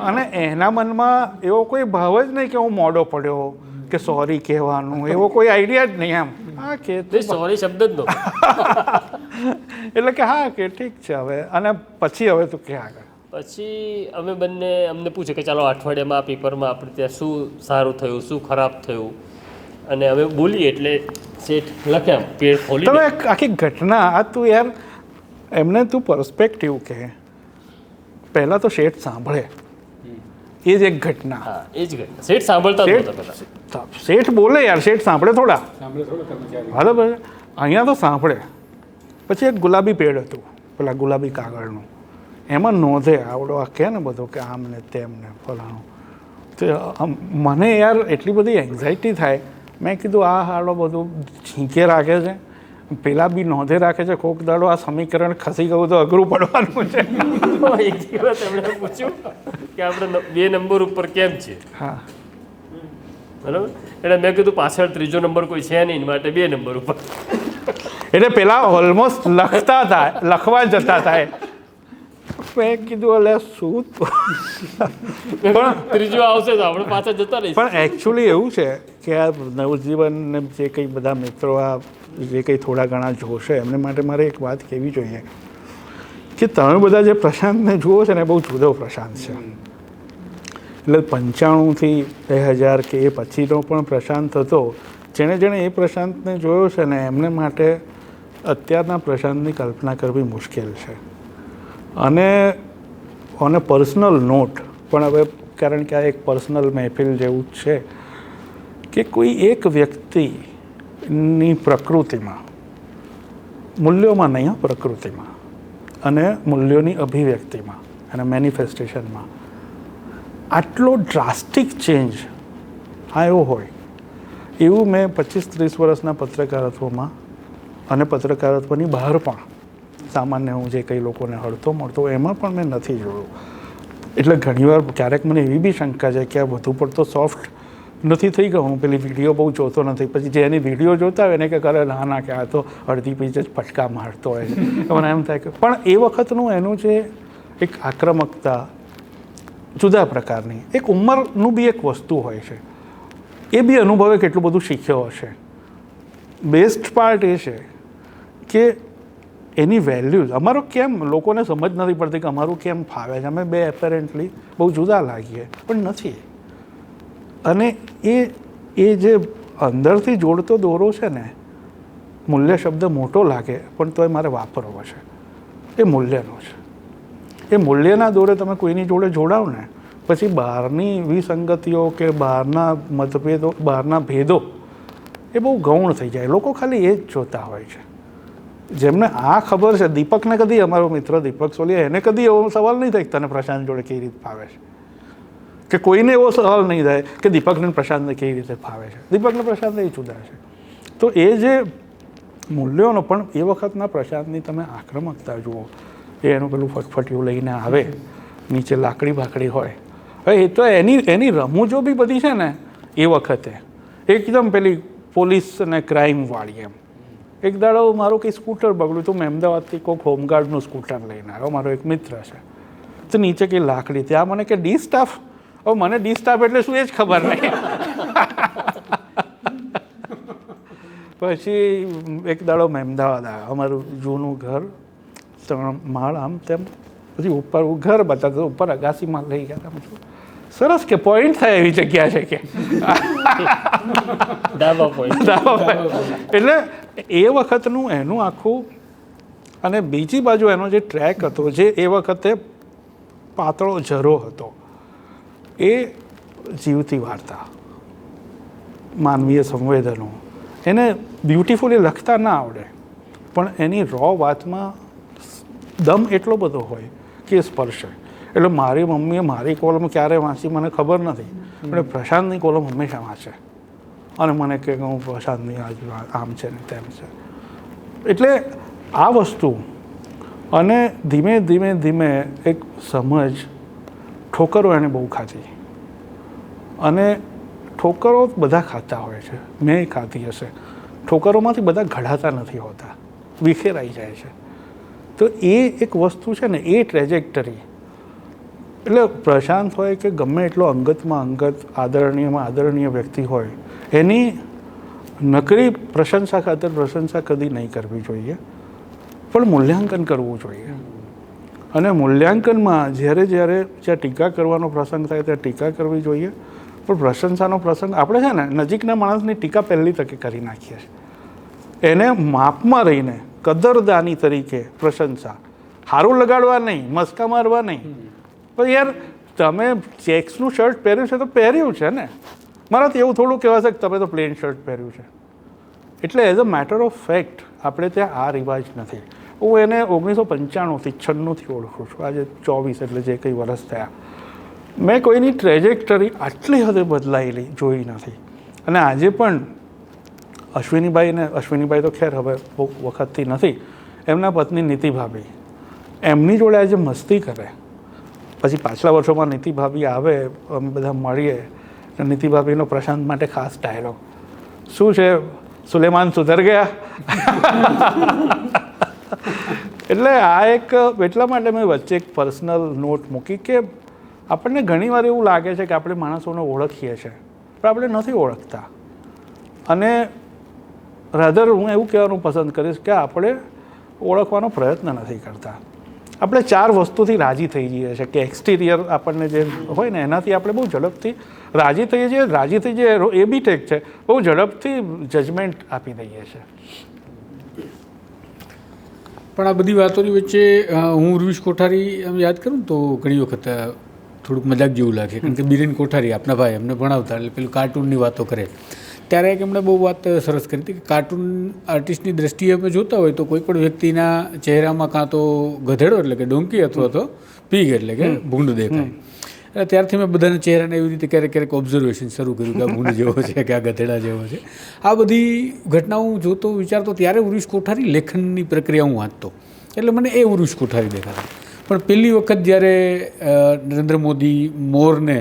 અને એના મનમાં એવો કોઈ ભાવ જ નહીં કે હું મોડો પડ્યો કે સોરી કહેવાનું, એવો કોઈ આઈડિયા જ નહીં. આમ હા કે સોરી શબ્દ જ નો. એટલે કે હા કે ઠીક છે હવે, અને પછી હવે તું કે આગળ. પછી અમે બંને અમને પૂછે કે ચાલો અઠવાડિયામાં પેપરમાં આપણે ત્યાં શું સારું થયું, શું ખરાબ થયું, અને અમે બોલીએ એટલે શેઠ લખ્યા પેડ ખોલી. તમે આખી ઘટના આ તું યાર એમને તું પર્સપેક્ટિવ કે પહેલાં તો શેઠ સાંભળે, એ જ એક ઘટના. હા એ જ ઘટના. શેઠ સાંભળતા જ નહોતા પહેલા. શેઠ બોલે યાર, શેઠ સાંભળે થોડા, બરાબર. અહીંયા તો સાંભળે. પછી એક ગુલાબી પેડ હતું, પેલા ગુલાબી કાગળનું, એમાં નોંધે આવડો આ કહે ને બધું કે આમ ને તેમ ને ફલાણું. તો મને યાર એટલી બધી એન્ઝાયટી થાય. મેં કીધું આ હાડો બધું ઝીંકે રાખે છે, પેલા બી નોંધે રાખે છે, કોક દાડો આ સમીકરણ ખસી ગયું તો અઘરું પડવાનું છે. એક દિવસ એમણે પૂછ્યું કે આપણે 2 નંબર ઉપર કેમ છે. હા બરાબર. એટલે મેં કીધું પાછળ 3જો નંબર કોઈ છે નહીં, માટે 2 નંબર ઉપર. એટલે પેલા ઓલમોસ્ટ લખતા હતા, લખવા જતા હતા. મેં કીધું એટલે શું, પણ 3જો આવશે તો આપણે પાછા જતા રહીશું. પણ એકચ્યુઅલી એવું છે કે આ નવજીવન જે કંઈ બધા મિત્રો આ જે કંઈ થોડા ઘણા જોશે એમને માટે મારે એક વાત કહેવી જોઈએ કે તમે બધા જે પ્રશાંતને જુઓ છો ને બહુ જુદો પ્રશાંત છે. એટલે 95થી 2000 કે એ પછીનો પણ પ્રશાંત હતો. જેણે એ પ્રશાંતને જોયો છે ને એમને માટે અત્યારના પ્રશાંતની કલ્પના કરવી મુશ્કેલ છે. અને ઓન અ પર્સનલ નોટ પણ હવે કારણ કે આ એક પર્સનલ મહેફિલ જેવું જ છે કે કોઈ એક વ્યક્તિની પ્રકૃતિમાં, મૂલ્યોમાં નહીં, પ્રકૃતિમાં અને મૂલ્યોની અભિવ્યક્તિમાં અને મેનિફેસ્ટેશનમાં આટલો ડ્રાસ્ટિક ચેન્જ આવ્યો હોય એવું મેં 25-30 વર્ષના પત્રકારત્વમાં અને પત્રકારત્વની બહાર પણ સામાન્ય હું જે કંઈ લોકોને હળતો મળતો એમાં પણ મેં નથી જોયું. એટલે ઘણીવાર ક્યારેક મને એવી બી શંકા છે કે આ વધુ પડતો સોફ્ટ નથી થઈ ગયો. હું પેલી વિડીયો બહુ જોતો નથી, પછી જે એની વિડીયો જોતા હોય ને કે કરે ના કે આ તો અડધી પીચ જ ફટકા મારતો હોય છે. મને એમ થાય કે પણ એ વખતનું એનું જે એક આક્રમકતા જુદા પ્રકારની, એક ઉંમરનું બી એક વસ્તુ હોય છે, એ બી અનુભવે કેટલું બધું શીખ્યો હશે. બેસ્ટ પાર્ટ એ છે કે એની વેલ્યુઝ અમારો કેમ લોકોને સમજ નથી પડતી કે અમારું કેમ ફાવે છે. અમે બે એપેરેન્ટલી બહુ જુદા લાગીએ પણ નથી. અને એ જે અંદરથી જોડતો દોરો છે ને, મૂલ્ય શબ્દ મોટો લાગે પણ તોય મારે વાપરવો છે, એ મૂલ્યનો છે. એ મૂલ્યના દોરે તમે કોઈની જોડે જોડાવ ને પછી બહારની વિસંગતિઓ કે બહારના મતભેદો, બહારના ભેદો એ બહુ ગૌણ થઈ જાય. લોકો ખાલી એ જ જોતા હોય છે. જેમને આ ખબર છે, દીપકને કદી, અમારો મિત્ર દીપક સોલિયા, એને કદી એવો સવાલ નહીં થાય કે તને પ્રશાંત જોડે કેવી રીતે ફાવે છે, કે કોઈને એવો સવાલ નહીં થાય કે દીપકને પ્રશાંતને કેવી રીતે ફાવે છે. દીપકને પ્રશાંત એ જુદા છે. તો એ જે મૂલ્યોનો પણ એ વખતના પ્રશાંતની તમે આક્રમકતા જુઓ, એ એનું પેલું ફટફટિયું લઈને આવે, નીચે લાકડી બાકડી હોય. હવે એ તો એની રમૂજો બી બધી છે ને એ વખતે એકદમ પેલી પોલીસ અને ક્રાઇમ વાળી. એમ એક દાડો મારું કંઈ સ્કૂટર બગડ્યું તો મેં અમદાવાદથી કોઈક હોમગાર્ડનું સ્કૂટર લઈને આવ્યો, મારો એક મિત્ર છે. તો નીચે કંઈ લાકડી, ત્યાં મને કે ડી સ્ટાફ. હવે મને ડી સ્ટાફ એટલે શું એ જ ખબર નહીં. પછી એક દાડો મેં અમદાવાદ આવ્યો, અમારું જૂનું ઘર 3 માળ આમ તેમ, પછી ઉપર ઘર બતાવતો, ઉપર અગાસીમાં લઈ ગયા હતા. સરસ કે પોઈન્ટ થાય એવી જગ્યા છે કે ડાબા પોઈન્ટ. એટલે એ વખતનું એનું આખું, અને બીજી બાજુ એનો જે ટ્રેક હતો, જે એ વખતે પાતળો ઝરો હતો, એ જીવતી વાર્તા, માનવીય સંવેદનો. એને બ્યુટિફુલી લખતા ના આવડે પણ એની રો વાતમાં દમ એટલો બધો હોય કે સ્પર્શે. એટલે મારી મમ્મીએ મારી કોલમ ક્યારે વાંચી મને ખબર નથી, પણ પ્રશાંતની કોલમ હંમેશા વાંચે અને મને કે હું પ્રશાંતની આમ છે ને તેમ છે. એટલે આ વસ્તુ, અને ધીમે ધીમે ધીમે એક સમજ, ઠોકરો એને બહુ ખાધી. અને ઠોકરો બધા ખાતા હોય છે, મેં ખાધી હશે. ઠોકરોમાંથી બધા ઘડાતા નથી હોતા, વિખેરાઈ જાય છે. તો એ એક વસ્તુ છે ને, એ ટ્રેજેક્ટરી, એટલે પ્રશાંત હોય કે ગમે એટલો અંગતમાં અંગત આદરણીયમાં આદરણીય વ્યક્તિ હોય, એની નકરી પ્રશંસા ખાતર પ્રશંસા કદી નહીં કરવી જોઈએ, પણ મૂલ્યાંકન કરવું જોઈએ. અને મૂલ્યાંકનમાં જ્યારે જ્યાં ટીકા કરવાનો પ્રસંગ થાય ત્યાં ટીકા કરવી જોઈએ, પણ પ્રશંસાનો પ્રસંગ આપણે છે ને નજીકના માણસની ટીકા પહેલી તકે કરી નાખીએ છીએ. એને માપમાં રહીને કદરદાની તરીકે પ્રશંસા, સારું લગાડવા નહીં, મસ્કા મારવા નહીં. પણ યાર તમે ચેક્સનું શર્ટ પહેર્યું છે તો પહેર્યું છે ને, મારાથી એવું થોડું કહેવાશે કે તમે તો પ્લેન શર્ટ પહેર્યું છે. એટલે as a matter of fact આપણે ત્યાં આ રિવાજ નથી. હું એને 1995થી 96થી ઓળખું છું, આજે 24 એટલે જે કંઈ વર્ષ થયા. મેં કોઈની ટ્રેજેક્ટરી આટલી હદે બદલાયેલી જોઈ નથી. અને આજે પણ અશ્વિનીભાઈ તો ખેર હવે બહુ વખતથી નથી, એમના પત્ની નીતિ ભાભી, એમની જોડે આજે મસ્તી કરે. પછી પાછલા વર્ષોમાં નીતિ ભાભી આવે, અમે બધા મળીએ, નીતિ ભાભીનો પ્રશાંત માટે ખાસ ડાયલોગ શું છે, સુલેમાન સુધર ગયા. એટલે આ એક એટલા માટે મેં વચ્ચે એક પર્સનલ નોટ મૂકી કે આપણને ઘણીવાર એવું લાગે છે કે આપણે માણસોને ઓળખીએ છીએ, પણ આપણે નથી ઓળખતા. અને રાધર હું એવું કહેવાનું પસંદ કરીશ કે આપણે ઓળખવાનો પ્રયત્ન નથી કરતા. આપણે 4 વસ્તુથી રાજી થઈ જઈએ છીએ કે એક્સટિરિયર આપણને જે હોય ને એનાથી આપણે બહુ ઝડપથી રાજી થઈએ છીએ. રાજી થઈ જઈએ એ બી ઠીક છે, બહુ ઝડપથી જજમેન્ટ આપી દઈએ છીએ. પણ આ બધી વાતોની વચ્ચે હું ઉર્વિશ કોઠારી એમ યાદ કરું તો ઘણી વખત થોડુંક મજાક જેવું લાગે, કારણ કે બિરેન કોઠારી આપના ભાઈ અમને ભણાવતા, એટલે પેલું કાર્ટૂનની વાતો કરે. ત્યારે એક એમણે બહુ વાત સરસ કરી હતી કે કાર્ટૂન આર્ટિસ્ટની દ્રષ્ટિએ અમે જોતા હોય તો કોઈ પણ વ્યક્તિના ચહેરામાં કાં તો ગધેડો એટલે કે ડોંકી અથવા તો પીગ એટલે કે ભૂંડ દેખાય. એટલે ત્યારથી મેં બધાના ચહેરાને એવી રીતે ક્યારેક ક્યારેક ઓબ્ઝર્વેશન શરૂ કર્યું કે આ ભૂંડ જેવો છે કે આ ગધેડા જેવો છે. આ બધી ઘટનાઓ હું જોતો વિચારતો ત્યારે ઉર્વિશ કોઠારી લેખનની પ્રક્રિયા હું વાંચતો, એટલે મને એ ઉર્વિશ કોઠારી દેખાતા. પણ પહેલી વખત જ્યારે નરેન્દ્ર મોદી મોરને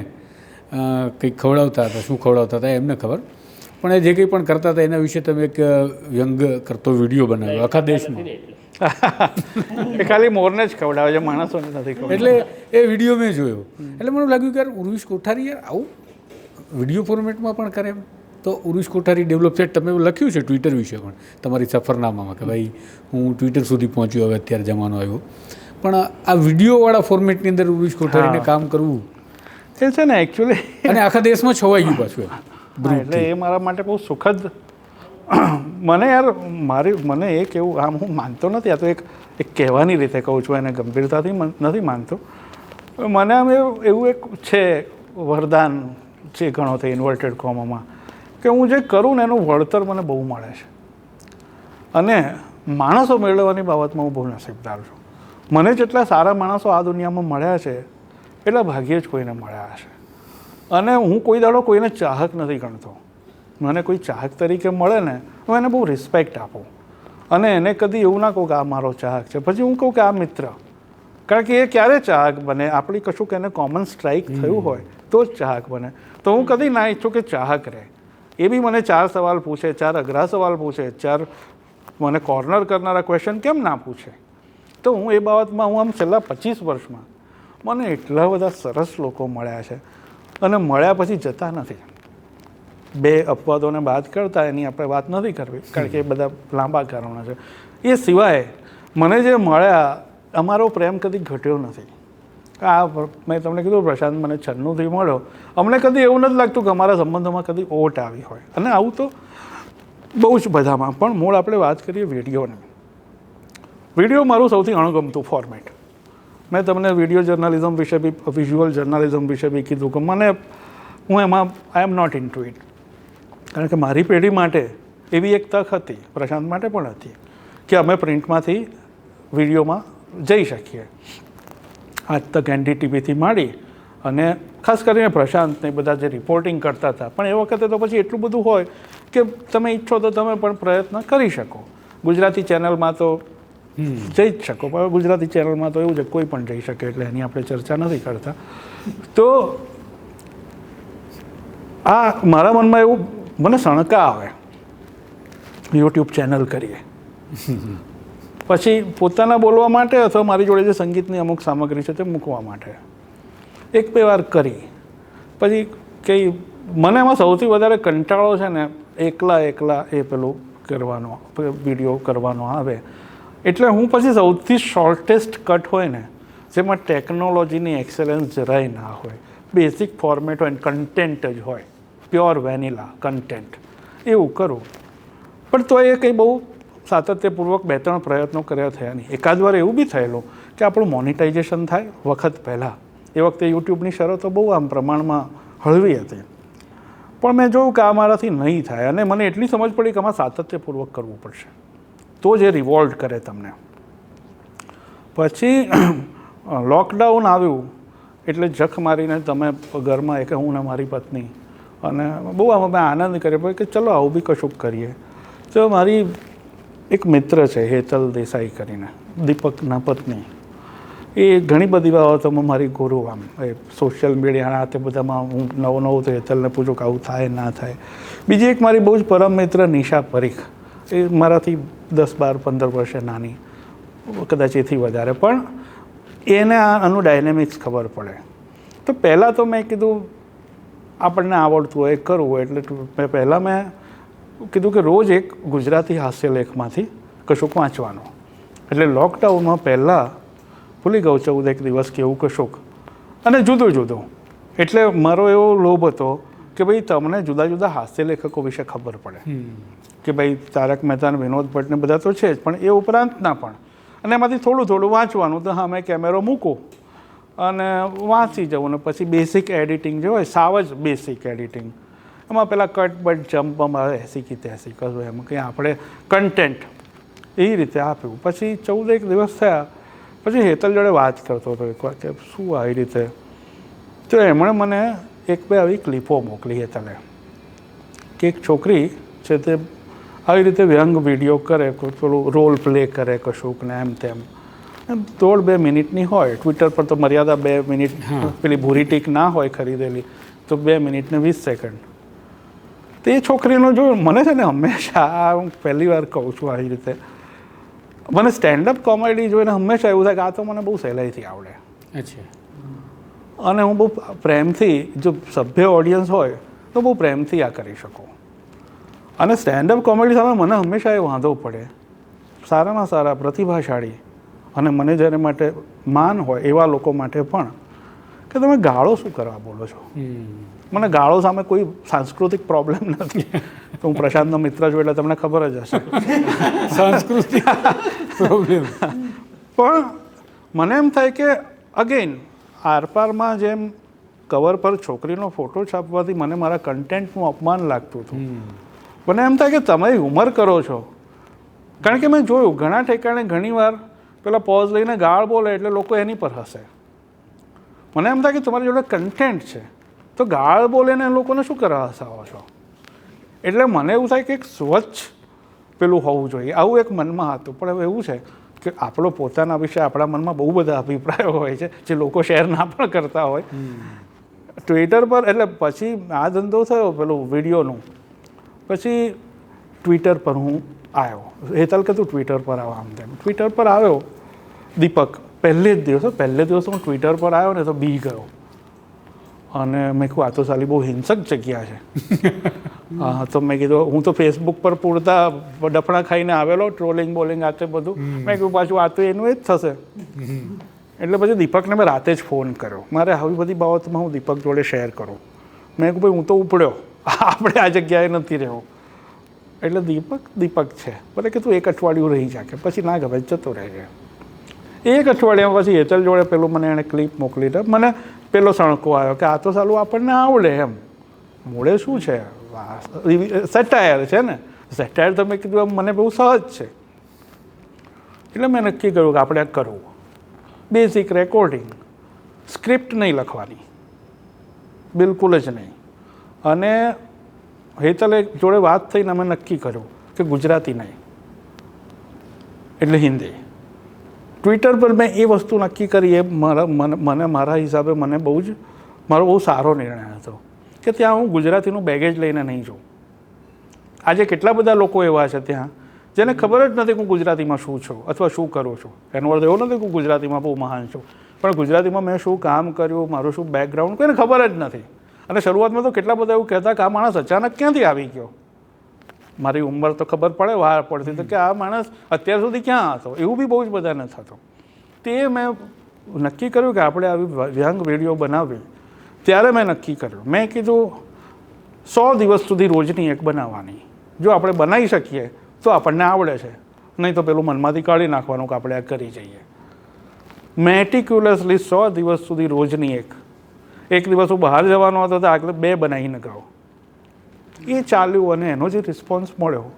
કંઈક ખવડાવતા હતા, શું ખવડાવતા હતા એમને ખબર, પણ એ જે કંઈ પણ કરતા હતા એના વિશે તમે એક વ્યંગ કરતો વિડીયો બનાવ્યો આખા દેશમાં. એ ખાલી મોરને જ ખવડાવે છે, માણસોને નથી ખવડાવતા. એટલે એ વિડીયો મેં જોયો, એટલે મને લાગ્યું કે યાર ઉર્વિશ કોઠારી યાર આવું વિડીયો ફોર્મેટમાં પણ કરે. તો ઉર્વિશ કોઠારી ડેવલપ છે, તમે લખ્યું છે ટ્વિટર વિશે પણ તમારી સફરનામામાં કે ભાઈ હું ટ્વિટર સુધી પહોંચ્યો, હવે અત્યારે જમાનો આવ્યો. પણ આ વિડીયોવાળા ફોર્મેટની અંદર ઉર્વિશ કોઠારીને કામ કરવું એ છે ને એકચ્યુઅલી, અને આખા દેશમાં છવાઈ ગયું પાછું. એટલે એ મારા માટે બહુ સુખદ. મને યાર મને એક એવું, આમ હું માનતો નથી, આ તો એક કહેવાની રીતે કહું છું, એને ગંભીરતાથી નથી માનતો. મને આમ એવું એક છે વરદાન છે ઘણો થઈ ઇન્વર્ટેડ કોમામાં, કે હું જે કરું ને એનું વળતર મને બહુ મળે છે. અને માણસો મેળવવાની બાબતમાં હું બહુ નસીબદાર છું. મને જેટલા સારા માણસો આ દુનિયામાં મળ્યા છે એટલા ભાગ્યે જ કોઈને મળ્યા હશે. અને હું કોઈ દાડો કોઈને ચાહક નથી ગણતો. મને કોઈ ચાહક તરીકે મળે ને હું એને બહુ રિસ્પેક્ટ આપું, અને એને કદી એવું ના કહું કે આ મારો ચાહક છે, પછી હું કહું કે આ મિત્ર. કારણ કે એ ક્યારે ચાહક બને, આપણી કશું કે એને કોમન સ્ટ્રાઇક થયું હોય તો જ ચાહક બને. તો હું કદી ના ઈચ્છું કે ચાહક રહે. એ બી મને 4 સવાલ પૂછે, 4 અઘરા સવાલ પૂછે, 4 મને કોર્નર કરનારા ક્વેશ્ચન કેમ ના પૂછે. તો હું એ બાબતમાં હું આમ છેલ્લા 25 વર્ષમાં મને એટલા બધા સરસ લોકો મળ્યા છે, અને મળ્યા પછી જતા નથી. 2 અપવાદોને બાદ કરતા એની આપણે વાત નથી કરવી, કારણ કે એ બધા લાંબા કારણો છે. એ સિવાય મને જે મળ્યા, અમારો પ્રેમ કદી ઘટ્યો નથી. આ મેં તમને કીધું પ્રશાંત મને 96થી મળ્યો, અમને કદી એવું નથી લાગતું કે અમારા સંબંધોમાં કદી ઓટ આવી હોય. અને આવું તો બહુ જ બધામાં. પણ મૂળ આપણે વાત કરીએ વિડીયોની. વિડીયો મારું સૌથી અણગમતું ફોર્મેટ. મેં તમને વિડીયો જર્નલિઝમ વિશે બી, વિઝ્યુઅલ જર્નલિઝમ વિશે બી કીધું કે હું એમાં I am not into it. કારણ કે મારી પેઢી માટે એવી એક તક હતી, પ્રશાંત માટે પણ હતી, કે અમે પ્રિન્ટમાંથી વિડીયોમાં જઈ શકીએ. આજ તક NDTVથી માંડી અને ખાસ કરીને પ્રશાંતને બધા જે રિપોર્ટિંગ કરતા હતા. પણ એ વખતે તો પછી એટલું બધું હોય કે તમે ઈચ્છો તો તમે પણ પ્રયત્ન કરી શકો. ગુજરાતી ચેનલમાં તો જઈ જ શકો, પણ ગુજરાતી ચેનલમાં તો એવું છે કોઈ પણ જઈ શકે, એટલે એની આપણે ચર્ચા નથી કરતા. તો આ મારા મનમાં એવું મને શણકા આવે, યુટ્યુબ ચેનલ કરીએ, પછી પોતાના બોલવા માટે અથવા મારી જોડે જે સંગીતની અમુક સામગ્રી છે તે મૂકવા માટે 1-2 વાર કરી, પછી કંઈ મને એમાં સૌથી વધારે કંટાળો છે ને એકલા એ પેલું કરવાનો, વિડીયો કરવાનો આવે. એટલે હું પછી સૌથી શોર્ટેસ્ટ કટ હોય ને, જેમાં ટેકનોલોજીની એક્સેલન્સ જરાય ના હોય, બેઝિક ફોર્મેટ હોય, કન્ટેન્ટ જ હોય, પ્યોર વેનીલા કન્ટેન્ટ, એવું કરું. પણ તો એ કંઈ બહુ સાતત્યપૂર્વક 2-3 પ્રયત્નો કર્યા થયા નહીં. એકાદ વાર એવું બી થયેલું કે આપણું મોનિટાઇઝેશન થાય વખત પહેલાં, એ વખતે યુટ્યુબની શરતો બહુ આમ પ્રમાણમાં હળવી હતી, પણ મેં જોયું કે આ મારાથી નહીં થાય, અને મને એટલી સમજ પડી કે આમાં સાતત્યપૂર્વક કરવું પડશે, તો જે રિવોલ્ટ કરે તમને. પછી લોકડાઉન આવ્યું એટલે જખ મારીને તમે ઘરમાં એક હું ને મારી પત્ની, અને બહુ અમે આનંદ કર્યો કે ચલો આવું બી કશુંક કરીએ. તો મારી એક મિત્ર છે હેતલ દેસાઈ કરીને, દીપકના પત્ની, એ ઘણી બધી બાબતોમાં મારી ગુરુ, આમ એ સોશિયલ મીડિયાના તે બધામાં હું નવું તો હેતલને પૂછું કે આવું થાય ના થાય. બીજી એક મારી બહુ જ પરમ મિત્ર નિશા પરીખ, એ મારાથી 10-12-15 વર્ષે નાની, કદાચ એથી વધારે, પણ એને આનું ડાયનેમિક્સ ખબર પડે. તો પહેલાં તો મેં કીધું આપણને આવડતું હોય કરવું હોય, એટલે પહેલાં મેં કીધું કે રોજ એક ગુજરાતી હાસ્યલેખમાંથી કશુંક વાંચવાનો. એટલે લોકડાઉનમાં પહેલાં ભૂલી ગયો 14 દિવસ કે એવું કશુંક, અને જુદું. એટલે મારો એવો લોભ હતો કે ભાઈ તમને જુદા જુદા હાસ્ય લેખકો વિશે ખબર પડે, કે ભાઈ તારક મહેતા, વિનોદ ભટ્ટ ને બધા તો છે જ, પણ એ ઉપરાંતના પણ, અને એમાંથી થોડું વાંચવાનું. તો હા, મેં કેમેરો મૂકું અને વાંચી જવું, ને પછી બેસિક એડિટિંગ જે હોય, સાવ જ બેસિક એડિટિંગ, એમાં પેલા કટ બટ જમ્પ આવે 80-83 કશું, એમાં કંઈ આપણે કન્ટેન્ટ એ રીતે આપ્યું. પછી 14 દિવસ થયા પછી હેતલ જોડે વાત કરતો હતો એકવાર કે શું આવી રીતે, તો એમણે મને 1-2 આવી ક્લિપો મોકલી હેતલે, કે એક છોકરી છે તે આવી રીતે વ્યંગ વિડીયો કરે, પેલું રોલ પ્લે કરે કશુંક ને એમ તેમ, 1.5-2 મિનિટની હોય. ટ્વિટર પર તો મર્યાદા 2 મિનિટ, પેલી ભૂરી ટીક ના હોય ખરીદેલી, તો 2 મિનિટ ને 20 સેકન્ડ. તો એ છોકરીનો જો મને છે ને હંમેશા, હું પહેલી વાર કહું છું આવી રીતે, મને સ્ટેન્ડઅપ કોમેડી જોઈને હંમેશા એવું થાય કે આ તો મને બહુ સહેલાઈથી આવડે. અચ્છા. અને હું બહુ પ્રેમથી, જો સભ્ય ઓડિયન્સ હોય તો બહુ પ્રેમથી આ કરી શકું. અને સ્ટેન્ડઅપ કોમેડી સામે મને હંમેશા એ વાંધો પડે, સારામાં સારા પ્રતિભાશાળી અને મને જેને માટે માન હોય એવા લોકો માટે પણ, કે તમે ગાળો શું કરવા બોલો છો. મને ગાળો સામે કોઈ સાંસ્કૃતિક પ્રોબ્લેમ નથી. તો હું પ્રશાંતનો મિત્ર છું એટલે તમને ખબર જ હશે સાંસ્કૃતિક પ્રોબ્લેમ. પણ મને એમ થાય કે અગેન આરપારમાં જેમ કવર પર છોકરીનો ફોટો છાપવાથી મને મારા કન્ટેન્ટનું અપમાન લાગતું હતું, મને એમ થાય કે તમે હ્યુમર કરો છો. કારણ કે મેં જોયું ઘણા ઠેકાણે ઘણીવાર પેલા પોઝ લઈને ગાળ બોલે એટલે લોકો એની પર હશે. મને એમ થાય કે તમારી જોડે કન્ટેન્ટ છે તો ગાળ બોલે ને લોકોને શું કરવા હસાવો છો. એટલે મને એવું થાય કે એક સ્વચ્છ પેલું હોવું જોઈએ, આવું એક મનમાં હતું. પણ હવે એવું છે કે આપણો પોતાના વિશે આપણા મનમાં બહુ બધા અભિપ્રાયો હોય છે જે લોકો શેર ના પણ કરતા હોય ટ્વિટર પર. એટલે પછી આ ધંધો થયો પેલું વિડીયોનું, પછી ટ્વિટર પર હું આવ્યો. હેતલ કે તું ટ્વિટર પર આવો, આમ તેમ. ટ્વિટર પર આવ્યો દીપક, પહેલે દિવસ હું ટ્વિટર પર આવ્યો ને તો બી ગયો, અને મેં કહું આ તો સાલી બહુ હિંસક જગ્યા છે. હા, તો મેં કીધું હું તો ફેસબુક પર પૂરતા ડફણા ખાઈને આવેલો, ટ્રોલિંગ બોલિંગ આ તે બધું. મેં કહ્યું પાછું આ તો એનું એ જ થશે. એટલે પછી દીપકને મેં રાતે જ ફોન કર્યો, મારે આવી બધી બાબતમાં હું દીપક જોડે શેર કરું. મેં કહ્યું ભાઈ હું તો ઉપડ્યો, આપણે આ જગ્યાએ નથી રહેવું. એટલે દીપક છે, ભલે કે તું 1 અઠવાડિયું રહી જા, કે પછી ના ગમે જતો રહેજે. 1 અઠવાડિયામાં પછી હેતલ જોડે પેલું મને એણે ક્લિપ મોકલી દે. મને પેલો સણકો આવ્યો કે આ તો સાલું આપણને આવડે એમ, મૂળે શું છે, સેટાયર છે ને. સેટાયર તમે કીધું એમ મને બહુ સહજ છે. એટલે મેં નક્કી કર્યું કે આપણે કરવું. બેઝિક રેકોર્ડિંગ, સ્ક્રિપ્ટ નહીં લખવાની, બિલકુલ જ નહીં. અને હેતલે જોડે વાત થઈને અમે નક્કી કર્યું કે ગુજરાતી નહીં એટલે હિન્દી. ટ્વિટર પર મેં એ વસ્તુ નક્કી કરી, એ મને મારા હિસાબે મને મારો બહુ સારો નિર્ણય હતો. કે ત્યાં હું ગુજરાતીનું બેગેજ લઈને નહીં જાઉં. આજે કેટલા બધા લોકો એવા છે ત્યાં જેને ખબર જ નથી કે હું ગુજરાતીમાં શું છું અથવા શું કરું છું. એનો અર્થ એવો નથી કે હું ગુજરાતીમાં બહુ મહાન છું, પણ ગુજરાતીમાં મેં શું કામ કર્યું, મારું શું બેકગ્રાઉન્ડ, કોઈને ખબર જ નથી. અને શરૂઆતમાં તો કેટલા બધા એવું કહેતા કે આ માણસ અચાનક ક્યાંથી આવી ગયો. મારી ઉંમર તો ખબર પડે વાર પડતી તો કે આ માણસ અત્યાર સુધી ક્યાં હતો, એવું બી બહુ જ બધાને થતું. તે મેં નક્કી કર્યું કે આપણે આવી વ્યંગ વિડીયો બનાવી. ત્યારે મેં નક્કી કર્યું, મેં કીધું 100 દિવસ સુધી રોજની એક બનાવવાની. જો આપણે બનાવી શકીએ તો આપણને આવડે છે, નહીં તો પેલું મનમાંથી કાઢી નાખવાનું કે આપણે આ કરી જઈએ. મેટિક્યુલસલી 100 દિવસ સુધી રોજની એક દિવસ હું બહાર જવાનો હતો તો આગળ 2 બનાવીને ગયો. એ ચાલ્યું અને એનો જે રિસ્પોન્સ મળ્યો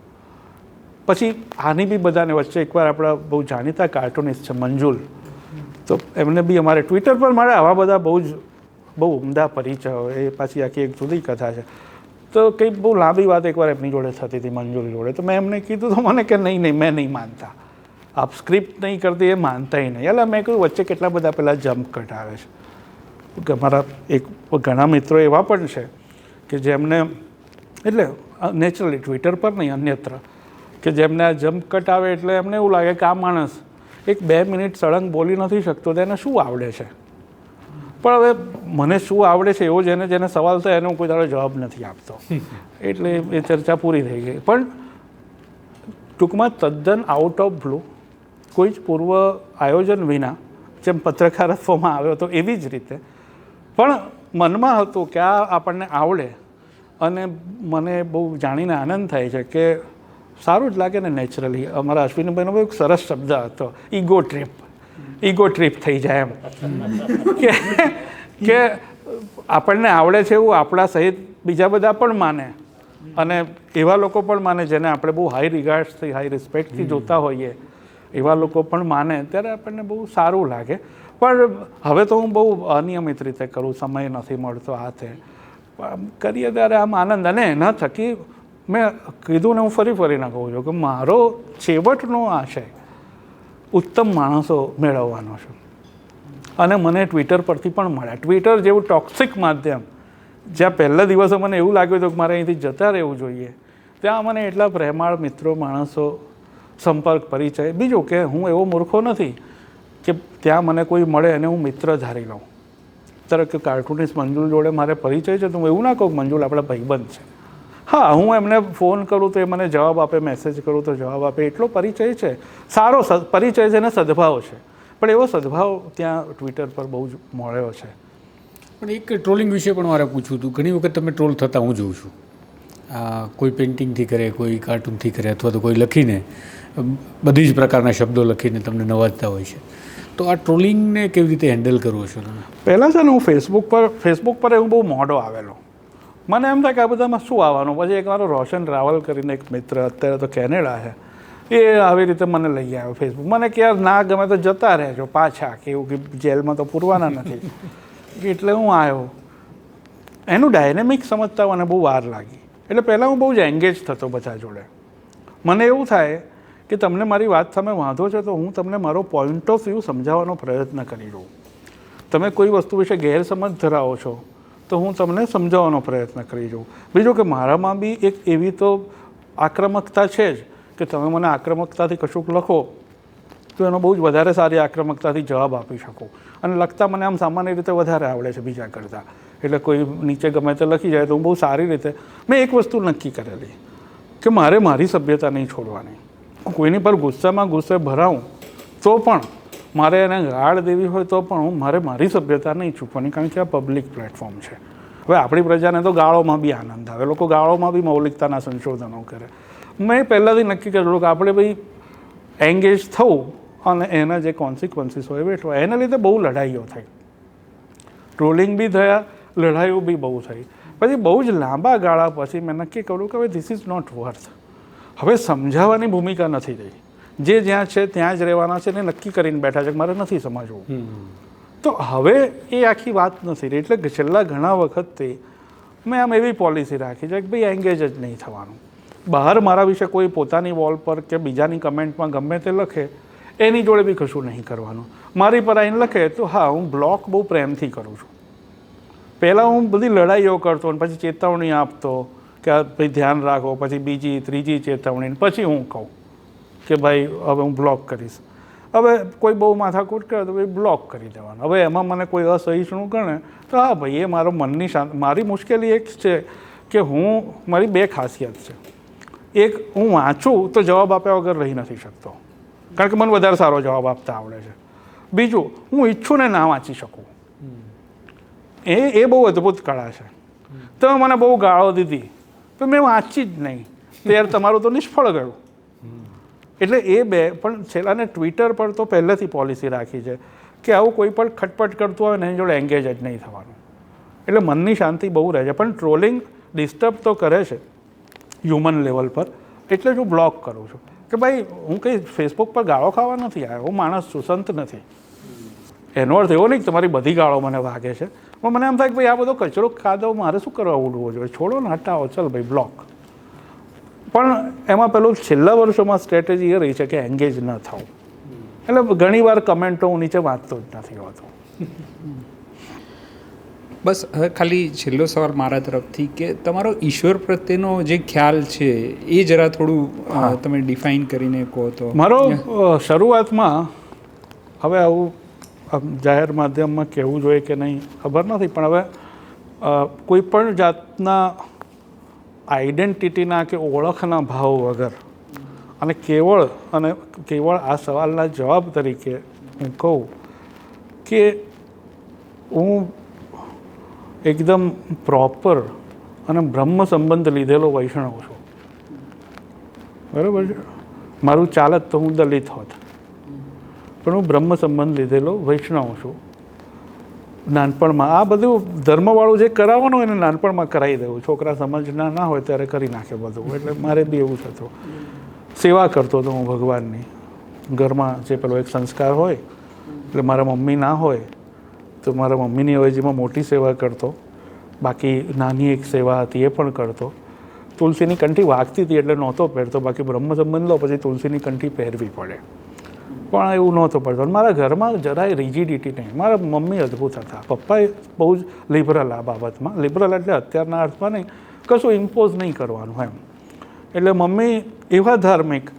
પછી આની બી બધાને વચ્ચે એકવાર આપણા બહુ જાણીતા કાર્ટૂનિસ્ટ છે મંજુલ, તો એમને બી અમારે ટ્વિટર પર મારે આવા બધા બહુ ઉમદા પરિચયો, એ પાછી આખી એક જુદી કથા છે. તો કંઈ બહુ લાંબી વાત એકવાર એમની જોડે થતી હતી મંજુલ જોડે, તો મેં એમને કીધું તો મને કે નહીં મેં નહીં માનતા, આપ સ્ક્રિપ્ટ નહીં કરતી એ માનતાય નહીં. એટલે મેં કહ્યું વચ્ચે કેટલા બધા પેલા જમ્પ કટ આવે છે કે અમારા ઘણા મિત્રો એવા પણ છે કે જેમને એટલે નેચરલી ટ્વિટર પર નહીં અન્યત્ર કે જેમને આ જમ્પ કટ આવે એટલે એમને એવું લાગે કે આ માણસ 1-2 મિનિટ સળંગ બોલી નથી શકતો, તો એને શું આવડે છે. પણ હવે મને શું આવડે છે એવો જેને સવાલ થાય એનો કોઈ તારો જવાબ નથી આપતો. એટલે એ ચર્ચા પૂરી થઈ ગઈ. પણ ટૂંકમાં તદ્દન આઉટ ઓફ બ્લુ, કોઈ જ પૂર્વ આયોજન વિના જેમ પત્રકારત્વમાં આવ્યો હતો એવી જ રીતે પણ મનમાં હતું કે આ આપણને આવડે. અને મને બહુ જાણીને આનંદ થાય છે કે સારું જ લાગે ને નેચરલી. અમારા અશ્વિનીભાઈનો એક સરસ શબ્દ હતો ઈગો ટ્રીપ થઈ જાય એમ કે આપણને આવડે છે એવું આપણા સહિત બીજા બધા પણ માને, અને એવા લોકો પણ માને જેને આપણે બહુ હાઈ રિગાર્ડ્સથી હાઈ રિસ્પેક્ટથી જોતા હોઈએ, એવા લોકો પણ માને ત્યારે આપણને બહુ સારું લાગે. પણ હવે તો હું બહુ અનિયમિત રીતે કરું, સમય નથી મળતો. આ તે કરીએ ત્યારે આમ આનંદ. અને એના થકી મેં કીધું ને હું ફરીને કહું છું કે મારો છેવટનો આશય ઉત્તમ માણસો મેળવવાનો છે. અને મને ટ્વિટર પરથી પણ મળ્યા. ટ્વિટર જેવું ટોક્સિક માધ્યમ જ્યાં પહેલા દિવસે મને એવું લાગ્યું હતું કે મારે અહીંથી જતા રહેવું જોઈએ, ત્યાં મને એટલા પ્રેમાળ મિત્રો, માણસો, સંપર્ક, પરિચય. બીજું કે હું એવો મૂર્ખો નથી કે ત્યાં મને કોઈ મળે અને હું મિત્ર ધારી લઉં. તરત કે કાર્ટૂનિસ્ટ મંજુલ જોડે મારે પરિચય છે તો હું એવું ના કહું કે મંજુલ આપણા ભાઈબંધ છે. હા, હું એમને ફોન કરું તો એ મને જવાબ આપે, મેસેજ કરું તો જવાબ આપે, એટલો પરિચય છે. સારો પરિચય છે અને સદભાવ છે. પણ એવો સદભાવ ત્યાં ટ્વિટર પર બહુ જ મળ્યો છે. પણ એક ટ્રોલિંગ વિશે પણ મારે પૂછવું હતું. ઘણી વખત તમે ટ્રોલ થતા હું જોઉં છું. કોઈ પેઇન્ટિંગથી કરે, કોઈ કાર્ટૂનથી કરે, અથવા તો કોઈ લખીને બધી જ પ્રકારના શબ્દો લખીને તમને નવાજતા હોય છે. તો આ ટ્રોલિંગને કેવી રીતે હેન્ડલ કરવો છો તમે? પહેલાં છે ને હું ફેસબુક પર એવું બહુ મોડો આવેલો. મને એમ થાય કે આ બધામાં શું આવવાનું. પછી એક મારો રોશન રાવલ કરીને એક મિત્ર અત્યારે તો કેનેડા છે, એ આવી રીતે મને લઈ આવ્યો ફેસબુક. મને કે યાર ના ગમે તો જતા રહેજો પાછા, કે એવું કે જેલમાં તો પૂરવાના નથી. એટલે હું આવ્યો. એનું ડાયનેમિક સમજતા મને બહુ વાર લાગી. એટલે પહેલાં હું બહુ જ એન્ગેજ થતો બધા જોડે. મને એવું થાય કે તમને મારી વાત સામે વાંધો છે તો હું તમને મારો પોઈન્ટ ઓફ વ્યૂ સમજાવવાનો પ્રયત્ન કરી લઉં. તમે કોઈ વસ્તુ વિશે ગેરસમજ ધરાવો છો તો હું તમને સમજાવવાનો પ્રયત્ન કરી જોઉં. બીજું કે મારામાં બી એક એવી તો આક્રમકતા છે જ કે તમે મને આક્રમકતાથી કશુંક લખો તો એનો બહુ જ વધારે સારી આક્રમકતાથી જવાબ આપી શકો. અને લખતા મને આમ સામાન્ય રીતે વધારે આવડે છે બીજા કરતાં. એટલે કોઈ નીચે ગમે તે લખી જાય તો હું બહુ સારી રીતે મેં એક વસ્તુ નક્કી કરેલી કે મારે મારી સભ્યતા નહીં છોડવાની. કોઈની પર ગુસ્સે ભરાવું તો પણ મારે એને ગાળ દેવી હોય તો પણ મારે મારી સભ્યતા નહીં ચૂકવાની, કારણ કે આ પબ્લિક પ્લેટફોર્મ છે. હવે આપણી પ્રજાને તો ગાળોમાં બી આનંદ આવે, લોકો ગાળોમાં બી મૌલિકતાના સંશોધનો કરે. મેં પહેલાંથી નક્કી કરેલું કે આપણે ભાઈ એન્ગેજ થવું અને એના જે કોન્સિક્વન્સીસ હોય વેઠવા. એના લીધે બહુ લડાઈઓ થઈ, ટ્રોલિંગ બી થયા, લડાઈઓ બી બહુ થઈ. પછી બહુ જ લાંબા ગાળા પછી મેં નક્કી કર્યું કે હવે ધીસ ઇઝ નોટ વર્થ. હવે સમજાવવાની ભૂમિકા નથી રહી. જે જ્યાં છે ત્યાં જ રહેવાના છે ને નક્કી કરીને બેઠા છે કે મારે નથી સમજવું. તો હવે એ આખી વાત નથી રહી. એટલે છેલ્લા ઘણા વખતથી મેં આમ એવી પોલિસી રાખી છે કે ભાઈ એન્ગેજ જ નહીં થવાનું. બહાર મારા વિશે કોઈ પોતાની વોલ પર કે બીજાની કમેન્ટમાં ગમે તે લખે એની જોડે બી કશું નહીં કરવાનું. મારી પર આવીને લખે તો હા, હું બ્લોક બહુ પ્રેમથી કરું છું. પહેલાં હું બધી લડાઈઓ કરતો અને પછી ચેતવણી આપતો કે ભાઈ ધ્યાન રાખો, પછી બીજી ત્રીજી ચેતવણી, પછી હું કહું કે ભાઈ હવે હું બ્લોક કરીશ. હવે કોઈ બહુ માથાકૂટ કરે તો ભાઈ બ્લોક કરી દેવાનું. હવે એમાં મને કોઈ અસહિષ્ણું કરે તો હા ભાઈ એ મારો મનની મારી મુશ્કેલી એક છે કે મારી બે ખાસિયત છે. એક, હું વાંચું તો જવાબ આપ્યા વગર રહી નથી શકતો, કારણ કે મને વધારે સારો જવાબ આપતા આવડે છે. બીજું, હું ઈચ્છું ને ના વાંચી શકું, એ બહુ અદ્ભુત કળા છે. તમે મને બહુ ગાળો દીધી તો મેં વાંચી જ નહીં, ત્યારે તમારું તો નિષ્ફળ ગયું. એટલે એ બે. પણ છેલ્લાને ટ્વિટર પર તો પહેલેથી પોલિસી રાખી છે કે આવું કોઈ પણ ખટપટ કરતું હોય ને એની જોડે એન્ગેજ જ નહીં થવાનું. એટલે મનની શાંતિ બહુ રહે છે. પણ ટ્રોલિંગ ડિસ્ટર્બ તો કરે છે હ્યુમન લેવલ પર, એટલે જ હું બ્લોક કરું છું કે ભાઈ હું કંઈ ફેસબુક પર ગાળો ખાવા નથી આવ્યો, હું માણસ છું, સંત નથી. એનો અર્થ એવો નહીં કે તમારી બધી ગાળો મને વાગે છે, પણ મને એમ થાય કે ભાઈ આ બધો કચરો ખાધો મારે શું કરવા ઉડવો જોઈએ, છોડો ને, હટાવો, ચાલ ભાઈ બ્લોક. પણ એમાં પેલું છેલ્લા વર્ષોમાં સ્ટ્રેટેજી એ રહી છે કે એન્ગેજ ન થવું. એટલે ઘણી વાર કમેન્ટો હું નીચે વાંચતો જ નથી હોતો. બસ હવે ખાલી છેલ્લો સવાલ મારા તરફથી કે તમારો ઈશ્વર પ્રત્યેનો જે ખ્યાલ છે એ જરા થોડું તમે ડિફાઇન કરીને કહો તો. મારો શરૂઆતમાં, હવે આવું જાહેર માધ્યમમાં કહેવું જોઈએ કે નહીં ખબર નથી, પણ હવે કોઈ પણ જાતના આઈડેન્ટિટીના કે ઓળખના ભાવ વગર અને કેવળ આ સવાલના જવાબ તરીકે હું કહું કે હું એકદમ પ્રોપર અને બ્રહ્મ સંબંધ લીધેલો વૈષ્ણવ છું. બરાબર છે. મારું ચાલત તો હું દલિત હોત, પણ હું બ્રહ્મ સંબંધ લીધેલો વૈષ્ણવ છું. નાનપણમાં આ બધું ધર્મવાળું જે કરાવવાનું હોય ને નાનપણમાં કરાવી દેવું. છોકરા સમજના ના હોય ત્યારે કરી નાખે બધું. એટલે મારે બી એવું થતું. સેવા કરતો હતો હું ભગવાનની. ઘરમાં જે પેલો એક સંસ્કાર હોય, એટલે મારા મમ્મી ના હોય તો મારા મમ્મીની અવેજીમાં મોટી સેવા કરતો. બાકી નાની એક સેવા હતી એ પણ કરતો. તુલસીની કંઠી વાગતી હતી એટલે નહોતો પહેરતો, બાકી બ્રહ્મ સંબંધ લો પછી તુલસીની કંઠી પહેરવી પડે, પણ એવું નહોતો પડતો. મારા ઘરમાં જરાય રિજિડિટી નહીં. મારા મમ્મી અદ્ભુત હતા. પપ્પાએ બહુ જ લિબરલ આ બાબતમાં. લિબરલ એટલે અત્યારના અર્થમાં નહીં, કશું ઇમ્પોઝ નહીં કરવાનું એમ. એટલે મમ્મી એવા ધાર્મિક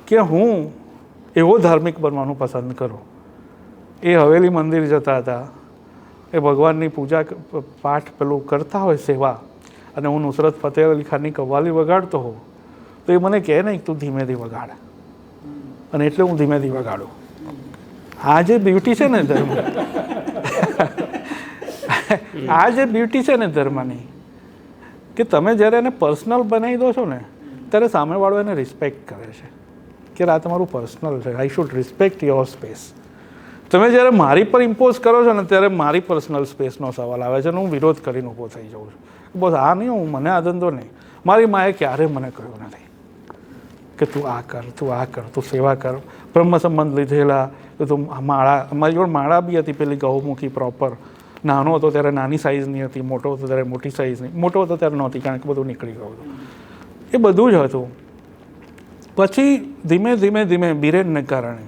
કે હું એવો ધાર્મિક બનવાનું પસંદ કરું. એ હવેલી મંદિર જતા હતા, એ ભગવાનની પૂજા પાઠ પેલું કરતા હોય સેવા, અને હું નુસરત ફતેહ અલી ખાનની કવ્વાલી વગાડતો હોઉં તો એ મને કહે નહીં તું ધીમેથી વગાડ, અને એટલે હું ધીમેથી વગાડું. આ જે બ્યુટી છે ને ધર્મ, આ જે બ્યુટી છે ને ધર્મની, કે તમે જ્યારે એને પર્સનલ બનાવી દો છો ને ત્યારે સામેવાળો એને રિસ્પેક્ટ કરે છે કે આ તમારું પર્સનલ છે, I should respect your space. તમે જ્યારે મારી પર ઇમ્પોઝ કરો છો ને ત્યારે મારી પર્સનલ સ્પેસનો સવાલ આવે છે અને હું વિરોધ કરીને ઊભો થઈ જાઉં છું. બસ આ નહીં, હું મને આ ધંધો નહીં. મારી માએ ક્યારેય મને કહ્યું નથી કે તું આ કર, તું આ કર, તું સેવા કર. બ્રહ્મ સંબંધ લીધેલા તો તું માળા, અમારી જોડે માળા બી હતી પેલી ગૌમુખી પ્રોપર. નાનો હતો ત્યારે નાની સાઇઝની હતી, મોટો હતો ત્યારે મોટી સાઇઝની. મોટો હતો ત્યારે નહોતી, કારણ કે બધું નીકળી ગયું હતું. એ બધું જ હતું. પછી ધીમે ધીમે ધીમે બિરેનને કારણે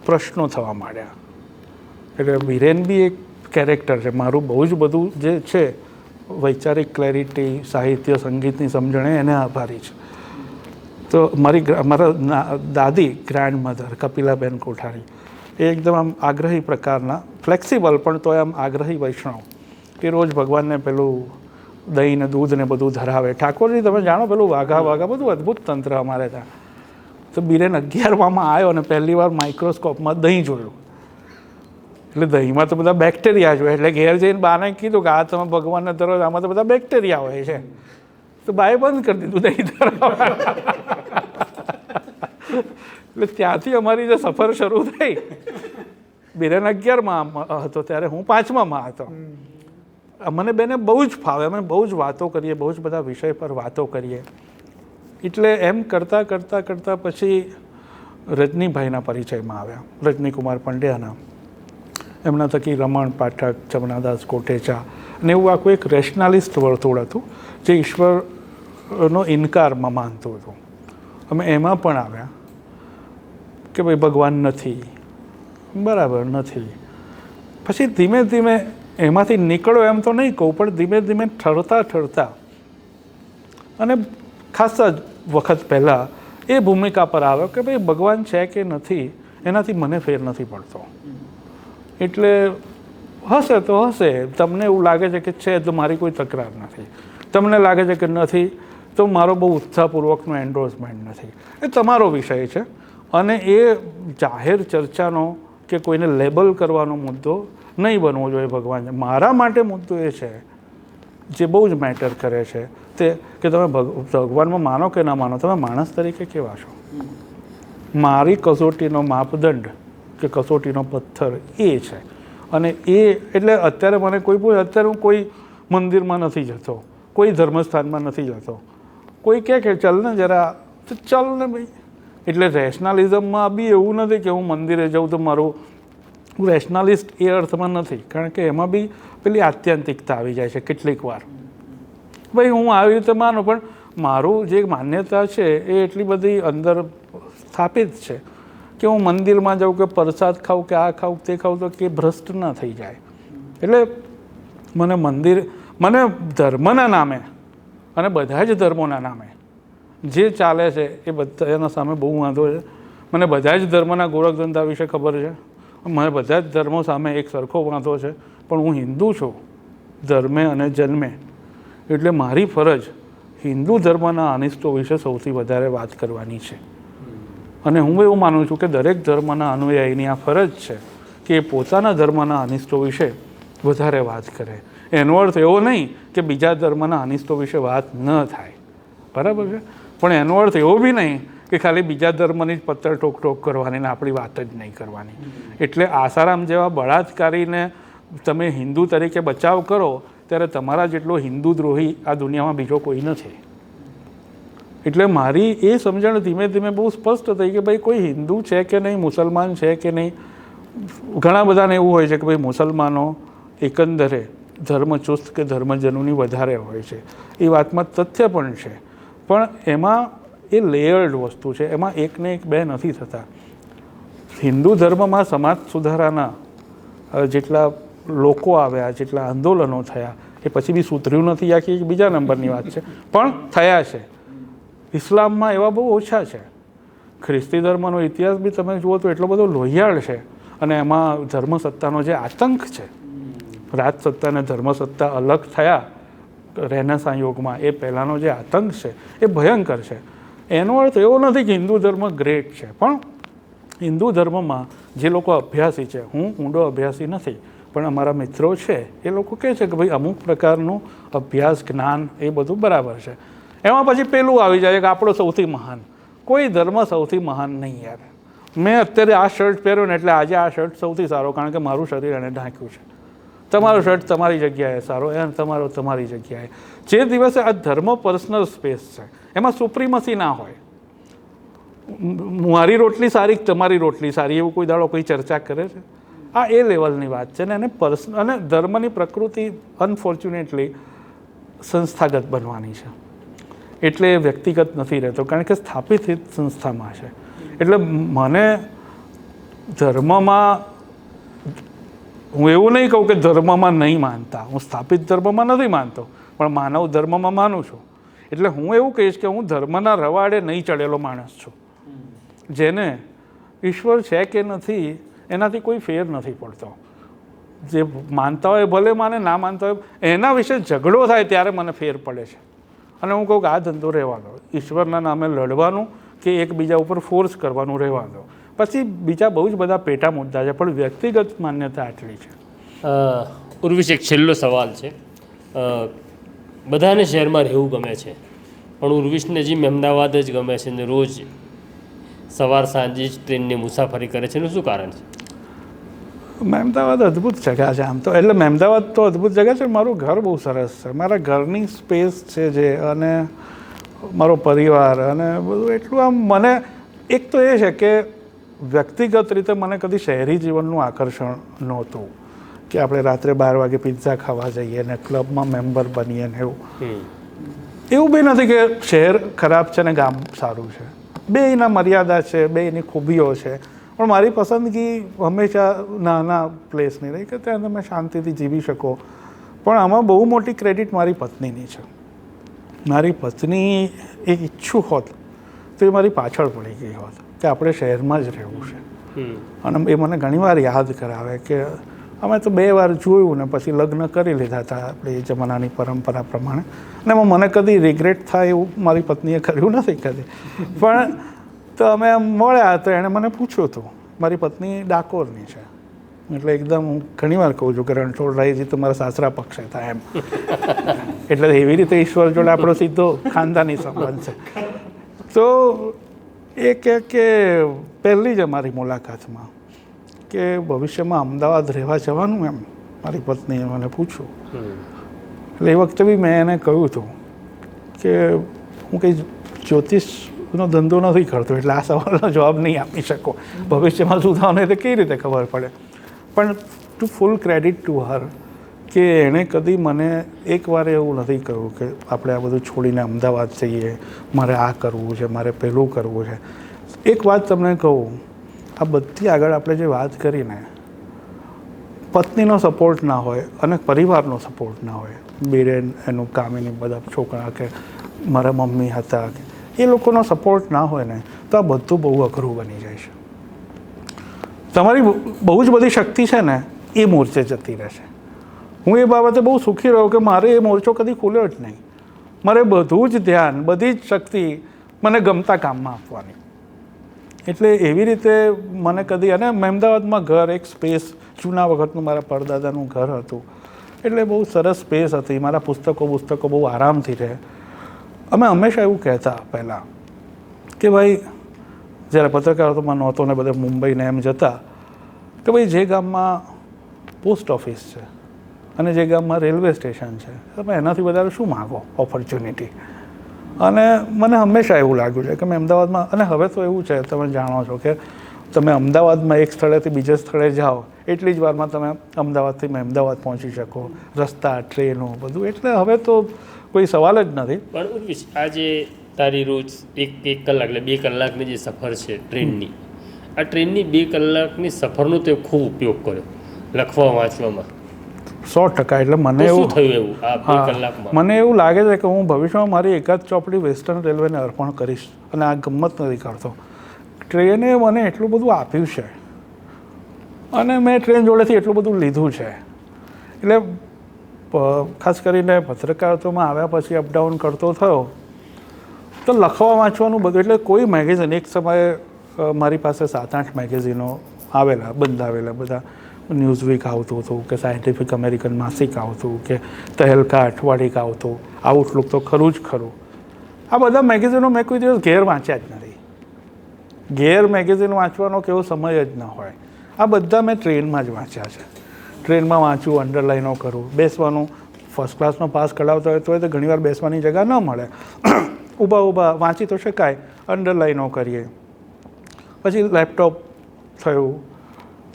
પ્રશ્નો થવા માંડ્યા. એટલે બિરેન બી એક કેરેક્ટર છે. મારું બહુ જ બધું જે છે વૈચારિક ક્લેરિટી, સાહિત્ય, સંગીતની સમજણે એને આભારી છે. તો મારા દાદી ગ્રાન્ડ મધર કપિલાબેન કોઠારી એ એકદમ આમ આગ્રહી પ્રકારના, ફ્લેક્સિબલ પણ તો આમ આગ્રહી વૈષ્ણવ. એ રોજ ભગવાનને પેલું દહીં ને દૂધ ને બધું ધરાવે. ઠાકોરજી તમે જાણો પેલું વાઘા બધું અદ્ભુત તંત્ર અમારે ત્યાં. તો બિરેન 11માં આવ્યો અને પહેલી વાર માઇક્રોસ્કોપમાં દહીં જોયું. એટલે દહીંમાં તો બધા બેક્ટેરિયા જોઈએ. એટલે ઘેર જઈને બાને કીધું કે આ તમે ભગવાનને ધરો, આમાં તો બધા બેક્ટેરિયા હોય છે. તો બાએ બંધ કરી દીધું દહીં ધરાવવા. એટલે ત્યાંથી અમારી જે સફર શરૂ થઈ. બિરેન 11માં હતો ત્યારે હું 5માં હતો. મને બેને બહુ જ ફાવે. અમે બહુ જ વાતો કરીએ, બહુ જ બધા વિષય પર વાતો કરીએ. એટલે એમ કરતાં કરતાં કરતાં પછી રજનીભાઈના પરિચયમાં આવ્યા, રજનીકુમાર પંડ્યાના. એમના થકી રમણ પાઠક, જમનાદાસ કોટેચા અને એવું આખું એક રેશનાલિસ્ટ વર્તુળ હતું જે ઈશ્વરનો ઇનકારમાં માનતું હતું. અમે એમાં પણ આવ્યા કે ભાઈ ભગવાન નથી, બરાબર નથી. પછી ધીમે ધીમે એમાંથી નીકળો એમ તો નહીં કહું, પણ ધીમે ધીમે ઠરતા અને ખાસા વખત પહેલાં એ ભૂમિકા પર આવ્યો કે ભાઈ ભગવાન છે કે નથી એનાથી મને ફેર નથી પડતો. એટલે હશે તો હશે, તમને એવું લાગે છે કે છે તો મારી કોઈ તકરાર નથી, તમને લાગે છે કે નથી તો મારો બહુ ઉત્સાહપૂર્વકનો એન્ડોર્સમેન્ટ નથી. એ તમારો વિષય છે અને એ જાહેર ચર્ચાનો કે કોઈને લેબલ કરવાનો મુદ્દો નહીં બનવો જોઈએ. ભગવાન મારા માટે મુદ્દો એ છે જે બહુ જ મેટર કરે છે તે કે તમે ભગવાનમાં માનો કે ના માનો, તમે માણસ તરીકે કેવા છો. મારી કસોટીનો માપદંડ કે કસોટીનો પથ્થર એ છે. અને એ એટલે અત્યારે મને અત્યારે હું કોઈ મંદિરમાં નથી જતો, કોઈ ધર્મસ્થાનમાં નથી જતો. કોઈ કહે કે ચલ ને જરા, તો ચલ ને ભાઈ. એટલે રેશનાલિઝમમાં બી એવું નથી કે હું મંદિરે જાઉં તો મારું, હું રેશનાલિસ્ટ એ અર્થમાં નથી, કારણ કે એમાં બી પેલી આત્યંતિકતા આવી જાય છે કેટલીક વાર. ભાઈ હું આવી રીતે માનું, પણ મારું જે માન્યતા છે એ એટલી બધી અંદર સ્થાપિત છે કે હું મંદિરમાં જાઉં કે પ્રસાદ ખાઉં કે આ ખાઉં તે ખાઉં તો કે ભ્રષ્ટ ના થઈ જાય. એટલે મને ધર્મના નામે અને બધા જ ધર્મોના નામે જે ચાલે છે એ બધા એના સામે બહુ વાંધો છે. મને બધા જ ધર્મના ગોરખધંધા વિશે ખબર છે, મને બધા જ ધર્મો સામે એક સરખો વાંધો છે, પણ હું હિન્દુ છું ધર્મે અને જન્મે. એટલે મારી ફરજ હિન્દુ ધર્મના અનિષ્ટો વિશે સૌથી વધારે વાત કરવાની છે. અને હું એવું માનું છું કે દરેક ધર્મના અનુયાયીની આ ફરજ છે કે એ પોતાના ધર્મના અનિષ્ટો વિશે વધારે વાત કરે. એનો અર્થ એવો નહીં કે બીજા ધર્મના અનિષ્ટો વિશે વાત ન થાય, બરાબર છે, પણ એનો અર્થ એવો બી નહીં કે ખાલી બીજા ધર્મની જ પત્તર ટોક કરવાની ને આપણી વાત જ નહીં કરવાની. એટલે આસારામ જેવા બળાત્કારીને તમે હિન્દુ તરીકે બચાવ કરો ત્યારે તમારા જેટલો હિન્દુ દ્રોહી આ દુનિયામાં બીજો કોઈ નથી. એટલે મારી એ સમજણ ધીમે ધીમે બહુ સ્પષ્ટ થઈ કે ભાઈ કોઈ હિન્દુ છે કે નહીં, મુસલમાન છે કે નહીં. ઘણા બધાને એવું હોય છે કે ભાઈ મુસલમાનો એકંદરે ધર્મચુસ્ત કે ધર્મજનોની વધારે હોય છે. એ વાતમાં તથ્ય પણ છે, પણ એમાં એ લેયર્ડ વસ્તુ છે, એમાં એકને એક બે નથી થતા. હિન્દુ ધર્મમાં સમાજ સુધારાના જેટલા લોકો આવ્યા, જેટલા આંદોલનો થયા, એ પછી બી સુધર્યું નથી, આખી બીજા નંબરની વાત છે, પણ થયા છે. ઇસ્લામમાં એવા બહુ ઓછા છે. ખ્રિસ્તી ધર્મનો ઇતિહાસ બી તમે જુઓ તો એટલો બધો લોહિયાળ છે. અને એમાં ધર્મસત્તાનો જે આતંક છે, રાજસત્તા અને ધર્મસત્તા અલગ થયા રેનેસાં યુગમાં, એ પહેલાંનો જે આતંક છે એ ભયંકર છે. એનો અર્થ એવો નથી કે હિન્દુ ધર્મ ગ્રેટ છે, પણ હિન્દુ ધર્મમાં જે લોકો અભ્યાસી છે, હું ઊંડો અભ્યાસી નથી, પણ અમારા મિત્રો છે એ લોકો કહે છે કે ભાઈ અમુક પ્રકારનું અભ્યાસ જ્ઞાન એ બધું બરાબર છે. એમાં પછી પેલું આવી જાય કે આપણો સૌથી મહાન, કોઈ ધર્મ સૌથી મહાન નહીં યાર. મેં અત્યારે આ શર્ટ પહેર્યો ને એટલે આજે આ શર્ટ સૌથી સારો, કારણ કે મારું શરીર એને ઢાંક્યું છે. તમારો શર્ટ તમારી જગ્યાએ સારો, એ તમારો તમારી જગ્યાએ. જે દિવસે આ ધર્મ પર્સનલ સ્પેસ છે, એમાં સુપ્રીમસી ના હોય. મારી રોટલી સારી, તમારી રોટલી સારી, એવું કોઈ દાડો કોઈ ચર્ચા કરે છે? આ એ લેવલની વાત છે ને. એને પર્સનલ અને ધર્મની પ્રકૃતિ અનફોર્ચ્યુનેટલી સંસ્થાગત બનવાની છે. એટલે એ વ્યક્તિગત નથી રહેતો, કારણ કે સ્થાપિત સંસ્થામાં છે. એટલે મને ધર્મમાં, હું એવું નહીં કહું કે ધર્મમાં નહીં માનતા, હું સ્થાપિત ધર્મમાં નથી માનતો, પણ માનવ ધર્મમાં માનું છું. એટલે હું એવું કહીશ કે હું ધર્મના રવાડે નહીં ચડેલો માણસ છું. જેને ઈશ્વર છે કે નથી એનાથી કોઈ ફેર નથી પડતો. જે માનતા હોય ભલે માને, ના માનતા હોય એના વિશે ઝઘડો થાય ત્યારે મને ફેર પડે છે. અને હું કહું કે આ ધંધો રહેવા દો, ઈશ્વરના નામે લડવાનું કે એકબીજા ઉપર ફોર્સ કરવાનું રહેવા દો. પછી બીજા બહુ જ બધા પેટા મુદ્દા છે, પણ વ્યક્તિગત માન્યતા આટલી છે. ઉર્વિશ, એક છેલ્લો સવાલ છે. બધાને શહેરમાં રહેવું ગમે છે, પણ ઉર્વિશને જેમ અમદાવાદ જ ગમે છે ને રોજ સવાર સાંજે જ ટ્રેનની મુસાફરી કરે છે, એનું શું કારણ છે? મહેમદાવાદ અદ્ભુત જગા છે આમ તો. એટલે મહેમદાવાદ તો અદ્ભુત જગા છે. મારું ઘર બહુ સરસ છે, મારા ઘરની સ્પેસ છે જે, અને મારો પરિવાર અને બધું એટલું આમ. મને એક તો એ છે કે વ્યક્તિગત રીતે મને કદી શહેરી જીવનનું આકર્ષણ નહોતું કે આપણે રાત્રે 12 વાગે પિઝા ખાવા જઈએ ને ક્લબમાં મેમ્બર બનીએ ને એવું બી નથી કે શહેર ખરાબ છે ને ગામ સારું છે. બેયના મર્યાદા છે, બેયની ખૂબીઓ છે. પણ મારી પસંદગી હંમેશા નાના પ્લેસની રહી કે ત્યાં તમે શાંતિથી જીવી શકો. પણ આમાં બહુ મોટી ક્રેડિટ મારી પત્નીની છે. મારી પત્ની એક ઈચ્છું હોત તો એ મારી પાછળ પડી ગઈ હોત કે આપણે શહેરમાં જ રહેવું છે. અને એ મને ઘણીવાર યાદ કરાવે કે અમે તો 2 વાર જોયું ને પછી લગ્ન કરી લીધા હતા આપણે એ જમાનાની પરંપરા પ્રમાણે. અને એમાં મને કદી રિગ્રેટ થાય એવું મારી પત્નીએ કર્યું નથી કદી. પણ તો અમે મળ્યા તો એણે મને પૂછ્યું હતું. મારી પત્ની ડાકોરની છે એટલે એકદમ હું ઘણીવાર કહું છું કે રણછોડરાયજી તો મારા સાસરા પક્ષે થાય એમ. એટલે એવી રીતે ઈશ્વર જોડે આપણો સીધો ખાનદાની સંબંધ છે. તો એ કે પહેલી જ અમારી મુલાકાતમાં કે ભવિષ્યમાં અમદાવાદ રહેવા જવાનું એમ મારી પત્નીએ મને પૂછ્યું. એટલે એ વખતે બી મેં એને કહ્યું હતું કે હું કંઈ જ્યોતિષનો ધંધો નથી કરતો એટલે આ સવાલનો જવાબ નહીં આપી શકો. ભવિષ્યમાં શું થવાનું એટલે કેવી રીતે ખબર પડે. પણ to full credit to her કે એણે કદી મને એકવાર એવું નથી કહ્યું કે આપણે આ બધું છોડીને અમદાવાદ જઈએ, મારે આ કરવું છે, મારે પેલું કરવું છે. એક વાત તમને કહું, આ બધી આગળ આપણે જે વાત કરીને પત્નીનો સપોર્ટ ના હોય અને પરિવારનો સપોર્ટ ના હોય, બેન એનું કામીની બધા છોકરા કે મારા મમ્મી હતા કે એ લોકોનો સપોર્ટ ના હોય ને તો આ બધું બહુ અઘરું બની જાય છે. તમારી બહુ જ બધી શક્તિ છે ને એ મોરચે જતી રહેશે. હું એ બાબતે બહુ સુખી રહ્યો કે મારે એ મોરચો કદી ખુલ્યો જ નહીં. મારે બધું જ ધ્યાન, બધી જ શક્તિ મને ગમતા કામમાં આપવાની. એટલે એવી રીતે મને કદી, અને અમદાવાદમાં ઘર, એક સ્પેસ, જૂના વખતનું મારા પરદાદાનું ઘર હતું એટલે બહુ સરસ સ્પેસ હતી. મારા પુસ્તકો બહુ આરામથી રહે. અમે હંમેશા એવું કહેતા પહેલાં કે ભાઈ જ્યારે પત્રકારત્વમાં નહોતો ને બધા મુંબઈને એમ જતા કે ભાઈ જે ગામમાં પોસ્ટ ઓફિસ છે અને જે ગામમાં રેલવે સ્ટેશન છે તમે એનાથી વધારે શું માગો ઓપોર્ચ્યુનિટી. અને મને હંમેશા એવું લાગ્યું છે કે મેં અમદાવાદમાં, અને હવે તો એવું છે તમે જાણો છો કે તમે અમદાવાદમાં એક સ્થળેથી બીજે સ્થળે જાઓ એટલી જ વારમાં તમે અમદાવાદથી અમદાવાદ પહોંચી શકો. રસ્તા, ટ્રેનો બધું, એટલે હવે તો કોઈ સવાલ જ નથી. પણ ઉર્વિશ, આજે તારી રોજ એક કલાક એટલે 2 કલાકની જે સફર છે ટ્રેનની, આ ટ્રેનની 2 કલાકની સફરનો તે ખૂબ ઉપયોગ કર્યો લખવા વાંચવામાં. 100%. એટલે મને શું એવું થયું એવું આ 2 કલાકમાં? મને એવું લાગે છે કે હું ભવિષ્યમાં મારી એકાદ ચોપડી વેસ્ટર્ન રેલવેને અર્પણ કરીશ. અને આ ગમ્મત નથી કરતો, ટ્રેને મને એટલું બધું આપ્યું છે અને મેં ટ્રેન જોડેથી એટલું બધું લીધું છે. એટલે ખાસ કરીને પત્રકારત્વમાં આવ્યા પછી અપડાઉન કરતો થયો તો લખવા વાંચવાનું બધું, એટલે કોઈ મેગેઝિન, એક સમયે મારી પાસે 7-8 મેગેઝિનો આવેલા, બંધાવેલા બધા. ન્યૂઝવીક આવતું હતું કે સાયન્ટિફિક અમેરિકન માસિક આવતું કે તહેલકા અઠવાડિક આવતું, આઉટલુક તો ખરું જ ખરું. આ બધા મેગેઝિનો મેં કોઈ દિવસ ઘેર વાંચ્યા જ નથી. ઘેર મેગેઝિન વાંચવાનો કેવો સમય જ ન હોય. આ બધા મેં ટ્રેનમાં જ વાંચ્યા છે. ટ્રેનમાં વાંચું, અંડરલાઈનો કરું, બેસવાનું. ફર્સ્ટ ક્લાસનો પાસ કઢાવતો હોય તો ઘણીવાર બેસવાની જગ્યા ન મળે, ઊભા વાંચી તો શકાય, અંડરલાઈનો કરીએ. પછી લેપટોપ થયું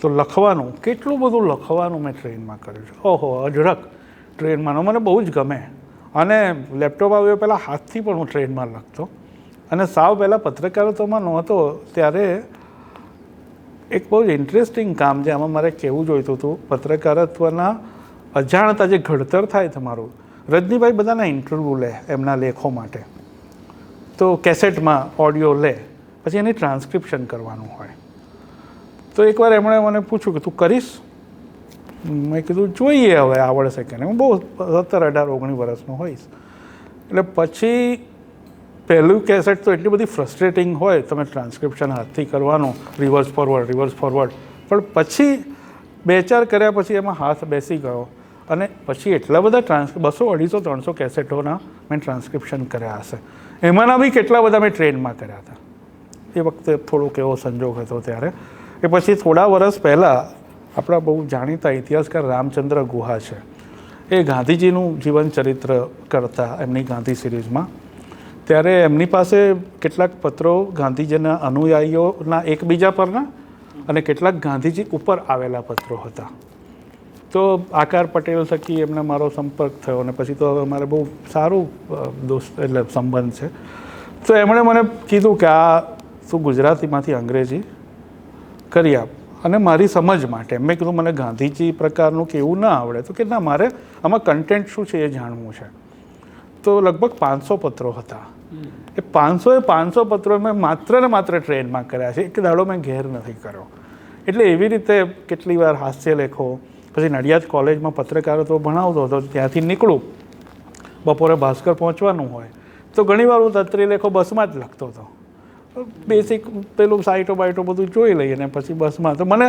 તો લખવાનું, કેટલું બધું લખવાનું મેં ટ્રેનમાં કર્યું છે. ઓહો, અઢળક ટ્રેનમાં. મને બહુ જ ગમે. અને લેપટોપ આવ્યો પહેલાં હાથથી પણ હું ટ્રેનમાં લખતો. અને સાવ પહેલાં પત્રકારત્વમાં નહોતો ત્યારે એક બહુ જ ઇન્ટરેસ્ટિંગ કામ છે, આમાં મારે કહેવું જોઈતું હતું. પત્રકારત્વના અજાણતા જે ઘડતર થાય તમારું, રજનીભાઈ બધાના ઇન્ટરવ્યૂ લે એમના લેખો માટે, તો કેસેટમાં ઓડિયો લે, પછી એની ટ્રાન્સક્રિપ્શન કરવાનું હોય. તો એકવાર એમણે મને પૂછ્યું કે તું કરીશ? મેં કીધું જોઈએ હવે આવડશે કે નહીં. હું બહુ 17, 18, 19 વર્ષનો હોઈશ. એટલે પછી પહેલું કેસેટ તો એટલી બધી ફ્રસ્ટ્રેટિંગ હોય, તમે ટ્રાન્સક્રિપ્શન હાથથી કરવાનું, રિવર્સ ફોરવર્ડ. પણ પછી 2-4 કર્યા પછી એમાં હાથ બેસી ગયો અને પછી એટલા બધા 200, 250, 300 કેસેટોના મેં ટ્રાન્સક્રિપ્શન કર્યા હશે. એમાંના બી કેટલા બધા મેં ટ્રેનમાં કર્યા હતા. એ વખતે થોડોક એવો સંજોગ હતો ત્યારે. કે પછી થોડા વર્ષ પહેલાં આપણા બહુ જાણીતા ઇતિહાસકાર રામચંદ્ર ગુહા છે, એ ગાંધીજીનું જીવન ચરિત્ર કરતા એમની ગાંધી સિરીઝમાં. ત્યારે એમની પાસે કેટલાક પત્રો ગાંધીજીના અનુયાયીઓના એકબીજા પરના અને કેટલાક ગાંધીજી ઉપર આવેલા પત્રો હતા. તો આકાર પટેલ થકી એમને મારો સંપર્ક થયો અને પછી તો હવે મારે બહુ સારું દોસ્ત એટલે સંબંધ છે. તો એમણે મને કીધું કે આ તું ગુજરાતીમાંથી અંગ્રેજી કરી આપ. અને મારી સમજ માટે મેં કીધું મને ગાંધીજી પ્રકારનું કે એવું ના આવડે તો કે ના મારે આમાં કન્ટેન્ટ શું છે એ જાણવું છે. તો લગભગ 500 પત્રો હતા. એ 500 પત્રો મેં માત્ર ને માત્ર ટ્રેનમાં કર્યા છે. એક દાડો મેં ઘેર નથી કર્યો. એટલે એવી રીતે કેટલી વાર હાસ્ય લેખો, પછી નડિયાદ કોલેજમાં પત્રકારત્વ ભણાવતો હતો, ત્યાંથી નીકળું, બપોરે ભાસ્કર પહોંચવાનું હોય તો ઘણીવાર હું તંત્રી લેખો બસમાં જ લખતો હતો. બેસિક પેલું સાઇટો બાઇટો બધું જોઈ લઈએ ને પછી બસમાં. તો મને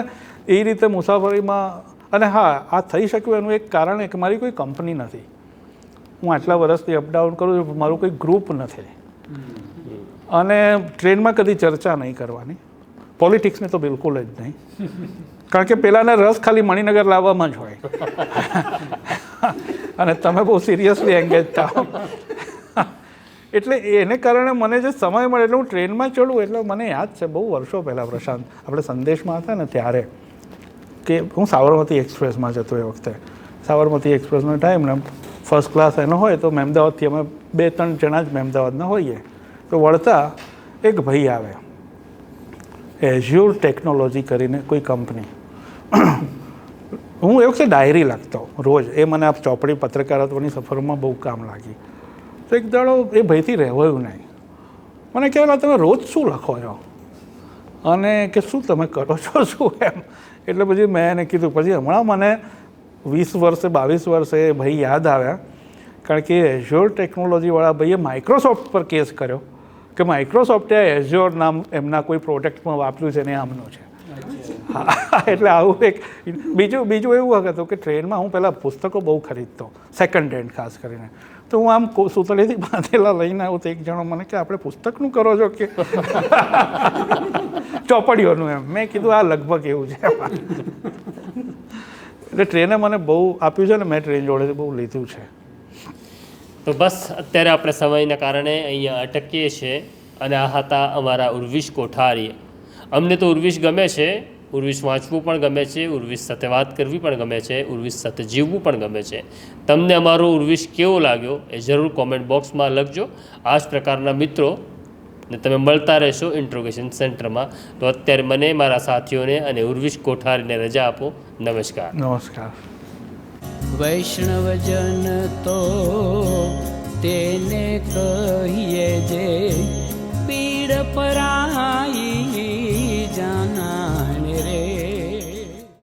એ રીતે મુસાફરીમાં, અને હા આ થઈ શક્યું એનું એક કારણ કે મારી કોઈ કંપની નથી. હું આટલા વર્ષથી અપડાઉન કરું છું, મારું કોઈ ગ્રુપ નથી. અને ટ્રેનમાં કદી ચર્ચા નહીં કરવાની, પોલિટિક્સની તો બિલકુલ જ નહીં, કારણ કે પેલાને રસ ખાલી મણિનગર લાવવામાં જ હોય અને તમે બહુ સિરિયસલી એંગેજ થાઓ. એટલે એને કારણે મને જે સમય મળે એટલે હું ટ્રેનમાં ચડું. એટલે મને યાદ છે બહુ વર્ષો પહેલાં પ્રશાંત, આપણે સંદેશમાં હતા ને ત્યારે, કે હું સાબરમતી એક્સપ્રેસમાં જતો એ વખતે. સાબરમતી એક્સપ્રેસનો ટાઈમ ને ફર્સ્ટ ક્લાસ એનો હોય તો મહેમદાવાદથી અમે 2-3 જણા જ મહેમદાવાદના હોઈએ. તો વળતા એક ભાઈ આવે, એઝ્યોર ટેકનોલોજી કરીને કોઈ કંપની. હું એ વખતે ડાયરી લખતો રોજ. એ મને આ ચોપડી પત્રકારત્વની સફરમાં બહુ કામ લાગી. તો એક દાડો એ ભાઈથી રહેવાયું નહીં. મને કહેવાય તમે રોજ શું લખો છો અને કે શું તમે કરો છો શું એમ. એટલે પછી મેં એને કીધું. પછી હમણાં મને 20 વર્ષે 22 વર્ષે એ ભાઈ યાદ આવ્યા, કારણ કે એઝ્યોર ટેકનોલોજીવાળા ભાઈએ માઇક્રોસોફ્ટ પર કેસ કર્યો કે માઇક્રોસોફ્ટે એઝ્યોર નામ એમના કોઈ પ્રોડક્ટમાં વાપર્યું છે ને આમનું છે. હા, એટલે આવું એક બીજું એવું હતું કે ટ્રેનમાં હું પહેલાં પુસ્તકો બહુ ખરીદતો, સેકન્ડ હેન્ડ ખાસ કરીને. તો હું આમ સુતળીથી બાંધેલા લઈને આવું તો એક જણો મને કે આપણે પુસ્તકનું કરો છો કે ચોપડીઓનું એમ. મેં કીધું આ લગભગ એવું છે. એટલે ટ્રેને મને બહુ આપ્યું છે ને મેં ટ્રેન જોડેથી બહુ લીધું છે. તો બસ અત્યારે આપણે સમયના કારણે અહીંયા અટકીએ છીએ. અને આ હતા અમારા ઉર્વિશ કોઠારી. અમને તો ઉર્વિશ ગમે છે, ઉર્વિશ વાંચવું પણ ગમે છે, ઉર્વિશ સાથે વાત કરવી પણ ગમે છે, ઉર્વિશ સાથે જીવવું પણ ગમે છે. તમને અમારો ઉર્વિશ કેવો લાગ્યો એ જરૂર કોમેન્ટ બોક્સમાં લખજો. આ જ પ્રકારના મિત્રો ને તમે મળતા રહેશો ઇન્ટ્રોગેશન સેન્ટરમાં. તો અત્યારે મને, મારા સાથીઓને અને ઉર્વિશ કોઠારીને રજા આપો. નમસ્કાર. નમસ્કાર. વૈષ્ણવજન તો તેને કહીએ જે પીડ પરાઈ.